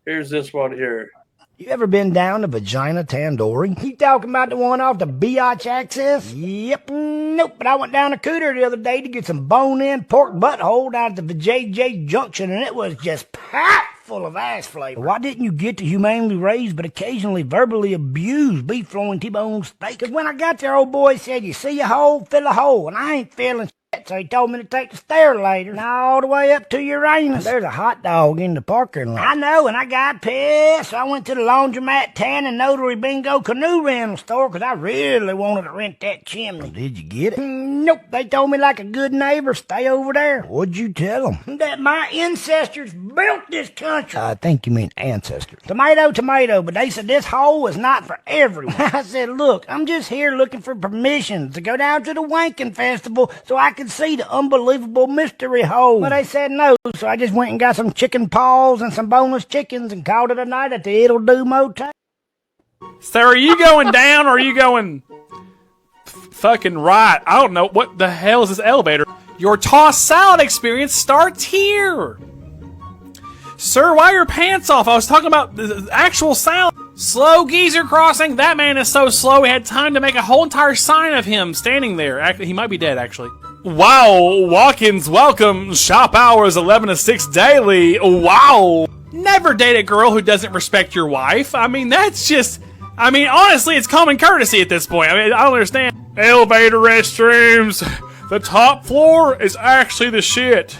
Here's this one here. You ever been down to Vagina Tandoori? You talking about the one off the Biatch Access? Yep. Nope. But I went down to Cooter the other day to get some bone-in pork butthole down at the JJ Junction, and it was just packed full of ass flavor. Why didn't you get the humanely raised but occasionally verbally abused beef loin T-bone steak? Because when I got there, old boy said, you see a hole, fill a hole, and I ain't feeling shit, so he told me to take the stair later, and all the way up to Uranus. There's a hot dog in the parking lot. I know, and I got pissed, so I went to the laundromat, tan, and notary bingo canoe rental store, because I really wanted to rent that chimney. Did you get it? Nope. They told me like a good neighbor, stay over there. What'd you tell them? That my ancestors built this country. I think you mean ancestors. Tomato, but they said this hole is not for everyone. I said, look, I'm just here looking for permission to go down to the Wankin' Festival so I could see the unbelievable mystery hole. But they said no, so I just went and got some chicken paws and some boneless chickens and called it a night at the It'll Do Motel. So are you going down or are you going fucking right? I don't know. What the hell is this elevator? Your tossed salad experience starts here. Sir, why are your pants off? I was talking about the actual salad. Slow geezer crossing. That man is so slow he had time to make a whole entire sign of him standing there. Actually, he might be dead, actually. Wow, walk-ins welcome. Shop hours 11 to 6 daily. Wow. Never date a girl who doesn't respect your wife. I mean, that's just... I mean, honestly, it's common courtesy at this point. I mean, I don't understand. Elevator restrooms. The top floor is actually the shit.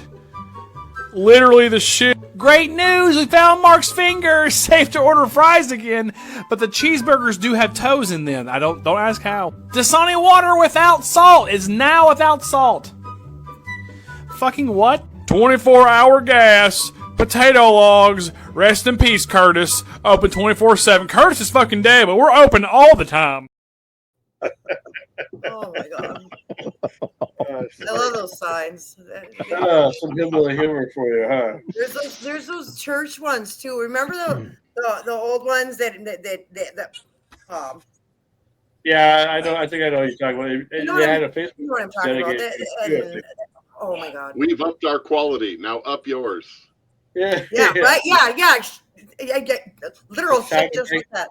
Literally the shit. Great news! We found Mark's finger. Safe to order fries again, but the cheeseburgers do have toes in them. Don't ask how. Dasani water without salt is now without salt. Fucking what? 24-hour gas. Potato logs. Rest in peace, Curtis. Open 24/7. Curtis is fucking dead, but we're open all the time. Oh my god. I love those signs. Some humor for you, huh? There's those church ones too. Remember the old ones that Yeah, I know. I think I know what you're talking about. They had a Facebook. You know what I'm talking about. dedicated. Oh my god. We've upped our quality. Now up yours. Yeah. Right. Yeah. I get literal shit just like that.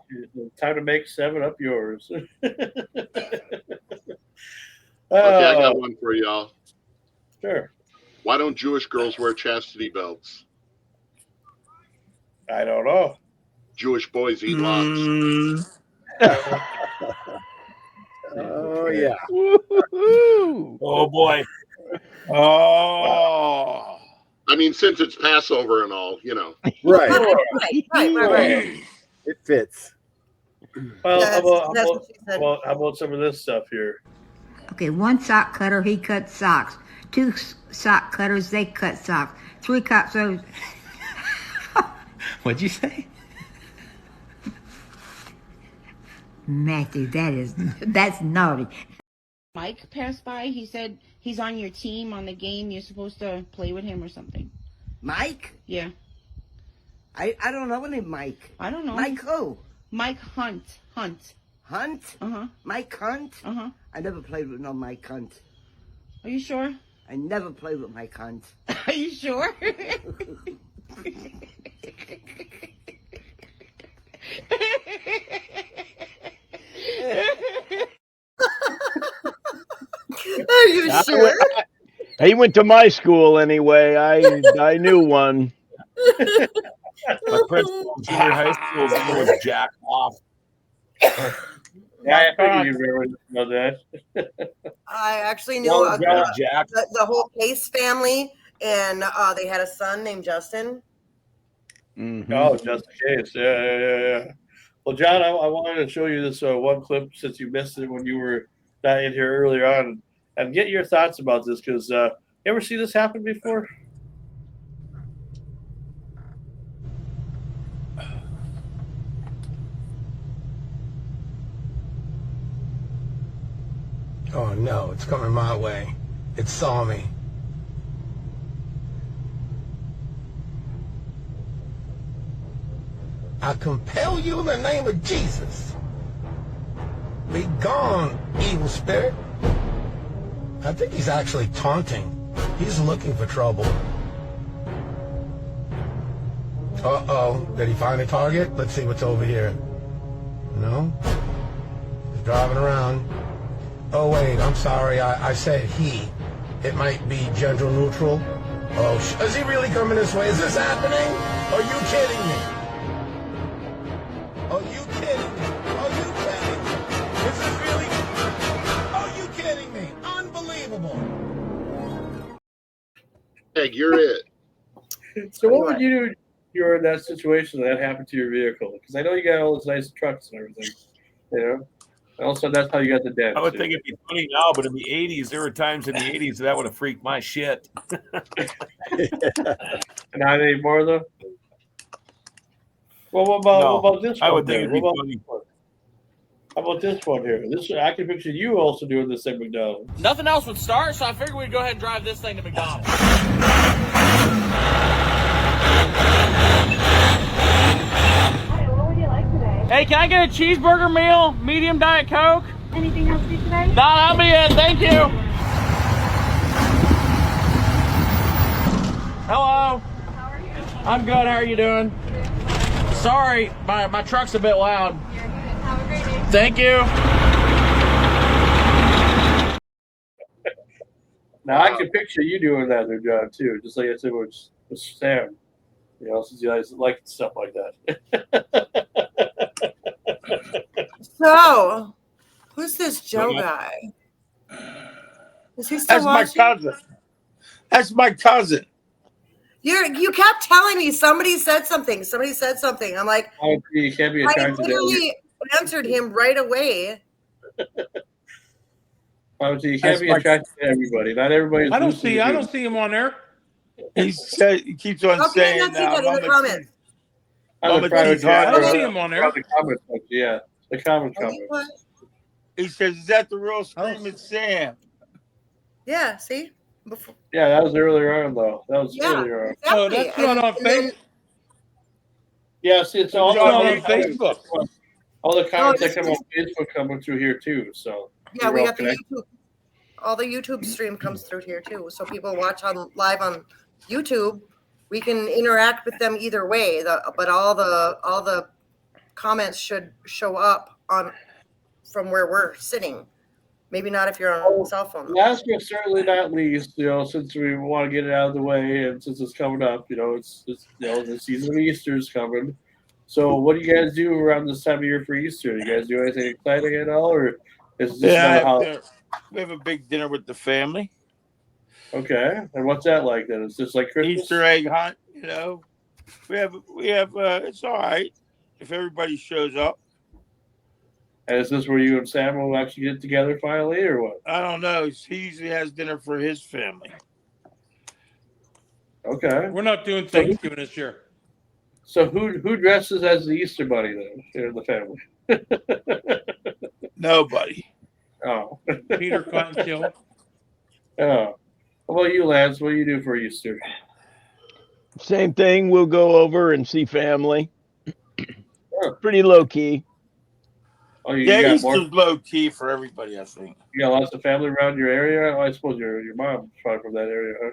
Time to make 7 up yours. Okay, I got one for y'all. Sure. Why don't Jewish girls wear chastity belts? I don't know. Jewish boys eat locks. Oh yeah. Oh boy. Oh. I mean, since it's Passover and all, you know. Right. Right. It fits. Well, Yeah, that's what she said. how about some of this stuff here? Okay, one sock cutter, he cuts socks. Two sock cutters, they cut socks. Three cutters. What'd you say? Matthew, that's naughty. Mike passed by. He said he's on your team on the game. You're supposed to play with him or something. Mike? Yeah. I don't know any Mike. I don't know. Mike who? Mike Hunt. Hunt? Uh-huh. Mike Hunt? Uh-huh. I never played with no Mike Hunt. Are you sure? I never played with Mike Hunt. Are you sure? Are you sure? He went to my school anyway. I knew one. My principal in junior high school's name was Jack Off. Yeah, I figured you remember that. I actually knew Well, Jack. the whole Case family, and they had a son named Justin. Oh, just in case. Yeah. Well, John, I wanted to show you this one clip since you missed it when you were not in here earlier on, and get your thoughts about this because you ever see this happen before? Oh no, it's coming my way. It saw me. I compel you in the name of Jesus. Be gone, evil spirit. I think he's actually taunting. He's looking for trouble. Uh-oh. Did he find a target? Let's see what's over here. No? He's driving around. Oh, wait, I'm sorry. I said he. It might be gender neutral. Oh, is he really coming this way? Is this happening? Are you kidding me? Are you kidding me? Are you kidding me? Is this really? Are you kidding me? Unbelievable. Egg, you're it. So what would you do if you were in that situation that happened to your vehicle? Because I know you got all those nice trucks and everything, you know? And also, that's how you got the dent. I would think it'd be funny now, but in the 80s, there were times in the 80s that would have freaked my shit. Not anymore, though? Well, what about this one? I would think it'd be What funny. How about this one here? I can picture you also doing this at McDonald's. Nothing else would start, so I figured we'd go ahead and drive this thing to McDonald's. Hey, can I get a cheeseburger meal, medium Diet Coke? Anything else for you today? No, that'll be it. Thank you. Hello. How are you? I'm good. How are you doing? Sorry, my truck's a bit loud. You're good. Have a great day. Thank you. Now, I can picture you doing that there, John, too, just like I said with Sam. You know, since you guys like stuff like that. So, who's this Joe guy? Is he still That's my watching? cousin. That's my cousin. You kept telling me somebody said something. Somebody said something. I'm like, You can't be I attracted to literally answered him right away. You can't be attracted to everybody. Not everybody. I don't see him on there. He keeps on How can I saying not see that in the Mama comments? On the private chat, I don't see him on there. The comment section, yeah. The comment. He says, "Is that the real Screaming Sam?" Yeah, see? Before. Yeah, that was earlier on, though. That was Yeah, earlier on. exactly. Oh, that's not on Facebook. Yeah, see, it's all It's not on Facebook. All the comments that this come is- on Facebook coming through here too. So Yeah, we're we all got the connected. YouTube. All the YouTube stream comes through here too. So people watch live on YouTube. We can interact with them either way. But all the comments should show up on from where we're sitting. Maybe not if you're on a cell phone. Last but certainly not least, since we want to get it out of the way, and since it's coming up, it's the season of Easter is coming. So, what do you guys do around this time of year for Easter? Do you guys do anything exciting at all, or is this another holiday? We have a big dinner with the family. Okay, and what's that like then? It's just like Christmas? Easter egg hunt. We have. It's all right if everybody shows up. And is this where you and Sam will actually get together finally, or what? I don't know. He usually has dinner for his family. Okay. We're not doing Thanksgiving this year. So who dresses as the Easter Bunny then in the family? Nobody. Oh. Peter Cottontail. Oh. How about you, Lance? What do you do for Easter? Same thing. We'll go over and see family. Pretty low key. Oh, you got Easter's more? low key for everybody, I think. You got lots of family around your area? Oh, I suppose your mom's probably from that area, huh?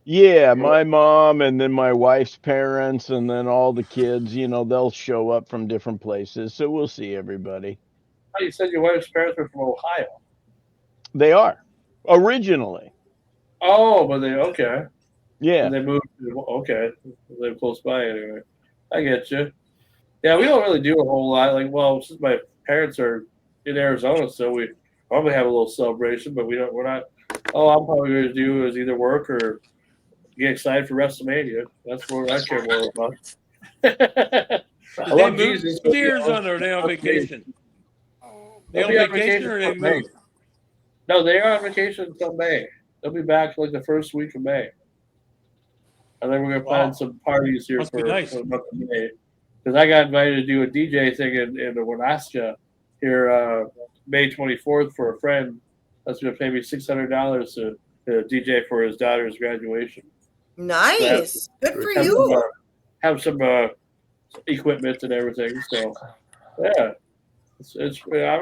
Yeah, my mom and then my wife's parents and then all the kids, they'll show up from different places. So we'll see everybody. Oh, you said your wife's parents were from Ohio. They are originally. Oh, but okay. Yeah. And they moved okay. They live close by anyway. I get you. Yeah, we don't really do a whole lot. Since my parents are in Arizona, so we probably have a little celebration, but we're not. All I'm probably going to do is either work or get excited for WrestleMania. That's what I care more about. I love Jesus. To Arizona, or are they on vacation? They on vacation or they move? No, they are on vacation until May. They'll be back the first week of May. And then we're going to plan some parties here for the month of May. Because I got invited to do a DJ thing in Alaska here May 24th for a friend that's going to pay me $600 to DJ for his daughter's graduation. Nice. Good for you. Have some equipment and everything. So, yeah.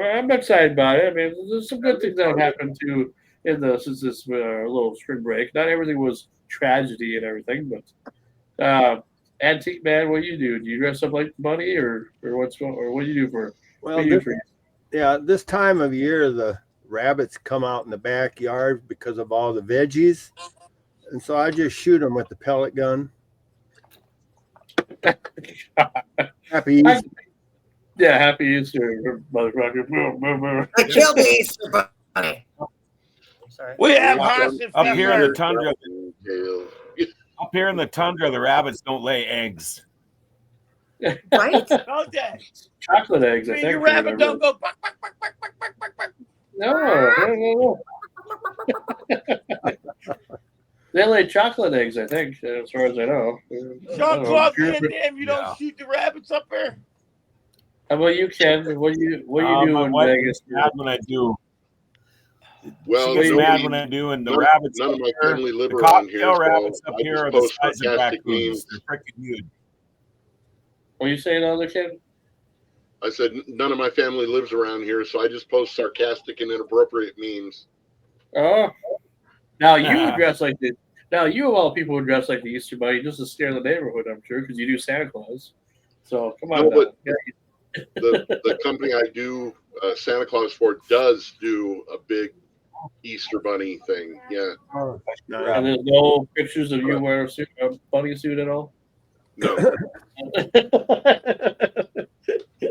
I'm excited about it. I mean, there's some good things that happened too since this little spring break. Not everything was tragedy and everything, but Antique Man, what do you do? Do you dress up like the bunny, or what do you do for? This time of year the rabbits come out in the backyard because of all the veggies, and so I just shoot them with the pellet gun. Happy Easter. Yeah, happy Easter, motherfucker. I killed the Easter bunny. Sorry. We have up here in the tundra. Up here in the tundra, the rabbits don't lay eggs. Right? Okay. Chocolate eggs, I think. Your rabbit don't go. No. They lay chocolate eggs, I think, as far as I know. Jean-Claude Van Damme, you don't shoot the rabbits up there? How about you, Ken? What do you do in Vegas? Mad when I do. Well, she gets mad when I do, and the rabbits. None of my family live the around here. cocktail rabbits So up I here just are the post size of sarcastic raccoons. memes. They're freaking huge. What are you saying, other Ken? I said none of my family lives around here, so I just post sarcastic and inappropriate memes. Oh, now you would dress like the. Now you of all people would dress like the Easter Bunny just to scare the neighborhood, I'm sure, because you do Santa Claus. So come on. No, but the company I do Santa Claus for does do a big Easter Bunny thing. Yeah. And there's no pictures of you wearing a bunny suit at all? No.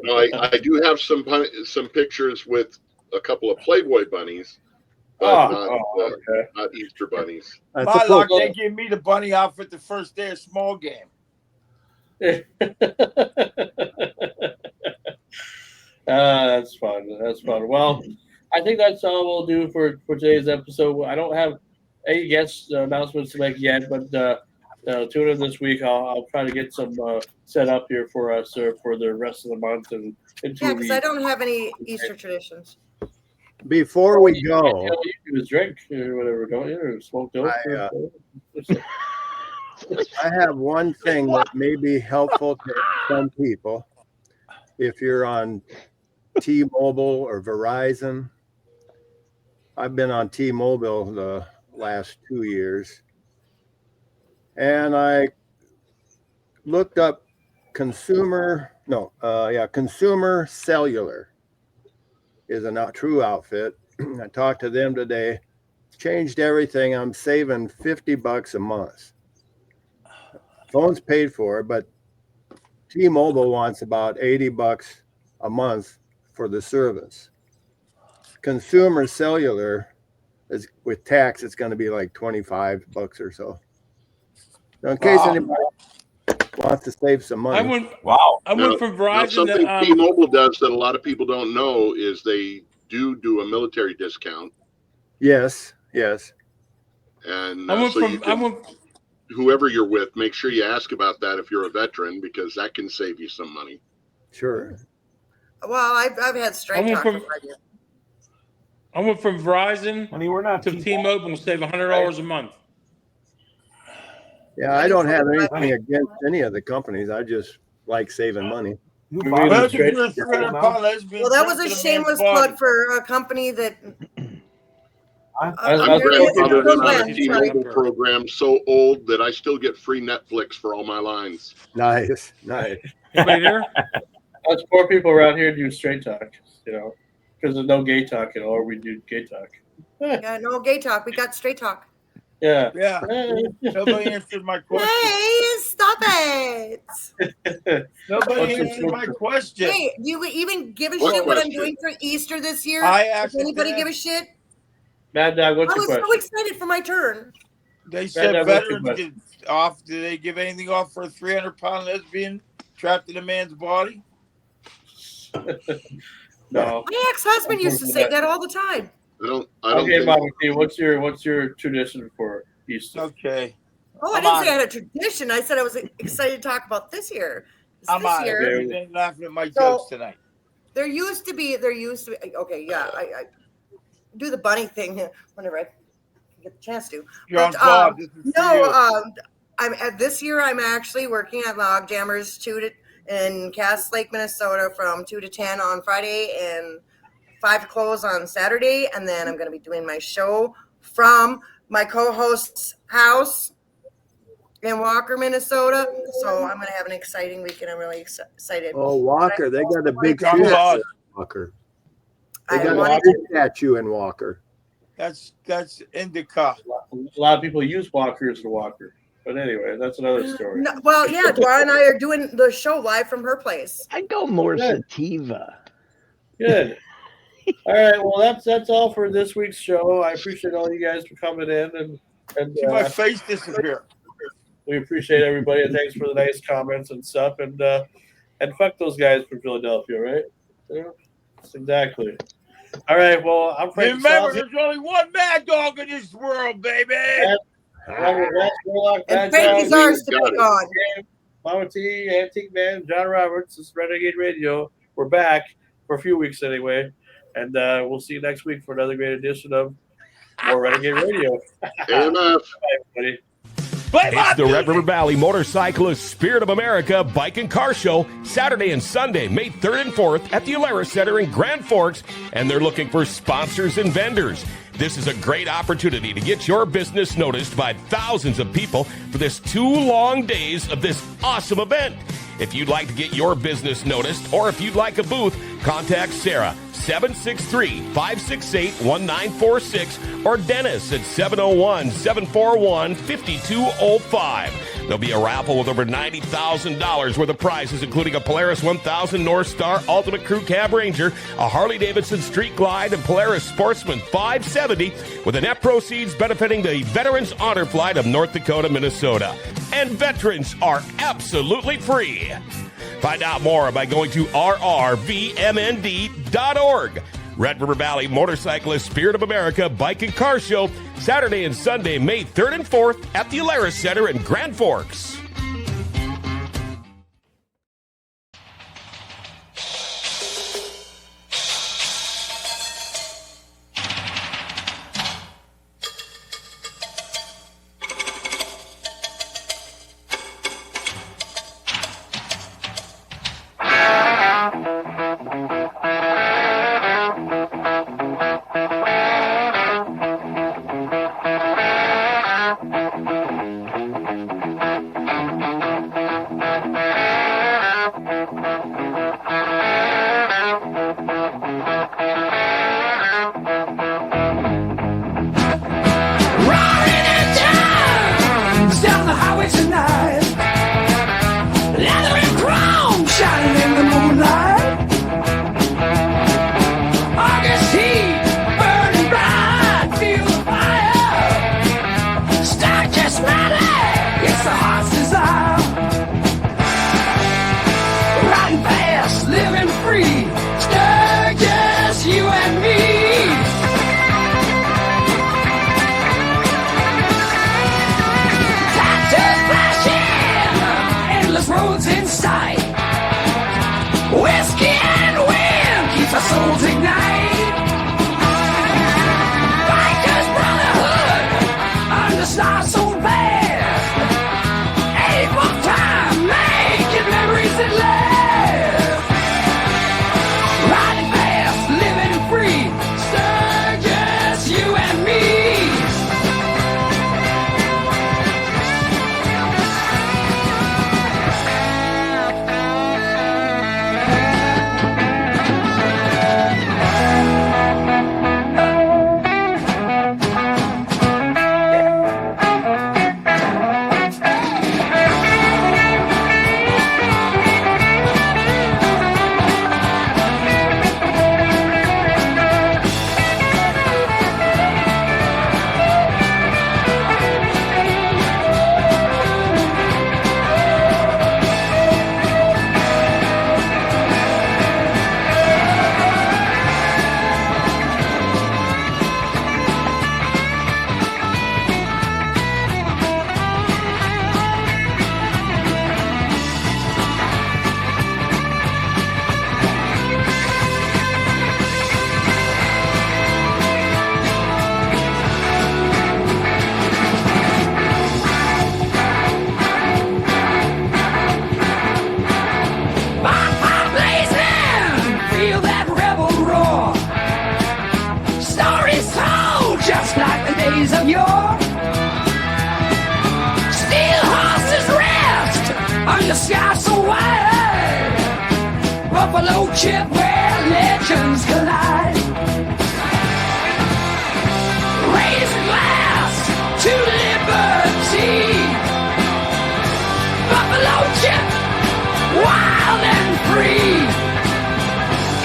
No, I do have some pictures with a couple of Playboy bunnies, but not Easter bunnies. My luck, they gave me the bunny outfit the first day of small game. That's fun. That's fun. Well, I think that's all we'll do for today's episode. I don't have any guest announcements to make yet, but tune in this week. I'll try to get some set up here for us for the rest of the month and into because I don't have any Easter traditions. Before we go, you do is drink or whatever, don't you? Or smoke dope. I have one thing that may be helpful to some people. If you're on T-Mobile or Verizon, I've been on T-Mobile the last 2 years, and I looked up Consumer Cellular is a not true outfit, I talked to them today. Changed everything. I'm saving $50 a month. Phone's paid for, but T-Mobile wants about $80 a month for the service. Consumer cellular is with tax, it's going to be like $25 or so. So in case anybody wants to save some money. I went from Now, Verizon something to T-Mobile does that a lot of people don't know is they do a military discount. Yes. And I went so from I went whoever you're with, make sure you ask about that if you're a veteran, because that can save you some money. Sure. Well, I've had straight talk for 5 years. I went from Verizon we're not to T-Mobile and save $100 a month. Yeah, I don't have anything against any of the companies. I just like saving money. Well, that was a shameless plug for a company that. I'm grandfathered in on a T-Mobile program so old that I still get free Netflix for all my lines. Nice. Anybody there? Us poor people around here do straight talk, because there's no gay talk, or we do gay talk. Yeah, no gay talk. We got straight talk. Yeah. Nobody answered my question. Hey, stop it! Nobody answered my question. Hey, do you even give a What shit what I'm question? doing for Easter this year? I Does asked anybody them. give a shit? Mad Dog, what's I your was question? so excited for my turn. They said Brad, what's your veterans get off. Do they give anything off for a 300-pound lesbian trapped in a man's body? No. My ex-husband used to say that all the time. I don't Okay, think Mama T, what's your tradition for Easter? Okay. Oh, I didn't say I had a tradition. I said I was excited to talk about this year. I'm out of year, here. You ain't laughing at my jokes tonight. There used to be. Okay, yeah, I do the bunny thing whenever I get the chance to. John But, Bob, this is for you. I'm this year. I'm actually working at Log Jammers in Cass Lake, Minnesota, from 2 to 10 on Friday and 5 to close on Saturday, and then I'm going to be doing my show from my co-host's house in Walker, Minnesota. So I'm going to have an exciting weekend. I'm really excited. Oh, Walker, they got a big John fish Bob. in Walker. They got a big statue in Walker. That's indica. A lot of people use walkers to walker. But anyway, that's another story. No, well, yeah, Dwara and I are doing the show live from her place. I go more sativa. Good. All right. Well, that's all for this week's show. I appreciate all you guys for coming in and See my face disappear. We appreciate everybody, and thanks for the nice comments and stuff. And fuck those guys from Philadelphia, right? Yeah, exactly. All right. Well, I'm Frank. Remember, there's only one Mad Dog in this world, baby. And Frankie's ours to pick on. Mama T, Antique Man, John Roberts. This is Renegade Radio. We're back for a few weeks anyway, and we'll see you next week for another great edition of more Renegade Radio. AMF. Bye, everybody. It's the Red River Valley Motorcyclist Spirit of America Bike and Car Show, Saturday and Sunday, May 3rd and 4th at the Alara Center in Grand Forks, and they're looking for sponsors and vendors. This is a great opportunity to get your business noticed by thousands of people for this 2 long days of this awesome event. If you'd like to get your business noticed, or if you'd like a booth, contact Sarah, 763-568-1946, or Dennis at 701-741-5205. There'll be a raffle with over $90,000 worth of prizes, including a Polaris 1000 North Star Ultimate Crew Cab Ranger, a Harley-Davidson Street Glide, and Polaris Sportsman 570, with the net proceeds benefiting the Veterans Honor Flight of North Dakota, Minnesota. And veterans are absolutely free. Find out more by going to rrvmnd.org. Red River Valley Motorcyclist Spirit of America Bike and Car Show, Saturday and Sunday, May 3rd and 4th at the Alara Center in Grand Forks. fly so fast. Ain't for time, making memories that last. Riding fast, living free, Sturgis, you and me. Just like the days of yore. Steel horses rest on the sky so wide. Buffalo chip where legends collide. Raise a glass to liberty. Buffalo chip, wild and free.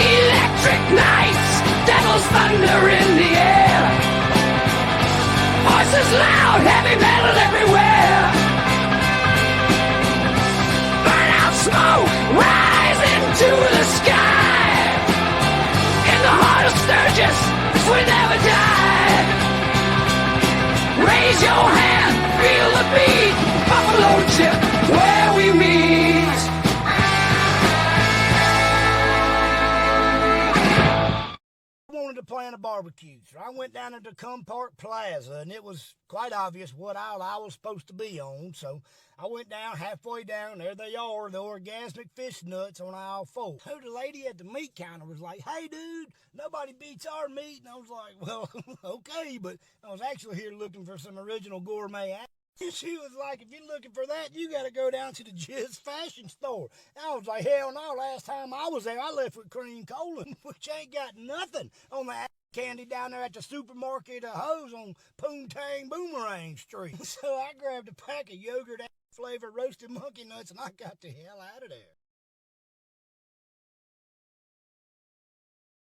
Electric nights, devil's thunder in the air. Voices loud, heavy metal everywhere. Burn out smoke, rising to the sky. In the heart of Sturgis, we never die. Raise your hand, feel the beat. Buffalo chip, where we meet. Wanted to plan a barbecue, so I went down to Cum Park Plaza, and it was quite obvious what aisle I was supposed to be on, so I went down, halfway down, there they are, the orgasmic fish nuts on aisle 4. So the lady at the meat counter was like, "Hey dude, nobody beats our meat," and I was like, "Well, okay, but I was actually here looking for some original gourmet." And she was like, "If you're looking for that, you got to go down to the Jizz Fashion Store." And I was like, "Hell no, last time I was there, I left with cream cola, which ain't got nothing on the candy down there at the supermarket hose on Poontang Boomerang Street." So I grabbed a pack of yogurt flavor roasted monkey nuts and I got the hell out of there.